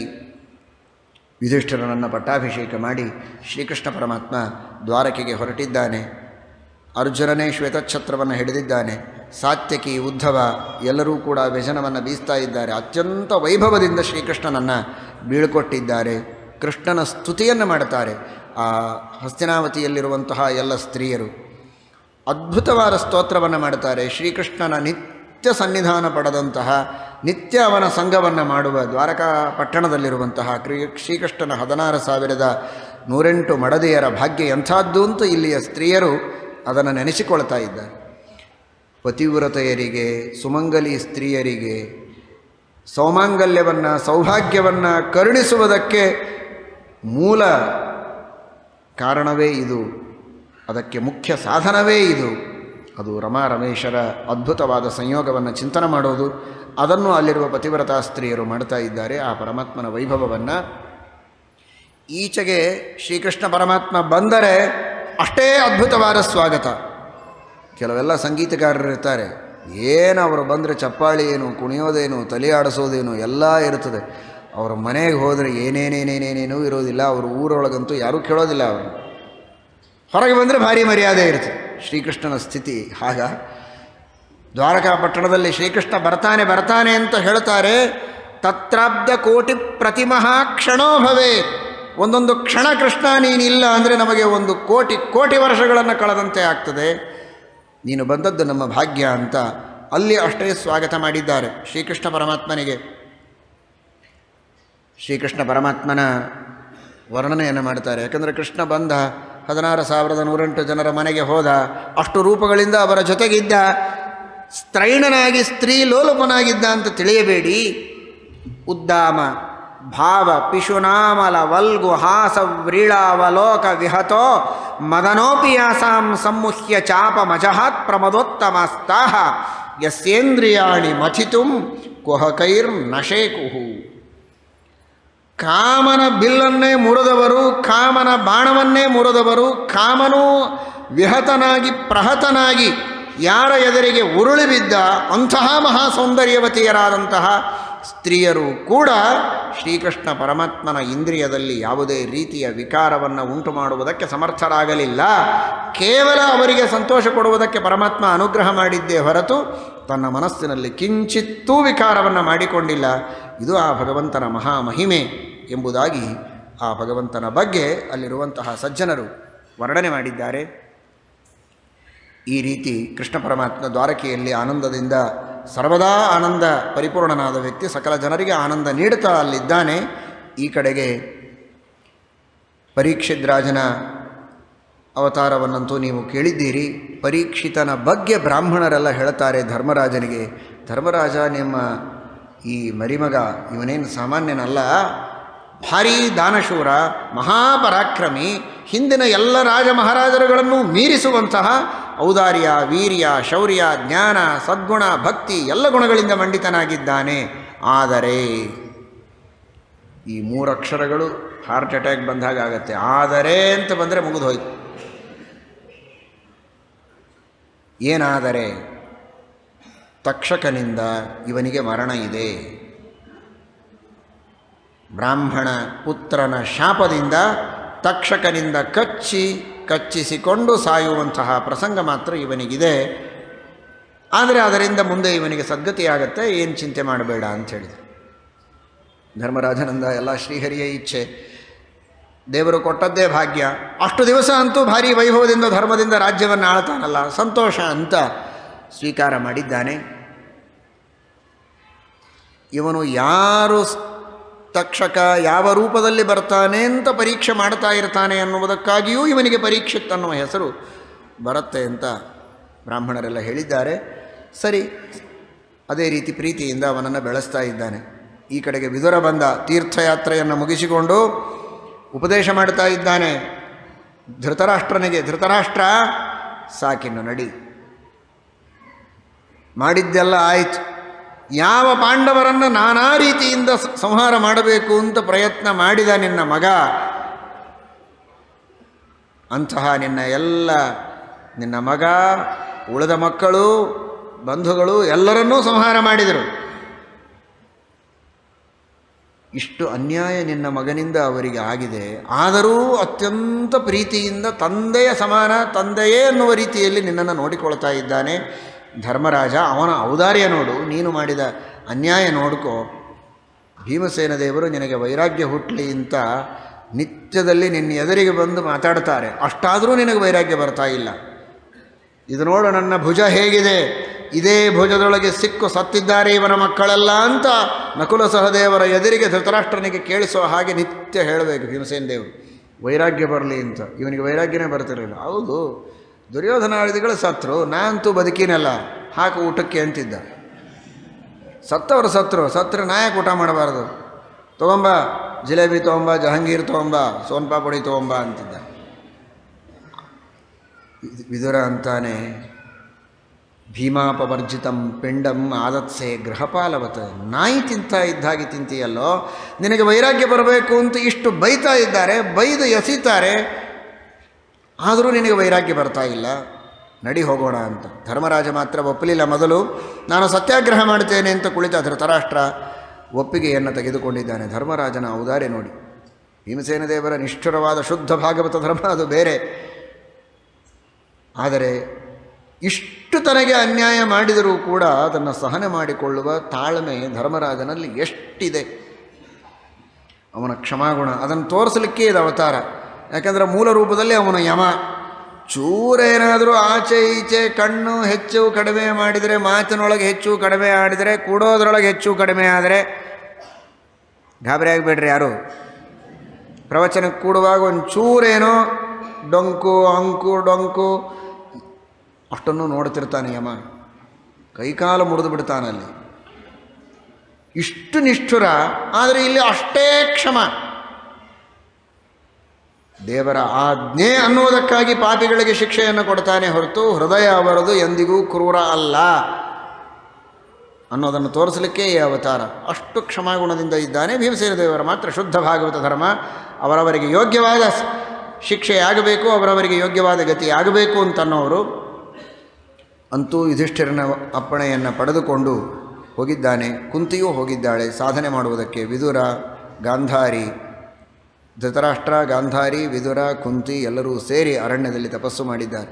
ಯುಧಿಷ್ಠಿರನನ್ನು ಪಟ್ಟಾಭಿಷೇಕ ಮಾಡಿ ಶ್ರೀಕೃಷ್ಣ ಪರಮಾತ್ಮ ದ್ವಾರಕೆಗೆ ಹೊರಟಿದ್ದಾನೆ. ಅರ್ಜುನನೇ ಶ್ವೇತಛತ್ರವನ್ನು ಹಿಡಿದಿದ್ದಾನೆ. ಸಾತ್ಯಕಿ, ಉದ್ಧವ ಎಲ್ಲರೂ ಕೂಡ ವ್ಯಜನವನ್ನು ಬೀಸ್ತಾ ಇದ್ದಾರೆ. ಅತ್ಯಂತ ವೈಭವದಿಂದ ಶ್ರೀಕೃಷ್ಣನನ್ನು ಬೀಳ್ಕೊಟ್ಟಿದ್ದಾರೆ. ಕೃಷ್ಣನ ಸ್ತುತಿಯನ್ನು ಮಾಡ್ತಾರೆ. ಆ ಹಸ್ತಿನಾವತಿಯಲ್ಲಿರುವಂತಹ ಎಲ್ಲ ಸ್ತ್ರೀಯರು ಅದ್ಭುತವಾದ ಸ್ತೋತ್ರವನ್ನು ಮಾಡ್ತಾರೆ. ಶ್ರೀಕೃಷ್ಣನ ನಿತ್ಯ ಸನ್ನಿಧಾನ ಪಡೆದಂತಹ, ನಿತ್ಯ ಅವನ ಸಂಘವನ್ನು ಮಾಡುವ ದ್ವಾರಕಾ ಪಟ್ಟಣದಲ್ಲಿರುವಂತಹ ಶ್ರೀಕೃಷ್ಣನ 16,108 ಮಡದಿಯರ ಭಾಗ್ಯ ಎಂಥದ್ದು ಅಂತ ಇಲ್ಲಿಯ ಸ್ತ್ರೀಯರು ಅದನ್ನು ನೆನೆಸಿಕೊಳ್ತಾ ಇದ್ದಾರೆ. ಪತಿವ್ರತೆಯರಿಗೆ, ಸುಮಂಗಲಿ ಸ್ತ್ರೀಯರಿಗೆ ಸೌಮಾಂಗಲ್ಯವನ್ನು, ಸೌಭಾಗ್ಯವನ್ನು ಕರುಣಿಸುವುದಕ್ಕೆ ಮೂಲ ಕಾರಣವೇ ಇದು, ಅದಕ್ಕೆ ಮುಖ್ಯ ಸಾಧನವೇ ಇದು. ಅದು ರಮಾ ರಮೇಶರ ಅದ್ಭುತವಾದ ಸಂಯೋಗವನ್ನು ಚಿಂತನೆ ಮಾಡೋದು. ಅದನ್ನು ಅಲ್ಲಿರುವ ಪತಿವ್ರತಾ ಸ್ತ್ರೀಯರು ಮಾಡ್ತಾ ಇದ್ದಾರೆ. ಆ ಪರಮಾತ್ಮನ ವೈಭವವನ್ನು ಈಚೆಗೆ ಶ್ರೀಕೃಷ್ಣ ಪರಮಾತ್ಮ ಬಂದರೆ ಅಷ್ಟೇ ಅದ್ಭುತವಾದ ಸ್ವಾಗತ. ಕೆಲವೆಲ್ಲ ಸಂಗೀತಗಾರರು ಇರ್ತಾರೆ, ಏನು ಅವರು ಬಂದರೆ ಚಪ್ಪಾಳಿ ಏನು, ಕುಣಿಯೋದೇನು, ತಲೆ ಆಡಿಸೋದೇನು ಎಲ್ಲ ಇರ್ತದೆ. ಅವರ ಮನೆಗೆ ಹೋದರೆ ಏನೇನೇನೇನೇನೇನೂ ಇರೋದಿಲ್ಲ. ಅವರು ಊರೊಳಗಂತೂ ಯಾರೂ ಕೇಳೋದಿಲ್ಲ. ಅವರು ಹೊರಗೆ ಬಂದರೆ ಭಾರಿ ಮರ್ಯಾದೆ ಇರ್ತದೆ. ಶ್ರೀಕೃಷ್ಣನ ಸ್ಥಿತಿ ಆಗ ದ್ವಾರಕಾ ಪಟ್ಟಣದಲ್ಲಿ ಶ್ರೀಕೃಷ್ಣ ಬರ್ತಾನೆ ಅಂತ ಹೇಳ್ತಾರೆ. ತತ್ರಾಬ್ಧ ಕೋಟಿ ಪ್ರತಿಮಃ ಕ್ಷಣೋ ಭವೇ. ಒಂದೊಂದು ಕ್ಷಣ ಕೃಷ್ಣ ನೀನಿಲ್ಲ ಅಂದರೆ ನಮಗೆ 1 ಕೋಟಿ ವರ್ಷಗಳನ್ನು ಕಳೆದಂತೆ ಆಗ್ತದೆ. ನೀನು ಬಂದದ್ದು ನಮ್ಮ ಭಾಗ್ಯ ಅಂತ ಅಲ್ಲಿ ಅಷ್ಟೇ ಸ್ವಾಗತ ಮಾಡಿದ್ದಾರೆ ಶ್ರೀಕೃಷ್ಣ ಪರಮಾತ್ಮನಿಗೆ. ಶ್ರೀಕೃಷ್ಣ ಪರಮಾತ್ಮನ ವರ್ಣನೆಯನ್ನು ಮಾಡ್ತಾರೆ. ಯಾಕಂದರೆ ಕೃಷ್ಣ ಬಂದ 16,108 ಜನರ ಮನೆಗೆ ಹೋದ. ಅಷ್ಟು ರೂಪಗಳಿಂದ ಅವರ ಜೊತೆಗಿದ್ದ. ಸ್ತ್ರೈಣನಾಗಿ ಸ್ತ್ರೀ ಲೋಲುಪನಾಗಿದ್ದ ಅಂತ ತಿಳಿಯಬೇಡಿ. ಉದ್ದಾಮ ಭಾವ ಪಿಶುನಾಮಲ ವಲ್ಗು ಹಾಸ ವ್ರೀಳಾವಲೋಕ ವಿಹತೋ ಮದನೋಪಿ ಯಾಸಾಂ ಸಂಮುಹ್ಯ ಚಾಪ ಮಜಹಾತ್ ಪ್ರಮದೋತ್ತಮಸ್ತಾಹ ಯಸ್ಯೇಂದ್ರಿಯಾಣಿ ಮಥಿತುಂ ಕುಹಕೈರ್ನಶೇಕುಹು. ಕಾಮನ ಬಿಲ್ಲನ್ನೇ ಮುರಿದವರು, ಕಾಮನ ಬಾಣವನ್ನೇ ಮುರಿದವರು, ಕಾಮನೂ ವಿಹತನಾಗಿ ಪ್ರಹತನಾಗಿ ಯಾರ ಎದುರಿಗೆ ಉರುಳಿ ಬಿದ್ದ ಅಂತಹ ಮಹಾಸೌಂದರ್ಯವತಿಯರಾದಂತಹ ಸ್ತ್ರೀಯರು ಕೂಡ ಶ್ರೀಕೃಷ್ಣ ಪರಮಾತ್ಮನ ಇಂದ್ರಿಯದಲ್ಲಿ ಯಾವುದೇ ರೀತಿಯ ವಿಕಾರವನ್ನು ಉಂಟು ಮಾಡುವುದಕ್ಕೆ ಸಮರ್ಥರಾಗಲಿಲ್ಲ. ಕೇವಲ ಅವರಿಗೆ ಸಂತೋಷ ಕೊಡುವುದಕ್ಕೆ ಪರಮಾತ್ಮ ಅನುಗ್ರಹ ಮಾಡಿದ್ದೇ ಹೊರತು ತನ್ನ ಮನಸ್ಸಿನಲ್ಲಿ ಕಿಂಚಿತ್ತೂ ವಿಕಾರವನ್ನು ಮಾಡಿಕೊಂಡಿಲ್ಲ. ಇದು ಆ ಭಗವಂತನ ಮಹಾಮಹಿಮೆ ಎಂಬುದಾಗಿ ಆ ಭಗವಂತನ ಬಗ್ಗೆ ಅಲ್ಲಿರುವಂತಹ ಸಜ್ಜನರು ವರ್ಣನೆ ಮಾಡಿದ್ದಾರೆ. ಈ ರೀತಿ ಕೃಷ್ಣ ಪರಮಾತ್ಮ ದ್ವಾರಕೆಯಲ್ಲಿ ಆನಂದದಿಂದ ಸರ್ವದಾ ಆನಂದ ಪರಿಪೂರ್ಣನಾದ ವ್ಯಕ್ತಿ, ಸಕಲ ಜನರಿಗೆ ಆನಂದ ನೀಡುತ್ತಾ ಅಲ್ಲಿದ್ದಾನೆ. ಈ ಕಡೆಗೆ ಪರೀಕ್ಷಿತ್ ರಾಜನ ಅವತಾರವನ್ನಂತೂ ನೀವು ಕೇಳಿದ್ದೀರಿ. ಪರೀಕ್ಷಿತನ ಬಗ್ಗೆ ಬ್ರಾಹ್ಮಣರೆಲ್ಲ ಹೇಳ್ತಾರೆ ಧರ್ಮರಾಜನಿಗೆ, ಧರ್ಮರಾಜ ನಿಮ್ಮ ಈ ಮರಿಮಗ ಇವನೇನು ಸಾಮಾನ್ಯನಲ್ಲ, ಭಾರೀ ದಾನಶೂರ, ಮಹಾಪರಾಕ್ರಮಿ, ಹಿಂದಿನ ಎಲ್ಲ ರಾಜ ಮಹಾರಾಜರುಗಳನ್ನು ಮೀರಿಸುವಂತಹ ಔದಾರ್ಯ, ವೀರ್ಯ, ಶೌರ್ಯ, ಜ್ಞಾನ, ಸದ್ಗುಣ, ಭಕ್ತಿ ಎಲ್ಲ ಗುಣಗಳಿಂದ ಮಂಡಿತನಾಗಿದ್ದಾನೆ. ಆದರೆ ಈ 3 ಅಕ್ಷರಗಳು ಹಾರ್ಟ್ ಅಟ್ಯಾಕ್ ಬಂದಾಗ ಆಗತ್ತೆ. ಆದರೆ ಅಂತ ಬಂದರೆ ಮುಗಿದು ಹೋಯ್ತು. ಏನಾದರೆ ತಕ್ಷಕನಿಂದ ಇವನಿಗೆ ಮರಣ ಇದೆ. ಬ್ರಾಹ್ಮಣ ಪುತ್ರನ ಶಾಪದಿಂದ ತಕ್ಷಕನಿಂದ ಕಚ್ಚಿಸಿಕೊಂಡು ಸಾಯುವಂತಹ ಪ್ರಸಂಗ ಮಾತ್ರ ಇವನಿಗಿದೆ. ಆದರೆ ಅದರಿಂದ ಮುಂದೆ ಇವನಿಗೆ ಸದ್ಗತಿಯಾಗತ್ತೆ, ಏನು ಚಿಂತೆ ಮಾಡಬೇಡ ಅಂಥೇಳಿದೆ. ಧರ್ಮರಾಜನಂದ ಎಲ್ಲ ಶ್ರೀಹರಿಯ ಇಚ್ಛೆ, ದೇವರು ಕೊಟ್ಟದ್ದೇ ಭಾಗ್ಯ. ಅಷ್ಟು ದಿವಸ ಅಂತೂ ಭಾರೀ ವೈಭವದಿಂದ ಧರ್ಮದಿಂದ ರಾಜ್ಯವನ್ನು ಆಳ್ತಾನಲ್ಲ, ಸಂತೋಷ ಅಂತ ಸ್ವೀಕಾರ ಮಾಡಿದ್ದಾನೆ. ಇವನು ಯಾರು ತಕ್ಷಕ ಯಾವ ರೂಪದಲ್ಲಿ ಬರ್ತಾನೆ ಅಂತ ಪರೀಕ್ಷೆ ಮಾಡ್ತಾ ಇರ್ತಾನೆ ಅನ್ನುವುದಕ್ಕಾಗಿಯೂ ಇವನಿಗೆ ಪರೀಕ್ಷಿತ್ ಅನ್ನುವ ಹೆಸರು ಬರುತ್ತೆ ಅಂತ ಬ್ರಾಹ್ಮಣರೆಲ್ಲ ಹೇಳಿದ್ದಾರೆ. ಸರಿ, ಅದೇ ರೀತಿ ಪ್ರೀತಿಯಿಂದ ಅವನನ್ನು ಬೆಳೆಸ್ತಾ ಇದ್ದಾನೆ. ಈ ಕಡೆಗೆ ವಿದುರ ಬಂದ, ತೀರ್ಥಯಾತ್ರೆಯನ್ನು ಮುಗಿಸಿಕೊಂಡು ಉಪದೇಶ ಮಾಡ್ತಾ ಇದ್ದಾನೆ ಧೃತರಾಷ್ಟ್ರನಿಗೆ. ಧೃತರಾಷ್ಟ್ರ, ಸಾಕಿನ್ನು ನಡಿ, ಮಾಡಿದ್ದೆಲ್ಲ ಆಯಿತು. ಯಾವ ಪಾಂಡವರನ್ನು ನಾನಾ ರೀತಿಯಿಂದ ಸಂಹಾರ ಮಾಡಬೇಕು ಅಂತ ಪ್ರಯತ್ನ ಮಾಡಿದ ನಿನ್ನ ಮಗ, ಅಂತಹ ನಿನ್ನ ಮಗ, ಉಳಿದ ಮಕ್ಕಳು, ಬಂಧುಗಳು ಎಲ್ಲರನ್ನೂ ಸಂಹಾರ ಮಾಡಿದರು. ಇಷ್ಟು ಅನ್ಯಾಯ ನಿನ್ನ ಮಗನಿಂದ ಅವರಿಗೆ ಆಗಿದೆ. ಆದರೂ ಅತ್ಯಂತ ಪ್ರೀತಿಯಿಂದ ತಂದೆಯ ಸಮಾನ, ತಂದೆಯೇ ಅನ್ನುವ ರೀತಿಯಲ್ಲಿ ನಿನ್ನನ್ನು ನೋಡಿಕೊಳ್ತಾ ಇದ್ದಾನೆ ಧರ್ಮರಾಜ. ಅವನ ಔದಾರ್ಯ ನೋಡು, ನೀನು ಮಾಡಿದ ಅನ್ಯಾಯ ನೋಡ್ಕೋ. ಭೀಮಸೇನ ದೇವರು ನಿನಗೆ ವೈರಾಗ್ಯ ಹುಟ್ಟಲಿ ಅಂತ ನಿತ್ಯದಲ್ಲಿ ನಿನ್ನ ಎದುರಿಗೆ ಬಂದು ಮಾತಾಡ್ತಾರೆ. ಅಷ್ಟಾದರೂ ನಿನಗೆ ವೈರಾಗ್ಯ ಬರ್ತಾ ಇಲ್ಲ. ಇದು ನೋಡು ನನ್ನ ಭುಜ ಹೇಗಿದೆ, ಇದೇ ಭುಜದೊಳಗೆ ಸಿಕ್ಕು ಸತ್ತಿದ್ದಾರೆ ಇವನ ಮಕ್ಕಳೆಲ್ಲ ಅಂತ ನಕುಲ ಸಹದೇವರ ಎದುರಿಗೆ ಧೃತರಾಷ್ಟ್ರನಿಗೆ ಕೇಳಿಸೋ ಹಾಗೆ ನಿತ್ಯ ಹೇಳಬೇಕು ಭೀಮಸೇನ ದೇವರು, ವೈರಾಗ್ಯ ಬರಲಿ ಅಂತ. ಇವನಿಗೆ ವೈರಾಗ್ಯನೇ ಬರ್ತಿರಲಿಲ್ಲ. ಹೌದು, ದುರ್ಯೋಧನಾದಿಗಳು ಸತ್ರು, ನಾನಂತೂ ಬದುಕಿನಲ್ಲ, ಹಾಕು ಊಟಕ್ಕೆ ಅಂತಿದ್ದ. ಸತ್ತವರು ಸತ್ರು ನಾಯಕ ಊಟ ಮಾಡಬಾರ್ದು, ತೊಗೊಂಬ ಜಿಲೇಬಿ ತೊಗೊಂಬ, ಜಹಾಂಗೀರ್ ತೊಗೊಂಬ, ಸೋನ್ಪಾಪುಡಿ ತೊಗೊಂಬ ಅಂತಿದ್ದ. ವಿದುರ ಅಂತಾನೆ, ಭೀಮಾಪವರ್ಜಿತಂ ಪಿಂಡಂ ಆದತ್ಸೆ ಗೃಹಪಾಲವತ್. ನಾಯಿ ತಿಂತಾ ಇದ್ದಾಗಿ ತಿಂತೀಯಲ್ಲೋ, ನಿನಗೆ ವೈರಾಗ್ಯ ಬರಬೇಕು ಅಂತ ಇಷ್ಟು ಬೈತಾ ಇದ್ದಾರೆ, ಬೈದು ಎಸೀತಾರೆ, ಆದರೂ ನಿನಗೆ ವೈರಾಗ್ಯ ಬರ್ತಾ ಇಲ್ಲ, ನಡಿ ಹೋಗೋಣ ಅಂತ. ಧರ್ಮರಾಜ ಮಾತ್ರ ಒಪ್ಪಲಿಲ್ಲ. ಮೊದಲು ನಾನು ಸತ್ಯಾಗ್ರಹ ಮಾಡ್ತೇನೆ ಅಂತ ಕುಳಿತ ಧೃತರಾಷ್ಟ್ರ ಒಪ್ಪಿಗೆಯನ್ನು ತೆಗೆದುಕೊಂಡಿದ್ದಾನೆ. ಧರ್ಮರಾಜನ ಔದಾರ್ಯ ನೋಡಿ. ಭೀಮಸೇನ ದೇವರ ನಿಷ್ಠುರವಾದ ಶುದ್ಧ ಭಾಗವತ ಧರ್ಮ ಅದು ಬೇರೆ. ಆದರೆ ಇಷ್ಟು ತನಗೆ ಅನ್ಯಾಯ ಮಾಡಿದರೂ ಕೂಡ ಅದನ್ನು ಸಹನೆ ಮಾಡಿಕೊಳ್ಳುವ ತಾಳ್ಮೆ ಧರ್ಮರಾಜನಲ್ಲಿ ಎಷ್ಟಿದೆ. ಅವನ ಕ್ಷಮಾಗುಣ ಅದನ್ನು ತೋರಿಸಲಿಕ್ಕೆ ಇದು ಅವತಾರ. ಯಾಕಂದರೆ ಮೂಲ ರೂಪದಲ್ಲಿ ಅವನು ಯಮ. ಚೂರೇನಾದರೂ ಆಚೆ ಈಚೆ ಕಣ್ಣು ಹೆಚ್ಚು ಕಡಿಮೆ ಮಾಡಿದರೆ, ಮಾತಿನೊಳಗೆ ಹೆಚ್ಚು ಕಡಿಮೆ ಆಡಿದರೆ, ಕೂಡೋದ್ರೊಳಗೆ ಹೆಚ್ಚು ಕಡಿಮೆ ಆದರೆ ಗಾಬರಿ ಆಗಿಬಿಡ್ರಿ ಯಾರು. ಪ್ರವಚನಕ್ಕೆ ಕೂಡುವಾಗ ಒಂದು ಚೂರೇನೋ ಡೊಂಕು ಅಷ್ಟನ್ನು ನೋಡ್ತಿರ್ತಾನೆ ಯಮ. ಕೈಕಾಲು ಮುರಿದು ಬಿಡ್ತಾನಲ್ಲಿ. ಇಷ್ಟು ನಿಷ್ಠುರ, ಆದರೆ ಇಲ್ಲಿ ಅಷ್ಟೇ ಕ್ಷಮ. ದೇವರ ಆಜ್ಞೆ ಅನ್ನುವುದಕ್ಕಾಗಿ ಪಾಪಿಗಳಿಗೆ ಶಿಕ್ಷೆಯನ್ನು ಕೊಡ್ತಾನೆ ಹೊರತು ಹೃದಯ ಅವರದು ಎಂದಿಗೂ ಕ್ರೂರ ಅಲ್ಲ. ಅನ್ನೋದನ್ನು ತೋರಿಸಲಿಕ್ಕೆ ಈ ಅವತಾರ. ಅಷ್ಟು ಕ್ಷಮಾಗುಣದಿಂದ ಇದ್ದಾನೆ ಭೀಮಸೇನ ದೇವರ ಮಾತ್ರ ಶುದ್ಧ ಭಾಗವತ ಧರ್ಮ. ಅವರವರಿಗೆ ಯೋಗ್ಯವಾದ ಶಿಕ್ಷೆಯಾಗಬೇಕು, ಅವರವರಿಗೆ ಯೋಗ್ಯವಾದ ಗತಿ ಆಗಬೇಕು ಅಂತನ್ನೋರು. ಅಂತೂ ಯುಧಿಷ್ಠಿರನ ಅಪ್ಪಣೆಯನ್ನು ಪಡೆದುಕೊಂಡು ಹೋಗಿದ್ದಾನೆ. ಕುಂತಿಯೂ ಹೋಗಿದ್ದಾಳೆ ಸಾಧನೆ ಮಾಡುವುದಕ್ಕೆ. ವಿದುರ, ಗಾಂಧಾರಿ, ಧೃತರಾಷ್ಟ್ರ, ಗಾಂಧಾರಿ, ವಿದುರ, ಕುಂತಿ ಎಲ್ಲರೂ ಸೇರಿ ಅರಣ್ಯದಲ್ಲಿ ತಪಸ್ಸು ಮಾಡಿದ್ದಾರೆ.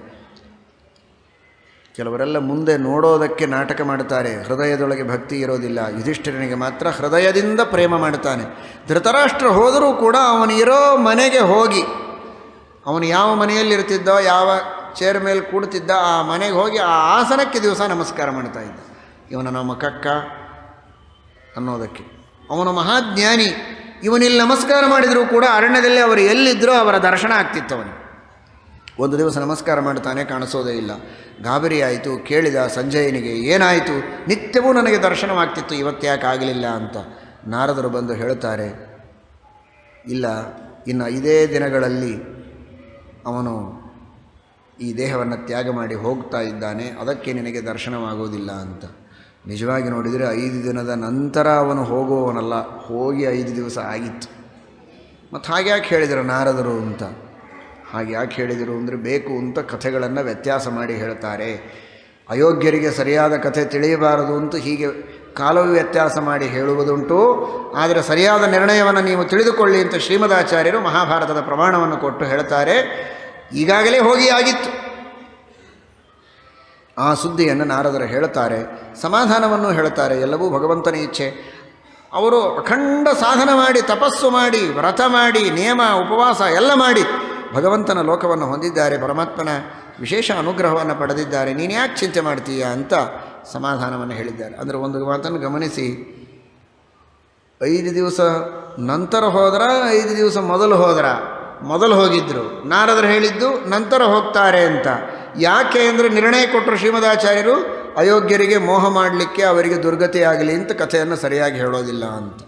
ಕೆಲವರೆಲ್ಲ ಮುಂದೆ ನೋಡೋದಕ್ಕೆ ನಾಟಕ ಮಾಡ್ತಾರೆ, ಹೃದಯದೊಳಗೆ ಭಕ್ತಿ ಇರೋದಿಲ್ಲ. ಯುಧಿಷ್ಠಿರನಿಗೆ ಮಾತ್ರ ಹೃದಯದಿಂದ ಪ್ರೇಮ ಮಾಡ್ತಾನೆ. ಧೃತರಾಷ್ಟ್ರ ಹೋದರೂ ಕೂಡ ಅವನಿರೋ ಮನೆಗೆ ಹೋಗಿ, ಅವನು ಯಾವ ಮನೆಯಲ್ಲಿರ್ತಿದ್ದೋ, ಯಾವ ಚೇರ್ ಮೇಲೆ ಕೂಡ್ತಿದ್ದ ಆ ಮನೆಗೆ ಹೋಗಿ ಆ ಆಸನಕ್ಕೆ ದಿವಸ ನಮಸ್ಕಾರ ಮಾಡ್ತಾ ಇದ್ದ. ಇವನ ನಮ್ಮ ಕಕ್ಕ ಅನ್ನೋದಕ್ಕೆ. ಅವನು ಮಹಾಜ್ಞಾನಿ. ಇವನಿಲ್ಲಿ ನಮಸ್ಕಾರ ಮಾಡಿದರೂ ಕೂಡ ಅರಣ್ಯದಲ್ಲಿ ಅವರು ಎಲ್ಲಿದ್ದರೋ ಅವರ ದರ್ಶನ ಆಗ್ತಿತ್ತು ಅವನಿಗೆ. ಒಂದು ದಿವಸ ನಮಸ್ಕಾರ ಮಾಡ್ತಾನೆ, ಕಾಣಿಸೋದೇ ಇಲ್ಲ. ಗಾಬರಿ ಆಯಿತು. ಕೇಳಿದ ಸಂಜಯನಿಗೆ, ಏನಾಯಿತು? ನಿತ್ಯವೂ ನನಗೆ ದರ್ಶನವಾಗ್ತಿತ್ತು, ಇವತ್ತ್ಯಾಕೆ ಆಗಲಿಲ್ಲ ಅಂತ. ನಾರದರು ಬಂದು ಹೇಳ್ತಾರೆ, ಇಲ್ಲ, ಇನ್ನು 5 ದಿನಗಳಲ್ಲಿ ಅವನು ಈ ದೇಹವನ್ನು ತ್ಯಾಗ ಮಾಡಿ ಹೋಗ್ತಾ ಇದ್ದಾನೆ, ಅದಕ್ಕೆ ನಿನಗೆ ದರ್ಶನವಾಗೋದಿಲ್ಲ ಅಂತ. ನಿಜವಾಗಿ ನೋಡಿದರೆ 5 ದಿನದ ನಂತರ ಅವನು ಹೋಗುವವನಲ್ಲ, ಹೋಗಿ 5 ದಿವಸ ಆಗಿತ್ತು. ಮತ್ತು ಹಾಗೆ ಯಾಕೆ ಹೇಳಿದರು ನಾರದರು ಅಂತ? ಹಾಗೆ ಯಾಕೆ ಹೇಳಿದರು ಅಂದರೆ, ಬೇಕು ಅಂತ ಕಥೆಗಳನ್ನು ವ್ಯತ್ಯಾಸ ಮಾಡಿ ಹೇಳ್ತಾರೆ. ಅಯೋಗ್ಯರಿಗೆ ಸರಿಯಾದ ಕಥೆ ತಿಳಿಯಬಾರದು ಅಂತ ಹೀಗೆ ಕಾಲವು ವ್ಯತ್ಯಾಸ ಮಾಡಿ ಹೇಳುವುದುಂಟು. ಆದರೆ ಸರಿಯಾದ ನಿರ್ಣಯವನ್ನು ನೀವು ತಿಳಿದುಕೊಳ್ಳಿ ಅಂತ ಶ್ರೀಮದಾಚಾರ್ಯರು ಮಹಾಭಾರತದ ಪ್ರಮಾಣವನ್ನು ಕೊಟ್ಟು ಹೇಳ್ತಾರೆ. ಈಗಾಗಲೇ ಹೋಗಿ ಆಗಿತ್ತು. ಆ ಸುದ್ದಿಯನ್ನು ನಾರದರು ಹೇಳ್ತಾರೆ, ಸಮಾಧಾನವನ್ನು ಹೇಳ್ತಾರೆ. ಎಲ್ಲವೂ ಭಗವಂತನ ಇಚ್ಛೆ. ಅವರು ಅಖಂಡ ಸಾಧನ ಮಾಡಿ, ತಪಸ್ಸು ಮಾಡಿ, ವ್ರತ ಮಾಡಿ, ನಿಯಮ ಉಪವಾಸ ಎಲ್ಲ ಮಾಡಿ ಭಗವಂತನ ಲೋಕವನ್ನು ಹೊಂದಿದ್ದಾರೆ, ಪರಮಾತ್ಮನ ವಿಶೇಷ ಅನುಗ್ರಹವನ್ನು ಪಡೆದಿದ್ದಾರೆ. ನೀನು ಯಾಕೆ ಚಿಂತೆ ಮಾಡ್ತೀಯ ಅಂತ ಸಮಾಧಾನವನ್ನು ಹೇಳಿದ್ದಾರೆ. ಅಂದರೆ ಒಂದು ಮಾತನ್ನು ಗಮನಿಸಿ, 5 ದಿವಸ ನಂತರ ಹೋದ್ರ, 5 ದಿವಸ ಮೊದಲು ಹೋಗಿದ್ದರು. ನಾರದರು ಹೇಳಿದ್ದು ನಂತರ ಹೋಗ್ತಾರೆ ಅಂತ. ಯಾಕೆ ಅಂದರೆ ನಿರ್ಣಯ ಕೊಟ್ಟರು ಶ್ರೀಮದಾಚಾರ್ಯರು, ಅಯೋಗ್ಯರಿಗೆ ಮೋಹ ಮಾಡಲಿಕ್ಕೆ, ಅವರಿಗೆ ದುರ್ಗತಿ ಆಗಲಿ ಅಂತ ಕಥೆಯನ್ನು ಸರಿಯಾಗಿ ಹೇಳೋದಿಲ್ಲ ಅಂತ.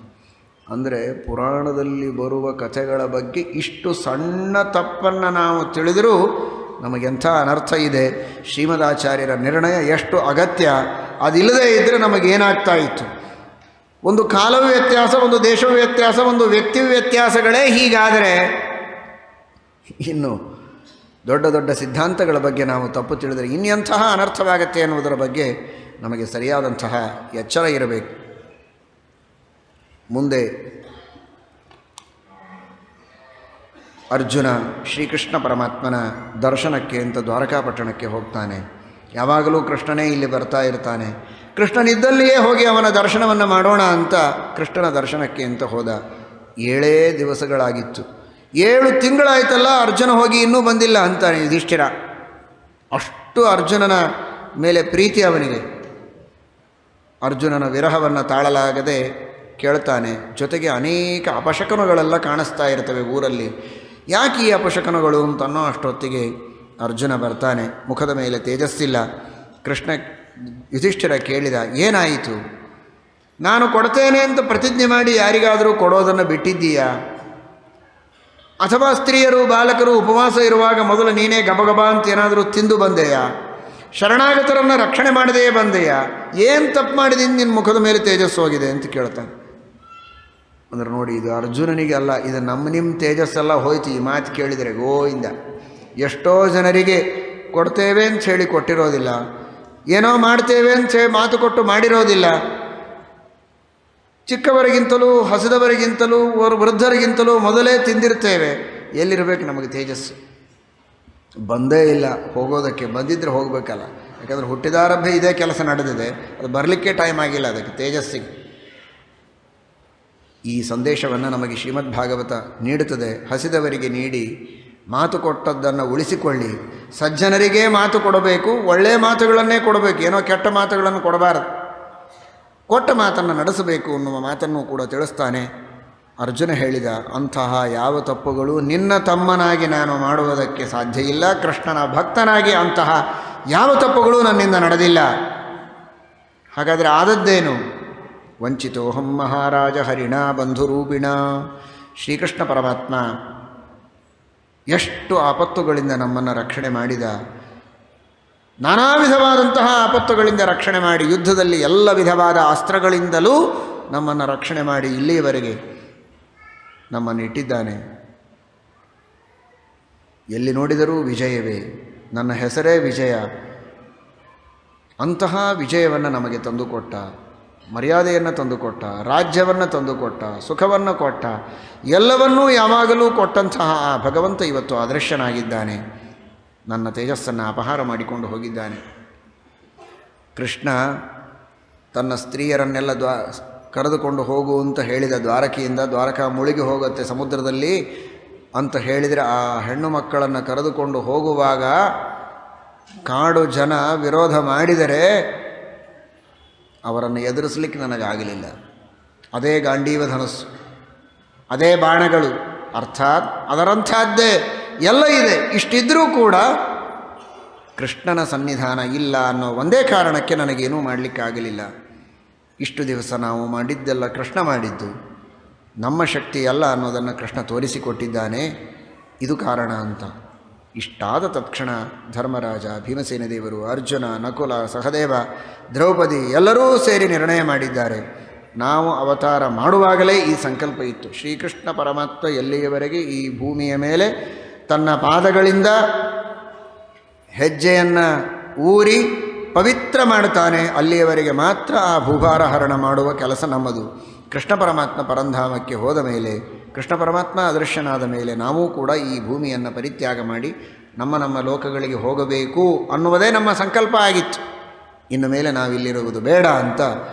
ಅಂದರೆ ಪುರಾಣದಲ್ಲಿ ಬರುವ ಕಥೆಗಳ ಬಗ್ಗೆ ಇಷ್ಟು ಸಣ್ಣ ತಪ್ಪನ್ನು ನಾವು ತಿಳಿದರೂ ನಮಗೆಂಥ ಅನರ್ಥ ಇದೆ. ಶ್ರೀಮದಾಚಾರ್ಯರ ನಿರ್ಣಯ ಎಷ್ಟು ಅಗತ್ಯ, ಅದಿಲ್ಲದೇ ಇದ್ದರೆ ನಮಗೇನಾಗ್ತಾ ಇತ್ತು? ಒಂದು ಕಾಲವ ವ್ಯತ್ಯಾಸ, ಒಂದು ದೇಶವ ವ್ಯತ್ಯಾಸ, ಒಂದು ವ್ಯಕ್ತಿ ವ್ಯತ್ಯಾಸಗಳೇ ಹೀಗಾದರೆ ಇನ್ನು ದೊಡ್ಡ ದೊಡ್ಡ ಸಿದ್ಧಾಂತಗಳ ಬಗ್ಗೆ ನಾವು ತಪ್ಪು ತಿಳಿದರೆ ಇನ್ನೆಂತಹ ಅನರ್ಥವಾಗತ್ತೆ ಅನ್ನುವುದರ ಬಗ್ಗೆ ನಮಗೆ ಸರಿಯಾದಂತಹ ಎಚ್ಚರ ಇರಬೇಕು. ಮುಂದೆ ಅರ್ಜುನ ಶ್ರೀಕೃಷ್ಣ ಪರಮಾತ್ಮನ ದರ್ಶನಕ್ಕೆ ಅಂತ ದ್ವಾರಕಾಪಟ್ಟಣಕ್ಕೆ ಹೋಗ್ತಾನೆ. ಯಾವಾಗಲೂ ಕೃಷ್ಣನೇ ಇಲ್ಲಿ ಬರ್ತಾ ಇರ್ತಾನೆ. ಕೃಷ್ಣನಿದ್ದಲ್ಲಿಯೇ ಹೋಗಿ ಅವನ ದರ್ಶನವನ್ನು ಮಾಡೋಣ ಅಂತ ಕೃಷ್ಣನ ದರ್ಶನಕ್ಕೆ ಅಂತ ಹೋದ. 7 ದಿವಸಗಳಾಗಿತ್ತು. 7 ತಿಂಗಳಾಯ್ತಲ್ಲ, ಅರ್ಜುನ ಹೋಗಿ ಇನ್ನೂ ಬಂದಿಲ್ಲ ಅಂತಾನೆ ಯುಧಿಷ್ಠಿರ. ಅಷ್ಟು ಅರ್ಜುನನ ಮೇಲೆ ಪ್ರೀತಿ ಅವನಿಗೆ. ಅರ್ಜುನನ ವಿರಹವನ್ನು ತಾಳಲಾಗದೆ ಕೇಳ್ತಾನೆ. ಜೊತೆಗೆ ಅನೇಕ ಅಪಶಕನಗಳೆಲ್ಲ ಕಾಣಿಸ್ತಾ ಇರ್ತವೆ ಊರಲ್ಲಿ. ಯಾಕೆ ಈ ಅಪಶಕನಗಳು ಅಂತನ್ನೋ ಅಷ್ಟೊತ್ತಿಗೆ ಅರ್ಜುನ ಬರ್ತಾನೆ. ಮುಖದ ಮೇಲೆ ತೇಜಸ್ಸಿಲ್ಲ. ಕೃಷ್ಣ ಯುಧಿಷ್ಠಿರ ಕೇಳಿದ, ಏನಾಯಿತು? ನಾನು ಕೊಡ್ತೇನೆ ಅಂತ ಪ್ರತಿಜ್ಞೆ ಮಾಡಿ ಯಾರಿಗಾದರೂ ಕೊಡೋದನ್ನು ಬಿಟ್ಟಿದ್ದೀಯಾ? ಅಥವಾ ಸ್ತ್ರೀಯರು ಬಾಲಕರು ಉಪವಾಸ ಇರುವಾಗ ಮೊದಲು ನೀನೇ ಗಬಗಬ ಅಂತ ಏನಾದರೂ ತಿಂದು ಬಂದೆಯಾ? ಶರಣಾಗತರನ್ನು ರಕ್ಷಣೆ ಮಾಡದೆಯೇ ಬಂದೆಯಾ? ಏನು ತಪ್ಪು ಮಾಡಿದ್ದೀನಿ ನಿನ್ನ ಮುಖದ ಮೇಲೆ ತೇಜಸ್ಸು ಹೋಗಿದೆ ಅಂತ ಕೇಳ್ತಾನೆ. ಅಂದ್ರೆ ನೋಡಿ, ಇದು ಅರ್ಜುನನಿಗೆ ಅಲ್ಲ, ಇದು ನಿಮ್ಮ ತೇಜಸ್ಸೆಲ್ಲ ಹೋಯ್ತು ಈ ಮಾತು ಕೇಳಿದರೆ. ಗೋವಿಂದ, ಎಷ್ಟೋ ಜನರಿಗೆ ಕೊಡ್ತೇವೆ ಅಂತ ಹೇಳಿ ಕೊಟ್ಟಿರೋದಿಲ್ಲ, ಏನೋ ಮಾಡ್ತೇವೆ ಅಂತ ಹೇಳಿ ಮಾತು ಕೊಟ್ಟು ಮಾಡಿರೋದಿಲ್ಲ. ಚಿಕ್ಕವರಿಗಿಂತಲೂ ಹಸಿದವರಿಗಿಂತಲೂ ವೃದ್ಧರಿಗಿಂತಲೂ ಮೊದಲೇ ತಿಂದಿರ್ತೇವೆ. ಎಲ್ಲಿರಬೇಕು ನಮಗೆ ತೇಜಸ್ಸು? ಬಂದೇ ಇಲ್ಲ. ಹೋಗೋದಕ್ಕೆ ಬಂದಿದ್ದರೆ ಹೋಗಬೇಕಲ್ಲ. ಯಾಕಂದರೆ ಹುಟ್ಟಿದಾರಭ್ಯ ಇದೇ ಕೆಲಸ ನಡೆದಿದೆ. ಅದು ಬರಲಿಕ್ಕೆ ಟೈಮ್ ಆಗಿಲ್ಲ ಅದಕ್ಕೆ ತೇಜಸ್ಸಿಗೆ. ಈ ಸಂದೇಶವನ್ನು ನಮಗೆ ಶ್ರೀಮದ್ ಭಾಗವತ ನೀಡುತ್ತದೆ. ಹಸಿದವರಿಗೆ ನೀಡಿ, ಮಾತು ಕೊಟ್ಟದ್ದನ್ನು ಉಳಿಸಿಕೊಳ್ಳಿ. ಸಜ್ಜನರಿಗೇ ಮಾತು ಕೊಡಬೇಕು, ಒಳ್ಳೆಯ ಮಾತುಗಳನ್ನೇ ಕೊಡಬೇಕು, ಏನೋ ಕೆಟ್ಟ ಮಾತುಗಳನ್ನು ಕೊಡಬಾರದು. ಕೊಟ್ಟ ಮಾತನ್ನು ನಡೆಸಬೇಕು ಅನ್ನುವ ಮಾತನ್ನು ಕೂಡ ತಿಳಿಸ್ತಾನೆ. ಅರ್ಜುನ ಹೇಳಿದ, ಅಂತಹ ಯಾವ ತಪ್ಪುಗಳು ನಿನ್ನ ತಮ್ಮನಾಗಿ ನಾನು ಮಾಡುವುದಕ್ಕೆ ಸಾಧ್ಯ ಇಲ್ಲ. ಕೃಷ್ಣನ ಭಕ್ತನಾಗಿ ಅಂತಹ ಯಾವ ತಪ್ಪುಗಳು ನನ್ನಿಂದ ನಡೆದಿಲ್ಲ. ಹಾಗಾದರೆ ಆದದ್ದೇನು? ವಂಚಿತೋಹಂ ಮಹಾರಾಜ ಹರಿಣ ಬಂಧುರೂಪಿಣ. ಶ್ರೀಕೃಷ್ಣ ಪರಮಾತ್ಮ ಎಷ್ಟು ಆಪತ್ತುಗಳಿಂದ ನಮ್ಮನ್ನು ರಕ್ಷಣೆ ಮಾಡಿದ. ನಾನಾ ವಿಧವಾದಂತಹ ಆಪತ್ತುಗಳಿಂದ ರಕ್ಷಣೆ ಮಾಡಿ, ಯುದ್ಧದಲ್ಲಿ ಎಲ್ಲ ವಿಧವಾದ ಅಸ್ತ್ರಗಳಿಂದಲೂ ನಮ್ಮನ್ನು ರಕ್ಷಣೆ ಮಾಡಿ ಇಲ್ಲಿಯವರೆಗೆ ನಮ್ಮನ್ನು ಇಟ್ಟಿದ್ದಾನೆ. ಎಲ್ಲಿ ನೋಡಿದರೂ ವಿಜಯವೇ, ನನ್ನ ಹೆಸರೇ ವಿಜಯ. ಅಂತಹ ವಿಜಯವನ್ನು ನಮಗೆ ತಂದುಕೊಟ್ಟ, ಮರ್ಯಾದೆಯನ್ನು ತಂದುಕೊಟ್ಟ, ರಾಜ್ಯವನ್ನು ತಂದುಕೊಟ್ಟ, ಸುಖವನ್ನು ಕೊಟ್ಟ, ಎಲ್ಲವನ್ನೂ ಯಾವಾಗಲೂ ಕೊಟ್ಟಂತಹ ಆ ಭಗವಂತ ಇವತ್ತು ಅದೃಶ್ಯನಾಗಿದ್ದಾನೆ. ನನ್ನ ತೇಜಸ್ಸನ್ನು ಅಪಹಾರ ಮಾಡಿಕೊಂಡು ಹೋಗಿದ್ದಾನೆ. ಕೃಷ್ಣ ತನ್ನ ಸ್ತ್ರೀಯರನ್ನೆಲ್ಲ ಕರೆದುಕೊಂಡು ಹೋಗು ಅಂತ ಹೇಳಿದ ದ್ವಾರಕೆಯಿಂದ, ದ್ವಾರಕಾ ಮುಳುಗಿ ಹೋಗುತ್ತೆ ಸಮುದ್ರದಲ್ಲಿ ಅಂತ ಹೇಳಿದರೆ, ಆ ಹೆಣ್ಣು ಮಕ್ಕಳನ್ನು ಕರೆದುಕೊಂಡು ಹೋಗುವಾಗ ಕಾಡು ಜನ ವಿರೋಧ ಮಾಡಿದರೆ ಅವರನ್ನು ಎದುರಿಸಲಿಕ್ಕೆ ನನಗಾಗಲಿಲ್ಲ. ಅದೇ ಗಾಂಡೀವ ಧನಸ್ಸು, ಅದೇ ಬಾಣಗಳು, ಅರ್ಥಾತ್ ಅದರಂಥದ್ದೇ ಎಲ್ಲ ಇದೆ. ಇಷ್ಟಿದ್ದರೂ ಕೂಡ ಕೃಷ್ಣನ ಸನ್ನಿಧಾನ ಇಲ್ಲ ಅನ್ನೋ ಒಂದೇ ಕಾರಣಕ್ಕೆ ನನಗೇನೂ ಮಾಡಲಿಕ್ಕಾಗಲಿಲ್ಲ. ಇಷ್ಟು ದಿವಸ ನಾವು ಮಾಡಿದ್ದೆಲ್ಲ ಕೃಷ್ಣ ಮಾಡಿದ್ದು, ನಮ್ಮ ಶಕ್ತಿ ಅಲ್ಲ ಅನ್ನೋದನ್ನು ಕೃಷ್ಣ ತೋರಿಸಿಕೊಟ್ಟಿದ್ದಾನೆ. ಇದು ಕಾರಣ ಅಂತ. ಇಷ್ಟಾದ ತತ್ಕ್ಷಣ ಧರ್ಮರಾಜ, ಭೀಮಸೇನ ದೇವರು, ಅರ್ಜುನ, ನಕುಲ, ಸಹದೇವ, ದ್ರೌಪದಿ ಎಲ್ಲರೂ ಸೇರಿ ನಿರ್ಣಯ ಮಾಡಿದ್ದಾರೆ. ನಾವು ಅವತಾರ ಮಾಡುವಾಗಲೇ ಈ ಸಂಕಲ್ಪ ಇತ್ತು. ಶ್ರೀಕೃಷ್ಣ ಪರಮಾತ್ಮ ಎಲ್ಲಿಯವರೆಗೆ ಈ ಭೂಮಿಯ ಮೇಲೆ ತನ್ನ ಪಾದಗಳಿಂದ ಹೆಜ್ಜೆಯನ್ನು ಊರಿ ಪವಿತ್ರ ಮಾಡುತ್ತಾನೆ, ಅಲ್ಲಿಯವರೆಗೆ ಮಾತ್ರ ಆ ಭೂಭಾರ ಹರಣ ಮಾಡುವ ಕೆಲಸ ನಮ್ಮದು. ಕೃಷ್ಣ ಪರಮಾತ್ಮ ಪರಂಧಾಮಕ್ಕೆ ಹೋದ ಮೇಲೆ, ಕೃಷ್ಣ ಪರಮಾತ್ಮ ಅದೃಶ್ಯನಾದ ಮೇಲೆ ನಾವು ಕೂಡ ಈ ಭೂಮಿಯನ್ನು ಪರಿತ್ಯಾಗ ಮಾಡಿ ನಮ್ಮ ಲೋಕಗಳಿಗೆ ಹೋಗಬೇಕು ಅನ್ನುವುದೇ ನಮ್ಮ ಸಂಕಲ್ಪ ಆಗಿತ್ತು. ಇನ್ನು ಮೇಲೆ ನಾವಿಲ್ಲಿರುವುದು ಬೇಡ ಅಂತ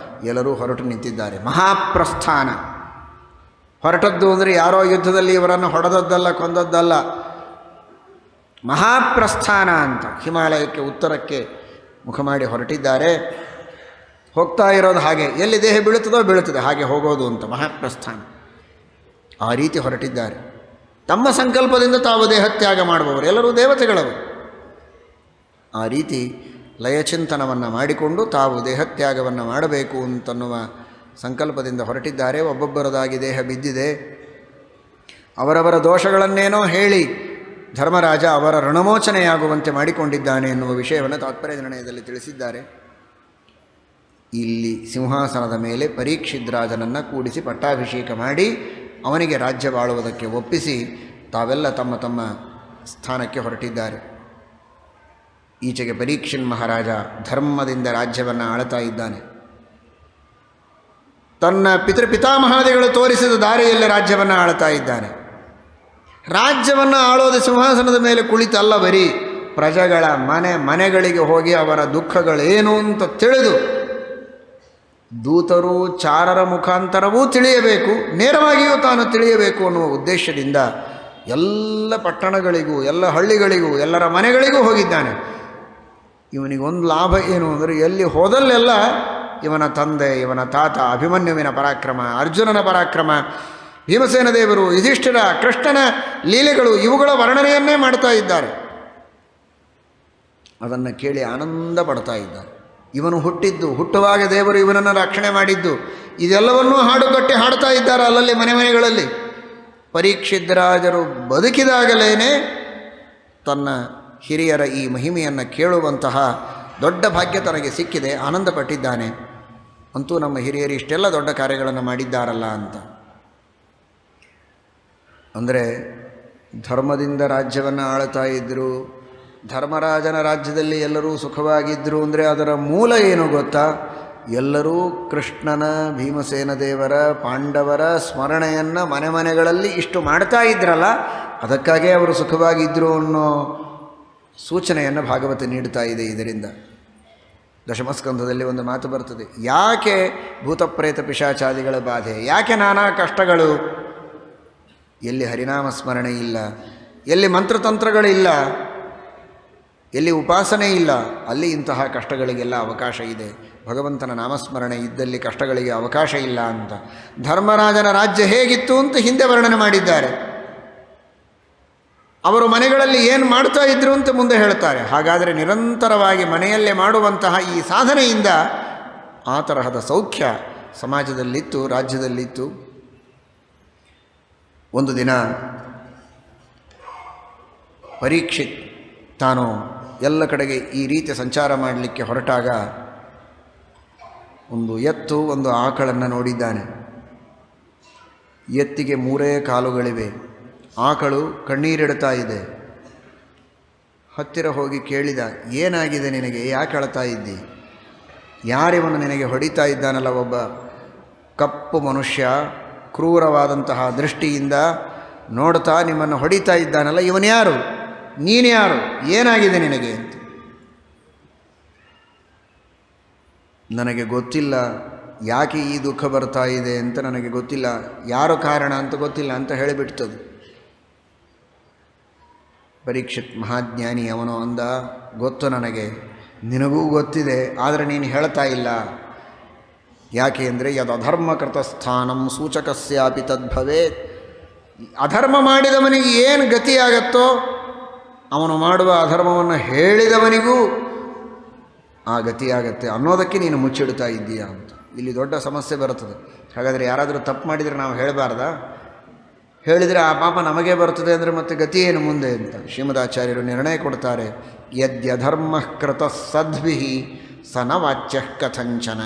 ಎಲ್ಲರೂ ಹೊರಟು ನಿಂತಿದ್ದಾರೆ. ಮಹಾಪ್ರಸ್ಥಾನ ಹೊರಟದ್ದು ಅಂದರೆ ಯಾರೋ ಯುದ್ಧದಲ್ಲಿ ಇವರನ್ನು ಹೊಡೆದದ್ದಲ್ಲ, ಕೊಂದದ್ದಲ್ಲ. ಮಹಾಪ್ರಸ್ಥಾನ ಅಂತ ಹಿಮಾಲಯಕ್ಕೆ ಉತ್ತರಕ್ಕೆ ಮುಖ ಮಾಡಿ ಹೊರಟಿದ್ದಾರೆ. ಹೋಗ್ತಾ ಇರೋದು ಹಾಗೆ, ಎಲ್ಲಿ ದೇಹ ಬೀಳುತ್ತದೋ ಬೀಳುತ್ತದೆ, ಹಾಗೆ ಹೋಗೋದು ಅಂತ ಮಹಾಪ್ರಸ್ಥಾನ. ಆ ರೀತಿ ಹೊರಟಿದ್ದಾರೆ. ತಮ್ಮ ಸಂಕಲ್ಪದಿಂದ ತಾವು ದೇಹತ್ಯಾಗ ಮಾಡುವವರು, ಎಲ್ಲರೂ ದೇವತೆಗಳವರು. ಆ ರೀತಿ ಲಯಚಿಂತನವನ್ನು ಮಾಡಿಕೊಂಡು ತಾವು ದೇಹತ್ಯಾಗವನ್ನು ಮಾಡಬೇಕು ಅಂತನ್ನುವ ಸಂಕಲ್ಪದಿಂದ ಹೊರಟಿದ್ದಾರೆ. ಒಬ್ಬೊಬ್ಬರದಾಗಿ ದೇಹ ಬಿದ್ದಿದೆ. ಅವರವರ ದೋಷಗಳನ್ನೇನೋ ಹೇಳಿ ಧರ್ಮರಾಜ ಅವರ ಋಣಮೋಚನೆಯಾಗುವಂತೆ ಮಾಡಿಕೊಂಡಿದ್ದಾನೆ ಎನ್ನುವ ವಿಷಯವನ್ನು ತಾತ್ಪರ್ಯ ನಿರ್ಣಯದಲ್ಲಿ ತಿಳಿಸಿದ್ದಾರೆ. ಇಲ್ಲಿ ಸಿಂಹಾಸನದ ಮೇಲೆ ಪರೀಕ್ಷಿದ್ರಾಜನನ್ನು ಕೂಡಿಸಿ ಪಟ್ಟಾಭಿಷೇಕ ಮಾಡಿ ಅವನಿಗೆ ರಾಜ್ಯವಾಳುವುದಕ್ಕೆ ಒಪ್ಪಿಸಿ ತಾವೆಲ್ಲ ತಮ್ಮ ತಮ್ಮ ಸ್ಥಾನಕ್ಕೆ ಹೊರಟಿದ್ದಾರೆ. ಈಚೆಗೆ ಪರೀಕ್ಷಿನ್ ಮಹಾರಾಜ ಧರ್ಮದಿಂದ ರಾಜ್ಯವನ್ನು ಆಳ್ತಾ ಇದ್ದಾನೆ. ತನ್ನ ಪಿತಾಮಹಾದಿಗಳು ತೋರಿಸಿದ ದಾರಿಯಲ್ಲಿ ರಾಜ್ಯವನ್ನು ಆಳ್ತಾ ಇದ್ದಾನೆ. ರಾಜ್ಯವನ್ನು ಆಳೋದು ಸಿಂಹಾಸನದ ಮೇಲೆ ಕುಳಿತಲ್ಲ, ಬರೀ ಪ್ರಜೆಗಳ ಮನೆಗಳಿಗೆ ಹೋಗಿ ಅವರ ದುಃಖಗಳೇನು ಅಂತ ತಿಳಿದು ದೂತರು ಚಾರರ ಮುಖಾಂತರವೂ ತಿಳಿಯಬೇಕು, ನೇರವಾಗಿಯೂ ತಾನು ತಿಳಿಯಬೇಕು ಅನ್ನುವ ಉದ್ದೇಶದಿಂದ ಎಲ್ಲ ಪಟ್ಟಣಗಳಿಗೂ ಎಲ್ಲ ಹಳ್ಳಿಗಳಿಗೂ ಎಲ್ಲರ ಮನೆಗಳಿಗೂ ಹೋಗಿದ್ದಾನೆ. ಇವನಿಗೊಂದು ಲಾಭ ಏನು ಅಂದರೆ, ಎಲ್ಲಿ ಹೋದಲ್ಲೆಲ್ಲ ಇವನ ತಂದೆ, ಇವನ ತಾತ, ಅಭಿಮನ್ಯುವಿನ ಪರಾಕ್ರಮ, ಅರ್ಜುನನ ಪರಾಕ್ರಮ, ಭೀಮಸೇನ ದೇವರು, ಯುಧಿಷ್ಠಿರ, ಕೃಷ್ಣನ ಲೀಲೆಗಳು ಇವುಗಳ ವರ್ಣನೆಯನ್ನೇ ಮಾಡ್ತಾ ಇದ್ದಾರೆ. ಅದನ್ನು ಕೇಳಿ ಆನಂದ ಪಡ್ತಾ ಇದ್ದಾರೆ. ಇವನು ಹುಟ್ಟುವಾಗ ದೇವರು ಇವನನ್ನು ರಕ್ಷಣೆ ಮಾಡಿದ್ದು, ಇದೆಲ್ಲವನ್ನೂ ಹಾಡು ಕಟ್ಟಿ ಹಾಡ್ತಾ ಇದ್ದಾರೆ ಅಲ್ಲಲ್ಲಿ ಮನೆಗಳಲ್ಲಿ. ಪರೀಕ್ಷಿದ್ರಾಜರು ಬದುಕಿದಾಗಲೇ ತನ್ನ ಹಿರಿಯರ ಈ ಮಹಿಮೆಯನ್ನು ಕೇಳುವಂತಹ ದೊಡ್ಡ ಭಾಗ್ಯ ತನಗೆ ಸಿಕ್ಕಿದೆ, ಆನಂದಪಟ್ಟಿದ್ದಾನೆ. ಅಂತೂ ನಮ್ಮ ಹಿರಿಯರು ಇಷ್ಟೆಲ್ಲ ದೊಡ್ಡ ಕಾರ್ಯಗಳನ್ನು ಮಾಡಿದ್ದಾರಲ್ಲ ಅಂತ. ಅಂದರೆ ಧರ್ಮದಿಂದ ರಾಜ್ಯವನ್ನು ಆಳ್ತಾ ಇದ್ದರು. ಧರ್ಮರಾಜನ ರಾಜ್ಯದಲ್ಲಿ ಎಲ್ಲರೂ ಸುಖವಾಗಿದ್ದರು ಅಂದರೆ ಅದರ ಮೂಲ ಏನು ಗೊತ್ತಾ? ಎಲ್ಲರೂ ಕೃಷ್ಣನ, ಭೀಮಸೇನ ದೇವರ, ಪಾಂಡವರ ಸ್ಮರಣೆಯನ್ನು ಮನೆಗಳಲ್ಲಿ ಇಷ್ಟು ಮಾಡ್ತಾ ಇದ್ರಲ್ಲ, ಅದಕ್ಕಾಗೇ ಅವರು ಸುಖವಾಗಿದ್ದರು ಅನ್ನೋ ಸೂಚನೆಯನ್ನು ಭಾಗವತ ನೀಡ್ತಾ ಇದೆ. ಇದರಿಂದ ದಶಮಸ್ಕಂಧದಲ್ಲಿ ಒಂದು ಮಾತು ಬರ್ತದೆ, ಯಾಕೆ ಭೂತಪ್ರೇತ ಪಿಶಾಚಾದಿಗಳ ಬಾಧೆ, ಯಾಕೆ ನಾನಾ ಕಷ್ಟಗಳು? ಎಲ್ಲಿ ಹರಿನಾಮ ಸ್ಮರಣೆ ಇಲ್ಲ, ಎಲ್ಲಿ ಮಂತ್ರತಂತ್ರಗಳಿಲ್ಲ, ಎಲ್ಲಿ ಉಪಾಸನೆ ಇಲ್ಲ, ಅಲ್ಲಿ ಇಂತಹ ಕಷ್ಟಗಳಿಗೆಲ್ಲ ಅವಕಾಶ ಇದೆ. ಭಗವಂತನ ನಾಮಸ್ಮರಣೆ ಇದ್ದಲ್ಲಿ ಕಷ್ಟಗಳಿಗೆ ಅವಕಾಶ ಇಲ್ಲ ಅಂತ ಧರ್ಮರಾಜನ ರಾಜ್ಯ ಹೇಗಿತ್ತು ಅಂತ ಹಿಂದೆ ವರ್ಣನೆ ಮಾಡಿದ್ದಾರೆ. ಅವರು ಮನೆಗಳಲ್ಲಿ ಏನು ಮಾಡ್ತಾ ಇದ್ರು ಅಂತ ಮುಂದೆ ಹೇಳ್ತಾರೆ. ಹಾಗಾದರೆ ನಿರಂತರವಾಗಿ ಮನೆಯಲ್ಲೇ ಮಾಡುವಂತಹ ಈ ಸಾಧನೆಯಿಂದ ಆ ತರಹದ ಸೌಖ್ಯ ಸಮಾಜದಲ್ಲಿತ್ತು, ರಾಜ್ಯದಲ್ಲಿತ್ತು. ಒಂದು ದಿನ ಪರೀಕ್ಷಿತ್ ತಾನು ಎಲ್ಲ ಕಡೆಗೆ ಈ ರೀತಿ ಸಂಚಾರ ಮಾಡಲಿಕ್ಕೆ ಹೊರಟಾಗ ಒಂದು ಎತ್ತು ಒಂದು ಆಕಳನ್ನು ನೋಡಿದ್ದಾನೆ. ಎತ್ತಿಗೆ 3 ಕಾಲುಗಳಿವೆ. ಆಕಳು ಕಣ್ಣೀರಿಡ್ತಾ ಇದೆ. ಹತ್ತಿರ ಹೋಗಿ ಕೇಳಿದ, ಏನಾಗಿದೆ ನಿನಗೆ, ಯಾಕೆ ಅಳ್ತಾ ಇದ್ದಿ? ಯಾರಿವನು ನಿನಗೆ ಹೊಡಿತಾ ಇದ್ದಾನಲ್ಲ, ಒಬ್ಬ ಕಪ್ಪು ಮನುಷ್ಯ ಕ್ರೂರವಾದಂತಹ ದೃಷ್ಟಿಯಿಂದ ನೋಡ್ತಾ ನಿಮ್ಮನ್ನು ಹೊಡಿತಾ ಇದ್ದಾನಲ್ಲ, ಇವನು ಯಾರು, ನೀನು ಯಾರು, ಏನಾಗಿದೆ ನಿನಗೆ ಅಂತ. ನನಗೆ ಗೊತ್ತಿಲ್ಲ, ಯಾಕೆ ಈ ದುಃಖ ಬರ್ತಾ ಇದೆ ಅಂತ ನನಗೆ ಗೊತ್ತಿಲ್ಲ, ಯಾರು ಕಾರಣ ಅಂತ ಗೊತ್ತಿಲ್ಲ ಅಂತ ಹೇಳಿಬಿಡ್ತದೆ. ಪರೀಕ್ಷಿತ್ ಮಹಾಜ್ಞಾನಿ ಅವನು ಅಂದ, ಗೊತ್ತು ನನಗೆ, ನಿನಗೂ ಗೊತ್ತಿದೆ, ಆದರೆ ನೀನು ಹೇಳ್ತಾ ಇಲ್ಲ. ಯಾಕೆ ಅಂದರೆ ಯದ್ ಅಧರ್ಮಕೃತ ಸ್ಥಾನಂ ಸೂಚಕಸ್ಯಾಪಿ ತದ್ಭವೇತ್. ಅಧರ್ಮ ಮಾಡಿದವನಿಗೆ ಏನು ಗತಿಯಾಗತ್ತೋ ಅವನು ಮಾಡುವ ಅಧರ್ಮವನ್ನು ಹೇಳಿದವನಿಗೂ ಆ ಗತಿಯಾಗತ್ತೆ ಅನ್ನೋದಕ್ಕೆ ನೀನು ಮುಚ್ಚಿಡ್ತಾ ಇದ್ದೀಯಾ ಅಂತ. ಇಲ್ಲಿ ದೊಡ್ಡ ಸಮಸ್ಯೆ ಬರುತ್ತದೆ. ಹಾಗಾದರೆ ಯಾರಾದರೂ ತಪ್ಪು ಮಾಡಿದರೆ ನಾವು ಹೇಳಬಾರ್ದಾ? ಹೇಳಿದರೆ ಆ ಪಾಪ ನಮಗೆ ಬರ್ತದೆ ಅಂದರೆ ಮತ್ತೆ ಗತಿ ಏನು ಮುಂದೆ ಅಂತ ಶ್ರೀಮದಾಚಾರ್ಯರು ನಿರ್ಣಯ ಕೊಡ್ತಾರೆ. ಯದ್ಯಧರ್ಮ ಕೃತ ಸದ್ಭಿ ಸನ ವಾಚ್ಯ ಕಥಂಚನ.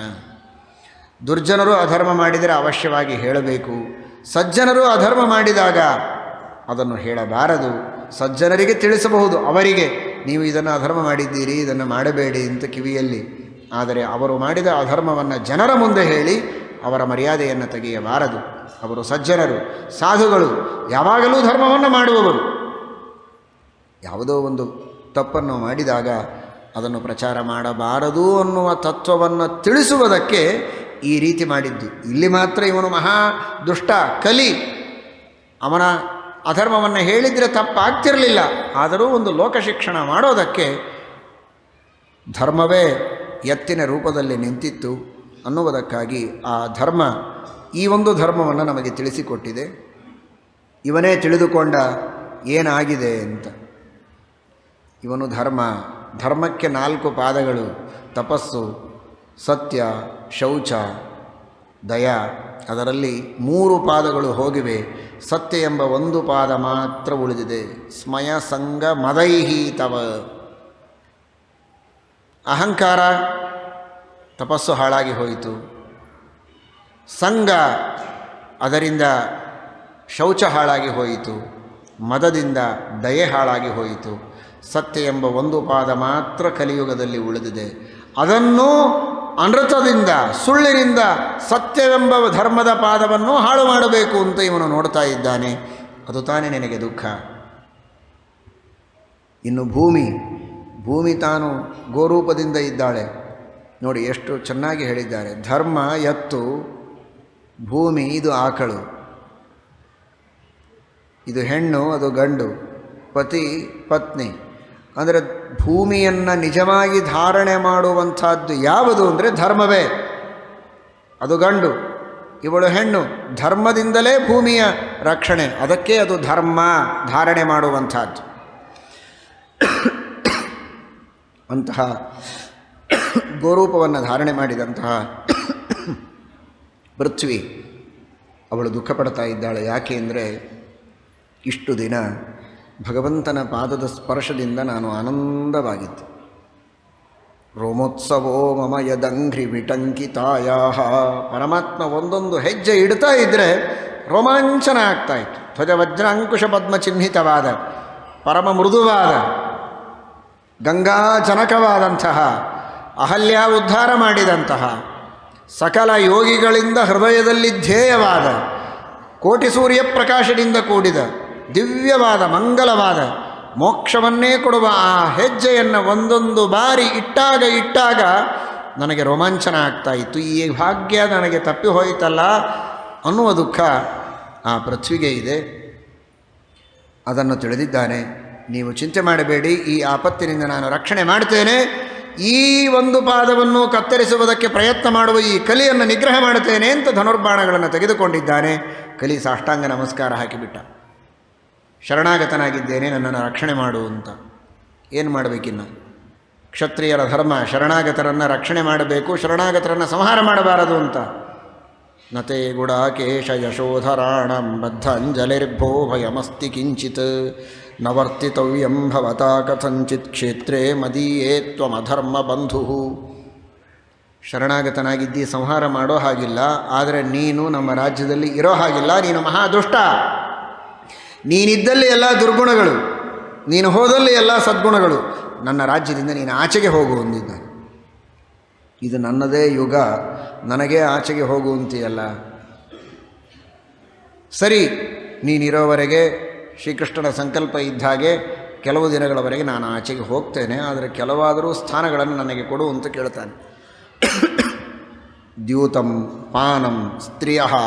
ದುರ್ಜನರು ಅಧರ್ಮ ಮಾಡಿದರೆ ಅವಶ್ಯವಾಗಿ ಹೇಳಬೇಕು. ಸಜ್ಜನರು ಅಧರ್ಮ ಮಾಡಿದಾಗ ಅದನ್ನು ಹೇಳಬಾರದು. ಸಜ್ಜನರಿಗೆ ತಿಳಿಸಬಹುದು, ಅವರಿಗೆ ನೀವು ಇದನ್ನು ಅಧರ್ಮ ಮಾಡಿದ್ದೀರಿ, ಇದನ್ನು ಮಾಡಬೇಡಿ ಅಂತ ಕಿವಿಯಲ್ಲಿ. ಆದರೆ ಅವರು ಮಾಡಿದ ಅಧರ್ಮವನ್ನು ಜನರ ಮುಂದೆ ಹೇಳಿ ಅವರ ಮರ್ಯಾದೆಯನ್ನು ತೆಗೆಯಬಾರದು. ಅವರು ಸಜ್ಜನರು, ಸಾಧುಗಳು, ಯಾವಾಗಲೂ ಧರ್ಮವನ್ನು ಮಾಡುವವರು. ಯಾವುದೋ ಒಂದು ತಪ್ಪನ್ನು ಮಾಡಿದಾಗ ಅದನ್ನು ಪ್ರಚಾರ ಮಾಡಬಾರದು ಅನ್ನುವ ತತ್ವವನ್ನು ತಿಳಿಸುವುದಕ್ಕೆ ಈ ರೀತಿ ಮಾಡಿದ್ದು. ಇಲ್ಲಿ ಮಾತ್ರ ಇವನು ಮಹಾ ದುಷ್ಟ ಕಲಿ, ಅವನ ಅಧರ್ಮವನ್ನು ಹೇಳಿದರೆ ತಪ್ಪಾಗ್ತಿರಲಿಲ್ಲ. ಆದರೂ ಒಂದು ಲೋಕಶಿಕ್ಷಣ ಮಾಡೋದಕ್ಕೆ ಧರ್ಮವೇ ಎತ್ತಿನ ರೂಪದಲ್ಲಿ ನಿಂತಿತ್ತು ಅನ್ನುವುದಕ್ಕಾಗಿ ಆ ಧರ್ಮ, ಈ ಒಂದು ಧರ್ಮವನ್ನು ನಮಗೆ ತಿಳಿಸಿಕೊಟ್ಟಿದೆ. ಇವನೇ ತಿಳಿದುಕೊಂಡ ಏನಾಗಿದೆ ಅಂತ. ಇವನು ಧರ್ಮಕ್ಕೆ 4 ಪಾದಗಳು: ತಪಸ್ಸು, ಸತ್ಯ, ಶೌಚ, ದಯ. ಅದರಲ್ಲಿ 3 ಪಾದಗಳು ಹೋಗಿವೆ. ಸತ್ಯ ಎಂಬ ಒಂದು ಪಾದ ಮಾತ್ರ ಉಳಿದಿದೆ. ಸ್ಮಯ ಸಂಗ ಮದೈಹಿ ತವ. ಅಹಂಕಾರ, ತಪಸ್ಸು ಹಾಳಾಗಿ ಹೋಯಿತು. ಸಂಗ, ಅದರಿಂದ ಶೌಚ ಹಾಳಾಗಿ ಹೋಯಿತು. ಮದದಿಂದ ದಯೆ ಹಾಳಾಗಿ ಹೋಯಿತು. ಸತ್ಯ ಎಂಬ ಒಂದು ಪಾದ ಮಾತ್ರ ಕಲಿಯುಗದಲ್ಲಿ ಉಳಿದಿದೆ. ಅದನ್ನು ಅನೃತದಿಂದ, ಸುಳ್ಳಿನಿಂದ ಸತ್ಯವೆಂಬ ಧರ್ಮದ ಪಾದವನ್ನು ಹಾಳು ಮಾಡಬೇಕು ಅಂತ ಇವನು ನೋಡ್ತಾ ಇದ್ದಾನೆ. ಅದು ತಾನೇ ನಿನಗೆ ದುಃಖ. ಇನ್ನು ಭೂಮಿ ತಾನು ಗೋರೂಪದಿಂದ ಇದ್ದಾಳೆ. ನೋಡಿ ಎಷ್ಟು ಚೆನ್ನಾಗಿ ಹೇಳಿದ್ದಾರೆ. ಧರ್ಮ ಎತ್ತು, ಭೂಮಿ ಇದು ಆಕಳು, ಇದು ಹೆಣ್ಣು, ಅದು ಗಂಡು, ಪತಿ ಪತ್ನಿ. ಅಂದರೆ ಭೂಮಿಯನ್ನು ನಿಜವಾಗಿ ಧಾರಣೆ ಮಾಡುವಂಥದ್ದು ಯಾವುದು ಅಂದರೆ ಧರ್ಮವೇ. ಅದು ಗಂಡು, ಇವಳು ಹೆಣ್ಣು. ಧರ್ಮದಿಂದಲೇ ಭೂಮಿಯ ರಕ್ಷಣೆ, ಅದಕ್ಕೆ ಅದು ಧರ್ಮ ಧಾರಣೆ ಮಾಡುವಂಥದ್ದು. ಅಂತಹ ಗೋರೂಪವನ್ನು ಧಾರಣೆ ಮಾಡಿದಂತಹ ಪೃಥ್ವಿ ಅವಳು ದುಃಖ ಪಡ್ತಾ ಇದ್ದಾಳೆ. ಯಾಕೆ ಅಂದರೆ ಇಷ್ಟು ದಿನ ಭಗವಂತನ ಪಾದದ ಸ್ಪರ್ಶದಿಂದ ನಾನು ಆನಂದವಾಗಿದ್ದೆ. ರೋಮೋತ್ಸವೋ ಮಮ ಯದಂಘ್ರಿ ವಿಟಂಕಿತಾಯ. ಪರಮಾತ್ಮ ಒಂದೊಂದು ಹೆಜ್ಜೆ ಇಡ್ತಾ ಇದ್ದರೆ ರೋಮಾಂಚನ ಆಗ್ತಾಯಿತ್ತು. ಧ್ವಜವಜ್ರ ಅಂಕುಶ ಪದ್ಮ ಚಿಹ್ನಿತವಾದ, ಪರಮ ಮೃದುವಾದ, ಗಂಗಾಜನಕವಾದಂತಹ, ಅಹಲ್ಯ ಉದ್ಧಾರ ಮಾಡಿದಂತಹ, ಸಕಲ ಯೋಗಿಗಳಿಂದ ಹೃದಯದಲ್ಲಿ ಧ್ಯೇಯವಾದ, ಕೋಟಿ ಸೂರ್ಯ ಪ್ರಕಾಶದಿಂದ ಕೂಡಿದ, ದಿವ್ಯವಾದ, ಮಂಗಲವಾದ, ಮೋಕ್ಷವನ್ನೇ ಕೊಡುವ ಆ ಹೆಜ್ಜೆಯನ್ನು ಒಂದೊಂದು ಬಾರಿ ಇಟ್ಟಾಗ ನನಗೆ ರೋಮಾಂಚನ ಆಗ್ತಾಯಿತ್ತು. ಈ ಭಾಗ್ಯ ನನಗೆ ತಪ್ಪಿ ಹೋಯಿತಲ್ಲ ಅನ್ನುವ ದುಃಖ ಆ ಪೃಥ್ವಿಗೆ ಇದೆ. ಅದನ್ನು ತಿಳಿದಿದ್ದಾನೆ. ನೀವು ಚಿಂತೆ ಮಾಡಬೇಡಿ, ಈ ಆಪತ್ತಿನಿಂದ ನಾನು ರಕ್ಷಣೆ ಮಾಡ್ತೇನೆ. ಈ ಒಂದು ಪಾದವನ್ನು ಕತ್ತರಿಸುವುದಕ್ಕೆ ಪ್ರಯತ್ನ ಮಾಡುವ ಈ ಕಲಿಯನ್ನು ನಿಗ್ರಹ ಮಾಡುತ್ತೇನೆ ಅಂತ ಧನುರ್ಬಾಣಗಳನ್ನು ತೆಗೆದುಕೊಂಡಿದ್ದಾನೆ. ಕಲಿ ಸಾಷ್ಟಾಂಗ ನಮಸ್ಕಾರ ಹಾಕಿಬಿಟ್ಟ. ಶರಣಾಗತನಾಗಿದ್ದೇನೆ, ನನ್ನನ್ನು ರಕ್ಷಣೆ ಮಾಡು ಅಂತ. ಏನು ಮಾಡಬೇಕಿನ್ನು? ಕ್ಷತ್ರಿಯರ ಧರ್ಮ ಶರಣಾಗತರನ್ನು ರಕ್ಷಣೆ ಮಾಡಬೇಕು, ಶರಣಾಗತರನ್ನು ಸಂಹಾರ ಮಾಡಬಾರದು ಅಂತ. ನತೆ ಗುಡಾಕೇಶ ಯಶೋಧರಾಣಂ ಬದ್ಧ ಅಂಜಲಿರ್ಭೋ ಭಯಮಸ್ತಿ ಕಿಂಚಿತ್ ನ ವರ್ತಿತವ್ಯಂ ಭವತಾ ಕಥಂಚಿತ್ ಕ್ಷೇತ್ರೇ ಮದೀಯೇ ತ್ವಮಧರ್ಮ ಬಂಧು. ಶರಣಾಗತನಾಗಿದ್ದಿ, ಸಂಹಾರ ಮಾಡೋ ಹಾಗಿಲ್ಲ, ಆದರೆ ನೀನು ನಮ್ಮ ರಾಜ್ಯದಲ್ಲಿ ಇರೋ ಹಾಗಿಲ್ಲ, ನೀನು ಮಹಾದುಷ್ಟ. ನೀನಿದ್ದಲ್ಲಿ ಎಲ್ಲ ದುರ್ಗುಣಗಳು, ನೀನು ಹೋದಲ್ಲಿ ಎಲ್ಲ ಸದ್ಗುಣಗಳು, ನನ್ನ ರಾಜ್ಯದಿಂದ ನೀನು ಆಚೆಗೆ ಹೋಗು ಅಂದಿದ್ದಾನೆ. ಇದು ನನ್ನದೇ ಯುಗ, ನನಗೇ ಆಚೆಗೆ ಹೋಗುವಂತೆಯಲ್ಲ. ಸರಿ, ನೀನಿರೋವರೆಗೆ ಶ್ರೀಕೃಷ್ಣನ ಸಂಕಲ್ಪ ಇದ್ದ ಹಾಗೆ ಕೆಲವು ದಿನಗಳವರೆಗೆ ನಾನು ಆಚೆಗೆ ಹೋಗ್ತೇನೆ, ಆದರೆ ಕೆಲವಾದರೂ ಸ್ಥಾನಗಳನ್ನು ನನಗೆ ಕೊಡು ಅಂತ ಕೇಳ್ತಾನೆ. ದ್ಯೂತಂ ಪಾನಂ ಸ್ತ್ರೀಯ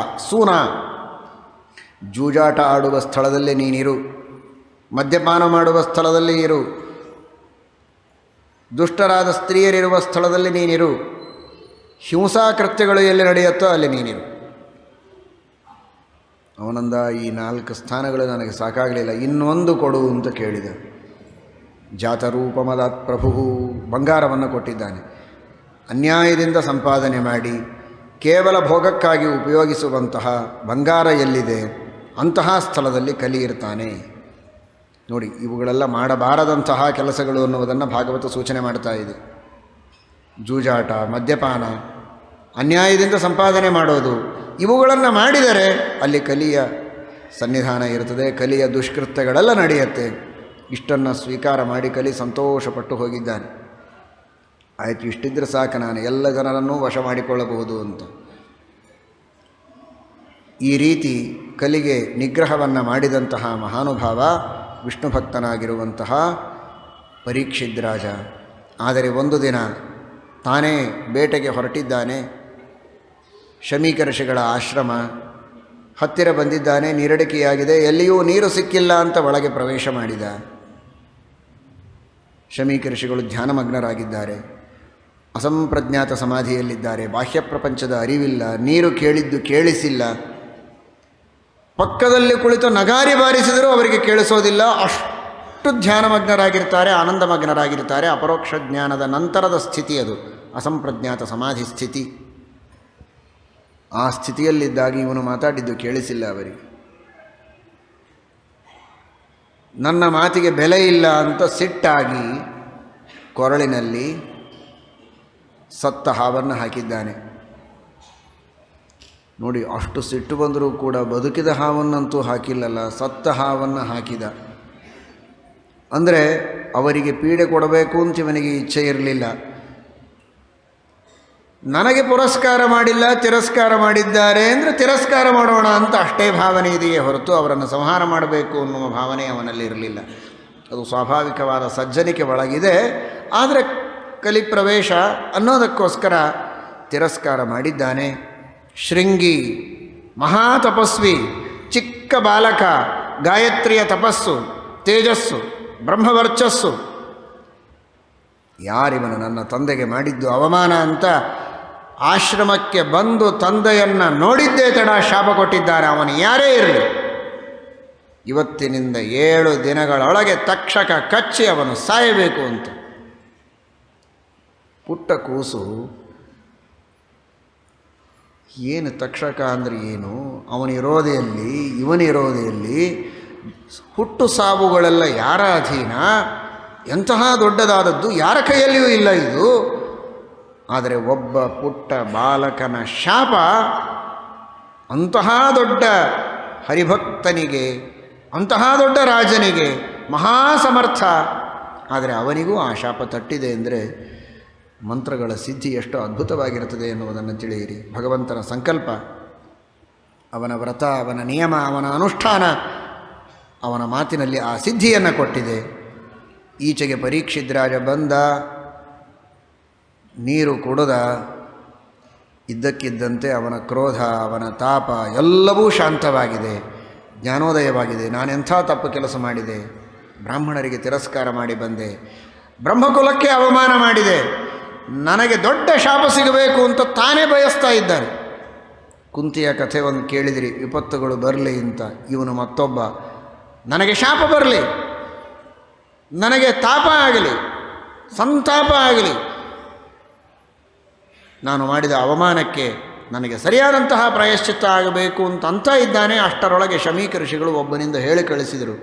ಸೂನ, ಜೂಜಾಟ ಆಡುವ ಸ್ಥಳದಲ್ಲಿ ನೀನಿರು, ಮದ್ಯಪಾನ ಮಾಡುವ ಸ್ಥಳದಲ್ಲಿ ಇರು, ದುಷ್ಟರಾದ ಸ್ತ್ರೀಯರಿರುವ ಸ್ಥಳದಲ್ಲಿ ನೀನಿರು, ಹಿಂಸಾಕೃತ್ಯಗಳು ಎಲ್ಲಿ ನಡೆಯುತ್ತೋ ಅಲ್ಲಿ ನೀನಿರು. ಅವನಂದ, ಈ 4 ಸ್ಥಾನಗಳು ನನಗೆ ಸಾಕಾಗಲಿಲ್ಲ, ಇನ್ನೊಂದು ಕೊಡು ಅಂತ ಕೇಳಿದ. ಜಾತರೂಪಮದಾತ್ ಪ್ರಭು, ಬಂಗಾರವನ್ನು ಕೊಟ್ಟಿದ್ದಾನೆ. ಅನ್ಯಾಯದಿಂದ ಸಂಪಾದನೆ ಮಾಡಿ ಕೇವಲ ಭೋಗಕ್ಕಾಗಿ ಉಪಯೋಗಿಸುವಂತಹ ಬಂಗಾರ ಎಲ್ಲಿದೆ ಅಂತಹ ಸ್ಥಳದಲ್ಲಿ ಕಲಿ ಇರ್ತಾನೆ. ನೋಡಿ, ಇವುಗಳೆಲ್ಲ ಮಾಡಬಾರದಂತಹ ಕೆಲಸಗಳು ಅನ್ನುವುದನ್ನು ಭಾಗವತ ಸೂಚನೆ ಮಾಡ್ತಾ ಇದೆ. ಜೂಜಾಟ, ಮದ್ಯಪಾನ, ಅನ್ಯಾಯದಿಂದ ಸಂಪಾದನೆ ಮಾಡೋದು, ಇವುಗಳನ್ನು ಮಾಡಿದರೆ ಅಲ್ಲಿ ಕಲಿಯ ಸನ್ನಿಧಾನ ಇರ್ತದೆ, ಕಲಿಯ ದುಷ್ಕೃತ್ಯಗಳೆಲ್ಲ ನಡೆಯುತ್ತೆ. ಇಷ್ಟನ್ನು ಸ್ವೀಕಾರ ಮಾಡಿ ಕಲಿ ಸಂತೋಷಪಟ್ಟು ಹೋಗಿದ್ದಾನೆ. ಆಯಿತು, ಇಷ್ಟಿದ್ರೆ ಸಾಕು, ನಾನು ಎಲ್ಲ ಜನರನ್ನೂ ವಶ ಮಾಡಿಕೊಳ್ಳಬಹುದು ಅಂತ. ಈ ರೀತಿ ಕಲಿಗೆ ನಿಗ್ರಹವನ್ನು ಮಾಡಿದಂತಹ ಮಹಾನುಭಾವ ವಿಷ್ಣು ಭಕ್ತನಾಗಿರುವಂತಹ ಪರೀಕ್ಷಿತ್ ರಾಜ. ಆದರೆ ಒಂದು ದಿನ ತಾನೇ ಬೇಟೆಗೆ ಹೊರಟಿದ್ದಾನೆ. ಶಮೀಕ ಋಷಿಗಳ ಆಶ್ರಮ ಹತ್ತಿರ ಬಂದಿದ್ದಾನೆ, ನೀರಡಿಕೆಯಾಗಿದೆ, ಎಲ್ಲಿಯೂ ನೀರು ಸಿಕ್ಕಿಲ್ಲ ಅಂತ ಒಳಗೆ ಪ್ರವೇಶ ಮಾಡಿದ. ಶಮೀಕ ಋಷಿಗಳು ಧ್ಯಾನಮಗ್ನರಾಗಿದ್ದಾರೆ, ಅಸಂಪ್ರಜ್ಞಾತ ಸಮಾಧಿಯಲ್ಲಿದ್ದಾರೆ, ಬಾಹ್ಯ ಪ್ರಪಂಚದ ಅರಿವಿಲ್ಲ, ನೀರು ಕೇಳಿದ್ದು ಕೇಳಿಸಿಲ್ಲ. ಪಕ್ಕದಲ್ಲಿ ಕುಳಿತು ನಗಾರಿ ಬಾರಿಸಿದರೂ ಅವರಿಗೆ ಕೇಳಿಸೋದಿಲ್ಲ, ಅಷ್ಟು ಧ್ಯಾನಮಗ್ನರಾಗಿರ್ತಾರೆ, ಆನಂದಮಗ್ನರಾಗಿರ್ತಾರೆ. ಅಪರೋಕ್ಷ ಜ್ಞಾನದ ನಂತರದ ಸ್ಥಿತಿ ಅದು, ಅಸಂಪ್ರಜ್ಞಾತ ಸಮಾಧಿ ಸ್ಥಿತಿ. ಆ ಸ್ಥಿತಿಯಲ್ಲಿದ್ದಾಗ ಇವನು ಮಾತಾಡಿದ್ದು ಕೇಳಿಸಿಲ್ಲ ಅವರಿಗೆ. ನನ್ನ ಮಾತಿಗೆ ಬೆಲೆ ಇಲ್ಲ ಅಂತ ಸಿಟ್ಟಾಗಿ ಕೊರಳಿನಲ್ಲಿ ಸತ್ತ ಹಾವನ್ನು ಹಾಕಿದ್ದಾನೆ. ನೋಡಿ, ಅಷ್ಟು ಸಿಟ್ಟು ಬಂದರೂ ಕೂಡ ಬದುಕಿದ ಹಾವನ್ನಂತೂ ಹಾಕಿಲ್ಲಲ್ಲ, ಸತ್ತ ಹಾವನ್ನು ಹಾಕಿದ. ಅಂದರೆ ಅವರಿಗೆ ಪೀಡೆ ಕೊಡಬೇಕು ಅಂತ ಇವನಿಗೆ ಇಚ್ಛೆ ಇರಲಿಲ್ಲ. ನನಗೆ ಪುರಸ್ಕಾರ ಮಾಡಿಲ್ಲ, ತಿರಸ್ಕಾರ ಮಾಡಿದ್ದಾರೆ ಅಂದರೆ ತಿರಸ್ಕಾರ ಮಾಡೋಣ ಅಂತ ಅಷ್ಟೇ ಭಾವನೆ ಇದೆಯೇ ಹೊರತು ಅವರನ್ನು ಸಂಹಾರ ಮಾಡಬೇಕು ಅನ್ನುವ ಭಾವನೆ ಅವನಲ್ಲಿ ಇರಲಿಲ್ಲ. ಅದು ಸ್ವಾಭಾವಿಕವಾದ ಸಜ್ಜನಿಕೆ ಒಳಗಿದೆ. ಆದರೆ ಕಲಿಪ್ರವೇಶ ಅನ್ನೋದಕ್ಕೋಸ್ಕರ ತಿರಸ್ಕಾರ ಮಾಡಿದ್ದಾನೆ. ಶೃಂಗಿ ಮಹಾತಪಸ್ವಿ, ಚಿಕ್ಕ ಬಾಲಕ, ಗಾಯತ್ರಿಯ ತಪಸ್ಸು, ತೇಜಸ್ಸು, ಬ್ರಹ್ಮವರ್ಚಸ್ಸು. ಯಾರಿವನು ನನ್ನ ತಂದೆಗೆ ಮಾಡಿದ್ದು ಅವಮಾನ ಅಂತ ಆಶ್ರಮಕ್ಕೆ ಬಂದು ತಂದೆಯನ್ನು ನೋಡಿದ್ದೇ ತಡ ಶಾಪ ಕೊಟ್ಟಿದ್ದಾರೆ. ಅವನು ಯಾರೇ ಇರಲಿ, ಇವತ್ತಿನಿಂದ 7 ದಿನಗಳೊಳಗೆ ತಕ್ಷಕ ಕಚ್ಚಿ ಅವನು ಸಾಯಬೇಕು ಅಂತ. ಪುಟ್ಟ ಕೂಸು, ಏನು ತಕ್ಷಕ ಅಂದರೆ ಏನು, ಅವನಿರೋದೆಯಲ್ಲಿ, ಇವನಿರೋದೆಯಲ್ಲಿ, ಹುಟ್ಟು ಸಾವುಗಳೆಲ್ಲ ಯಾರ ಅಧೀನ, ಎಂತಹ ದೊಡ್ಡದಾದದ್ದು ಯಾರ ಕೈಯಲ್ಲಿಯೂ ಇಲ್ಲ ಇದು. ಆದರೆ ಒಬ್ಬ ಪುಟ್ಟ ಬಾಲಕನ ಶಾಪ ಅಂತಹ ದೊಡ್ಡ ಹರಿಭಕ್ತನಿಗೆ, ಅಂತಹ ದೊಡ್ಡ ರಾಜನಿಗೆ, ಮಹಾಸಮರ್ಥ. ಆದರೆ ಅವನಿಗೂ ಆ ಶಾಪ ತಟ್ಟಿದೆ ಅಂದರೆ ಮಂತ್ರಗಳ ಸಿದ್ಧಿ ಎಷ್ಟು ಅದ್ಭುತವಾಗಿರುತ್ತದೆ ಎನ್ನುವುದನ್ನು ತಿಳಿಯಿರಿ. ಭಗವಂತನ ಸಂಕಲ್ಪ, ಅವನ ವ್ರತ, ಅವನ ನಿಯಮ, ಅವನ ಅನುಷ್ಠಾನ, ಅವನ ಮಾತಿನಲ್ಲಿ ಆ ಸಿದ್ಧಿಯನ್ನು ಕೊಟ್ಟಿದೆ. ಈಚೆಗೆ ಪರೀಕ್ಷಿತ್ ರಾಜ ಬಂದ, ನೀರು ಕುಡಿದ. ಇದ್ದಕ್ಕಿದ್ದಂತೆ ಅವನ ಕ್ರೋಧ, ಅವನ ತಾಪ ಎಲ್ಲವೂ ಶಾಂತವಾಗಿದೆ, ಜ್ಞಾನೋದಯವಾಗಿದೆ. ನಾನೆಂಥ ತಪ್ಪು ಕೆಲಸ ಮಾಡಿದೆ, ಬ್ರಾಹ್ಮಣರಿಗೆ ತಿರಸ್ಕಾರ ಮಾಡಿ ಬಂದೆ, ಬ್ರಹ್ಮಕುಲಕ್ಕೆ ಅವಮಾನ ಮಾಡಿದೆ, ನನಗೆ ದೊಡ್ಡ ಶಾಪ ಸಿಗಬೇಕು ಅಂತ ತಾನೇ ಬಯಸ್ತಾ ಇದ್ದಾನೆ. ಕುಂತಿಯ ಕಥೆ ಒಂದು ಕೇಳಿದಿರಿ, ವಿಪತ್ತುಗಳು ಬರಲಿ ಅಂತ. ಇವನು ಮತ್ತೊಬ್ಬ, ನನಗೆ ಶಾಪ ಬರಲಿ, ನನಗೆ ತಾಪ ಆಗಲಿ, ಸಂತಾಪ ಆಗಲಿ, ನಾನು ಮಾಡಿದ ಅವಮಾನಕ್ಕೆ ನನಗೆ ಸರಿಯಾದಂತಹ ಪ್ರಾಯಶ್ಚಿತ್ತ ಆಗಬೇಕು ಅಂತ ಇದ್ದಾನೆ. ಅಷ್ಟರೊಳಗೆ ಶಮೀಕ ಋಷಿಗಳು ಒಬ್ಬನಿಂದ ಹೇಳಿ ಕಳಿಸಿದರು,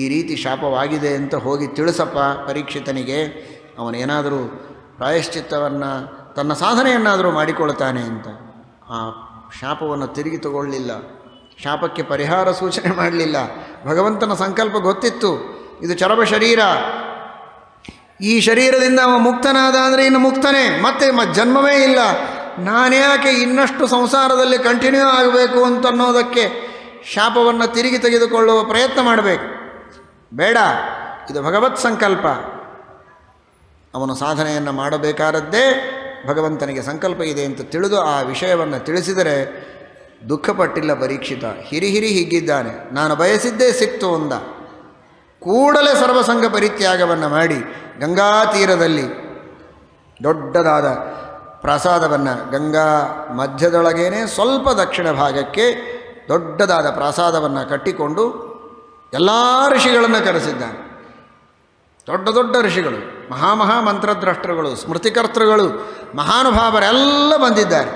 ಈ ರೀತಿ ಶಾಪವಾಗಿದೆ ಅಂತ ಹೋಗಿ ತಿಳಿಸಪ್ಪ ಪರೀಕ್ಷಿತನಿಗೆ, ಅವನೇನಾದರೂ ಪ್ರಾಯಶ್ಚಿತ್ತವನ್ನು ತನ್ನ ಸಾಧನೆಯನ್ನಾದರೂ ಮಾಡಿಕೊಳ್ತಾನೆ ಅಂತ. ಆ ಶಾಪವನ್ನು ತಿರುಗಿ ತಗೊಳ್ಳಲಿಲ್ಲ, ಶಾಪಕ್ಕೆ ಪರಿಹಾರ ಸೂಚನೆ ಮಾಡಲಿಲ್ಲ. ಭಗವಂತನ ಸಂಕಲ್ಪ ಗೊತ್ತಿತ್ತು, ಇದು ಚರಮ ಶರೀರ, ಈ ಶರೀರದಿಂದ ಅವ ಮುಕ್ತನಾದ ಅಂದರೆ ಇನ್ನು ಮುಕ್ತನೇ, ಮತ್ತೆ ಜನ್ಮವೇ ಇಲ್ಲ, ನಾನ್ಯಾಕೆ ಇನ್ನಷ್ಟು ಸಂಸಾರದಲ್ಲಿ ಕಂಟಿನ್ಯೂ ಆಗಬೇಕು ಅಂತನ್ನೋದಕ್ಕೆ ಶಾಪವನ್ನು ತಿರುಗಿ ತೆಗೆದುಕೊಳ್ಳುವ ಪ್ರಯತ್ನ ಮಾಡಬೇಕು. ಬೇಡ, ಇದು ಭಗವತ್ ಸಂಕಲ್ಪ. ಅವನು ಸಾಧನೆಯನ್ನು ಮಾಡಬೇಕಾದದ್ದೇ ಭಗವಂತನಿಗೆ ಸಂಕಲ್ಪ ಇದೆ ಅಂತ ತಿಳಿದು ಆ ವಿಷಯವನ್ನು ತಿಳಿಸಿದರೆ ದುಃಖಪಟ್ಟಿಲ್ಲ ಪರೀಕ್ಷಿತ. ಹಿರಿಹಿರಿ ಹೀಗಿದ್ದಾನೆ, ನಾನು ಬಯಸಿದ್ದೇ ಸಿಕ್ತು ಅಂದ. ಕೂಡಲೇ ಸರ್ವಸಂಗ ಪರಿತ್ಯಾಗವನ್ನು ಮಾಡಿ ಗಂಗಾ ತೀರದಲ್ಲಿ ದೊಡ್ಡದಾದ ಪ್ರಾಸಾದವನ್ನು, ಗಂಗಾ ಮಧ್ಯದೊಳಗೇನೆ ಸ್ವಲ್ಪ ದಕ್ಷಿಣ ಭಾಗಕ್ಕೆ ದೊಡ್ಡದಾದ ಪ್ರಾಸಾದವನ್ನು ಕಟ್ಟಿಕೊಂಡು ಎಲ್ಲ ಋಷಿಗಳನ್ನು ಕರೆಸಿದ್ದಾನೆ. ದೊಡ್ಡ ದೊಡ್ಡ ಋಷಿಗಳು, ಮಹಾಮಹಾ ಮಂತ್ರದ್ರಷ್ಟರುಗಳು, ಸ್ಮೃತಿಕರ್ತೃಗಳು, ಮಹಾನುಭಾವರೆಲ್ಲ ಬಂದಿದ್ದಾರೆ.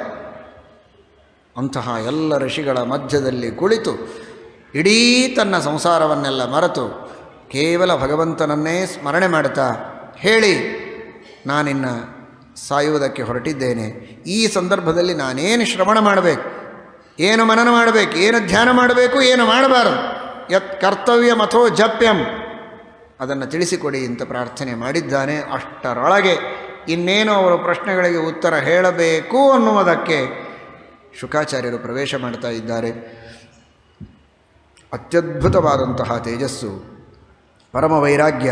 ಅಂತಹ ಎಲ್ಲ ಋಷಿಗಳ ಮಧ್ಯದಲ್ಲಿ ಕುಳಿತು ಇಡೀ ತನ್ನ ಸಂಸಾರವನ್ನೆಲ್ಲ ಮರೆತು ಕೇವಲ ಭಗವಂತನನ್ನೇ ಸ್ಮರಣೆ ಮಾಡುತ್ತಾ ಹೇಳಿ, ನಾನಿನ್ನು ಸಾಯುವುದಕ್ಕೆ ಹೊರಟಿದ್ದೇನೆ. ಈ ಸಂದರ್ಭದಲ್ಲಿ ನಾನೇನು ಶ್ರವಣ ಮಾಡಬೇಕು, ಏನು ಮನನ ಮಾಡಬೇಕು, ಏನು ಧ್ಯಾನ ಮಾಡಬೇಕು, ಏನು ಮಾಡಬಾರದು, ಯತ್ ಕರ್ತವ್ಯ ಮಥೋ ಜಪ್ಯಂ, ಅದನ್ನು ತಿಳಿಸಿಕೊಡಿ ಅಂತ ಪ್ರಾರ್ಥನೆ ಮಾಡಿದ್ದಾನೆ. ಅಷ್ಟರೊಳಗೆ ಇನ್ನೇನು ಅವರ ಪ್ರಶ್ನೆಗಳಿಗೆ ಉತ್ತರ ಹೇಳಬೇಕು ಅನ್ನುವುದಕ್ಕೆ ಶುಕಾಚಾರ್ಯರು ಪ್ರವೇಶ ಮಾಡ್ತಾ ಇದ್ದಾರೆ. ಅತ್ಯದ್ಭುತವಾದಂತಹ ತೇಜಸ್ಸು, ಪರಮ ವೈರಾಗ್ಯ,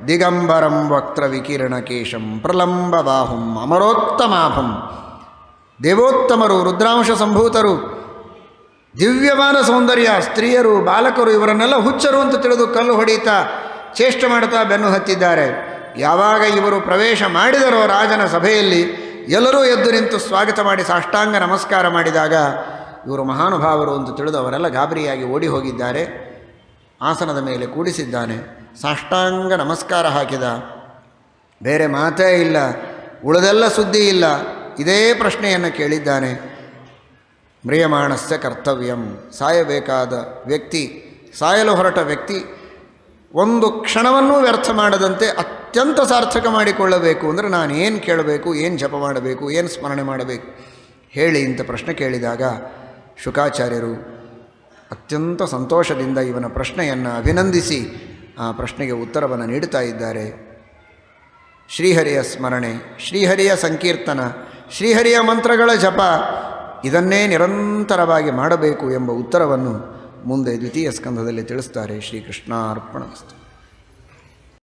ದಿಗಂಬರಂ ವಕ್ತ್ರ ವಿಕಿರಣಕೇಶಂ ಪ್ರಲಂಬ ಬಾಹುಂ ಅಮರೋತ್ತಮಾಭಂ. ದೇವೋತ್ತಮರು, ರುದ್ರಾಂಶ ಸಂಭೂತರು, ದಿವ್ಯಮಾನ ಸೌಂದರ್ಯ, ಸ್ತ್ರೀಯರು, ಬಾಲಕರು ಇವರನ್ನೆಲ್ಲ ಹುಚ್ಚರು ಅಂತ ತಿಳಿದು ಕಲ್ಲು ಹೊಡೀತಾ ಚೇಷ್ಟೆ ಮಾಡುತ್ತಾ ಬೆನ್ನು ಹತ್ತಿದ್ದಾರೆ. ಯಾವಾಗ ಇವರು ಪ್ರವೇಶ ಮಾಡಿದರೋ ರಾಜನ ಸಭೆಯಲ್ಲಿ ಎಲ್ಲರೂ ಎದ್ದು ನಿಂತು ಸ್ವಾಗತ ಮಾಡಿ ಸಾಷ್ಟಾಂಗ ನಮಸ್ಕಾರ ಮಾಡಿದಾಗ ಇವರು ಮಹಾನುಭಾವರು ಅಂತ ತಿಳಿದು ಅವರೆಲ್ಲ ಗಾಬರಿಯಾಗಿ ಓಡಿ ಹೋಗಿದ್ದಾರೆ. ಆಸನದ ಮೇಲೆ ಕೂಡಿಸಿದ್ದಾನೆ, ಸಾಷ್ಟಾಂಗ ನಮಸ್ಕಾರ ಹಾಕಿದ. ಬೇರೆ ಮಾತೇ ಇಲ್ಲ, ಉಳಿದೆಲ್ಲ ಸುದ್ದಿ ಇಲ್ಲ. ಇದೇ ಪ್ರಶ್ನೆಯನ್ನು ಕೇಳಿದ್ದಾನೆ. ಮ್ರಿಯಮಾಣಸ್ಯ ಕರ್ತವ್ಯಂ, ಸಾಯಬೇಕಾದ ವ್ಯಕ್ತಿ, ಸಾಯಲು ಹೊರಟ ವ್ಯಕ್ತಿ ಒಂದು ಕ್ಷಣವನ್ನೂ ವ್ಯರ್ಥ ಮಾಡದಂತೆ ಅತ್ಯಂತ ಸಾರ್ಥಕ ಮಾಡಿಕೊಳ್ಳಬೇಕು ಅಂದರೆ ನಾನು ಏನು ಕೇಳಬೇಕು, ಏನು ಜಪ ಮಾಡಬೇಕು, ಏನು ಸ್ಮರಣೆ ಮಾಡಬೇಕು ಹೇಳಿ ಅಂತ ಪ್ರಶ್ನೆ ಕೇಳಿದಾಗ ಶುಕಾಚಾರ್ಯರು ಅತ್ಯಂತ ಸಂತೋಷದಿಂದ ಇವನ ಪ್ರಶ್ನೆಯನ್ನು ಅಭಿನಂದಿಸಿ ಆ ಪ್ರಶ್ನೆಗೆ ಉತ್ತರವನ್ನು ನೀಡುತ್ತಾ ಇದ್ದಾರೆ. ಶ್ರೀಹರಿಯ ಸ್ಮರಣೆ, ಶ್ರೀಹರಿಯ ಸಂಕೀರ್ತನ, ಶ್ರೀಹರಿಯ ಮಂತ್ರಗಳ ಜಪ ಇದನ್ನೇ ನಿರಂತರವಾಗಿ ಮಾಡಬೇಕು ಎಂಬ ಉತ್ತರವನ್ನು ಮುಂದೆ ದ್ವಿತೀಯ ಸ್ಕಂಧದಲ್ಲಿ ತಿಳಿಸ್ತಾರೆ. ಶ್ರೀಕೃಷ್ಣಾರ್ಪಣಮಸ್ತು.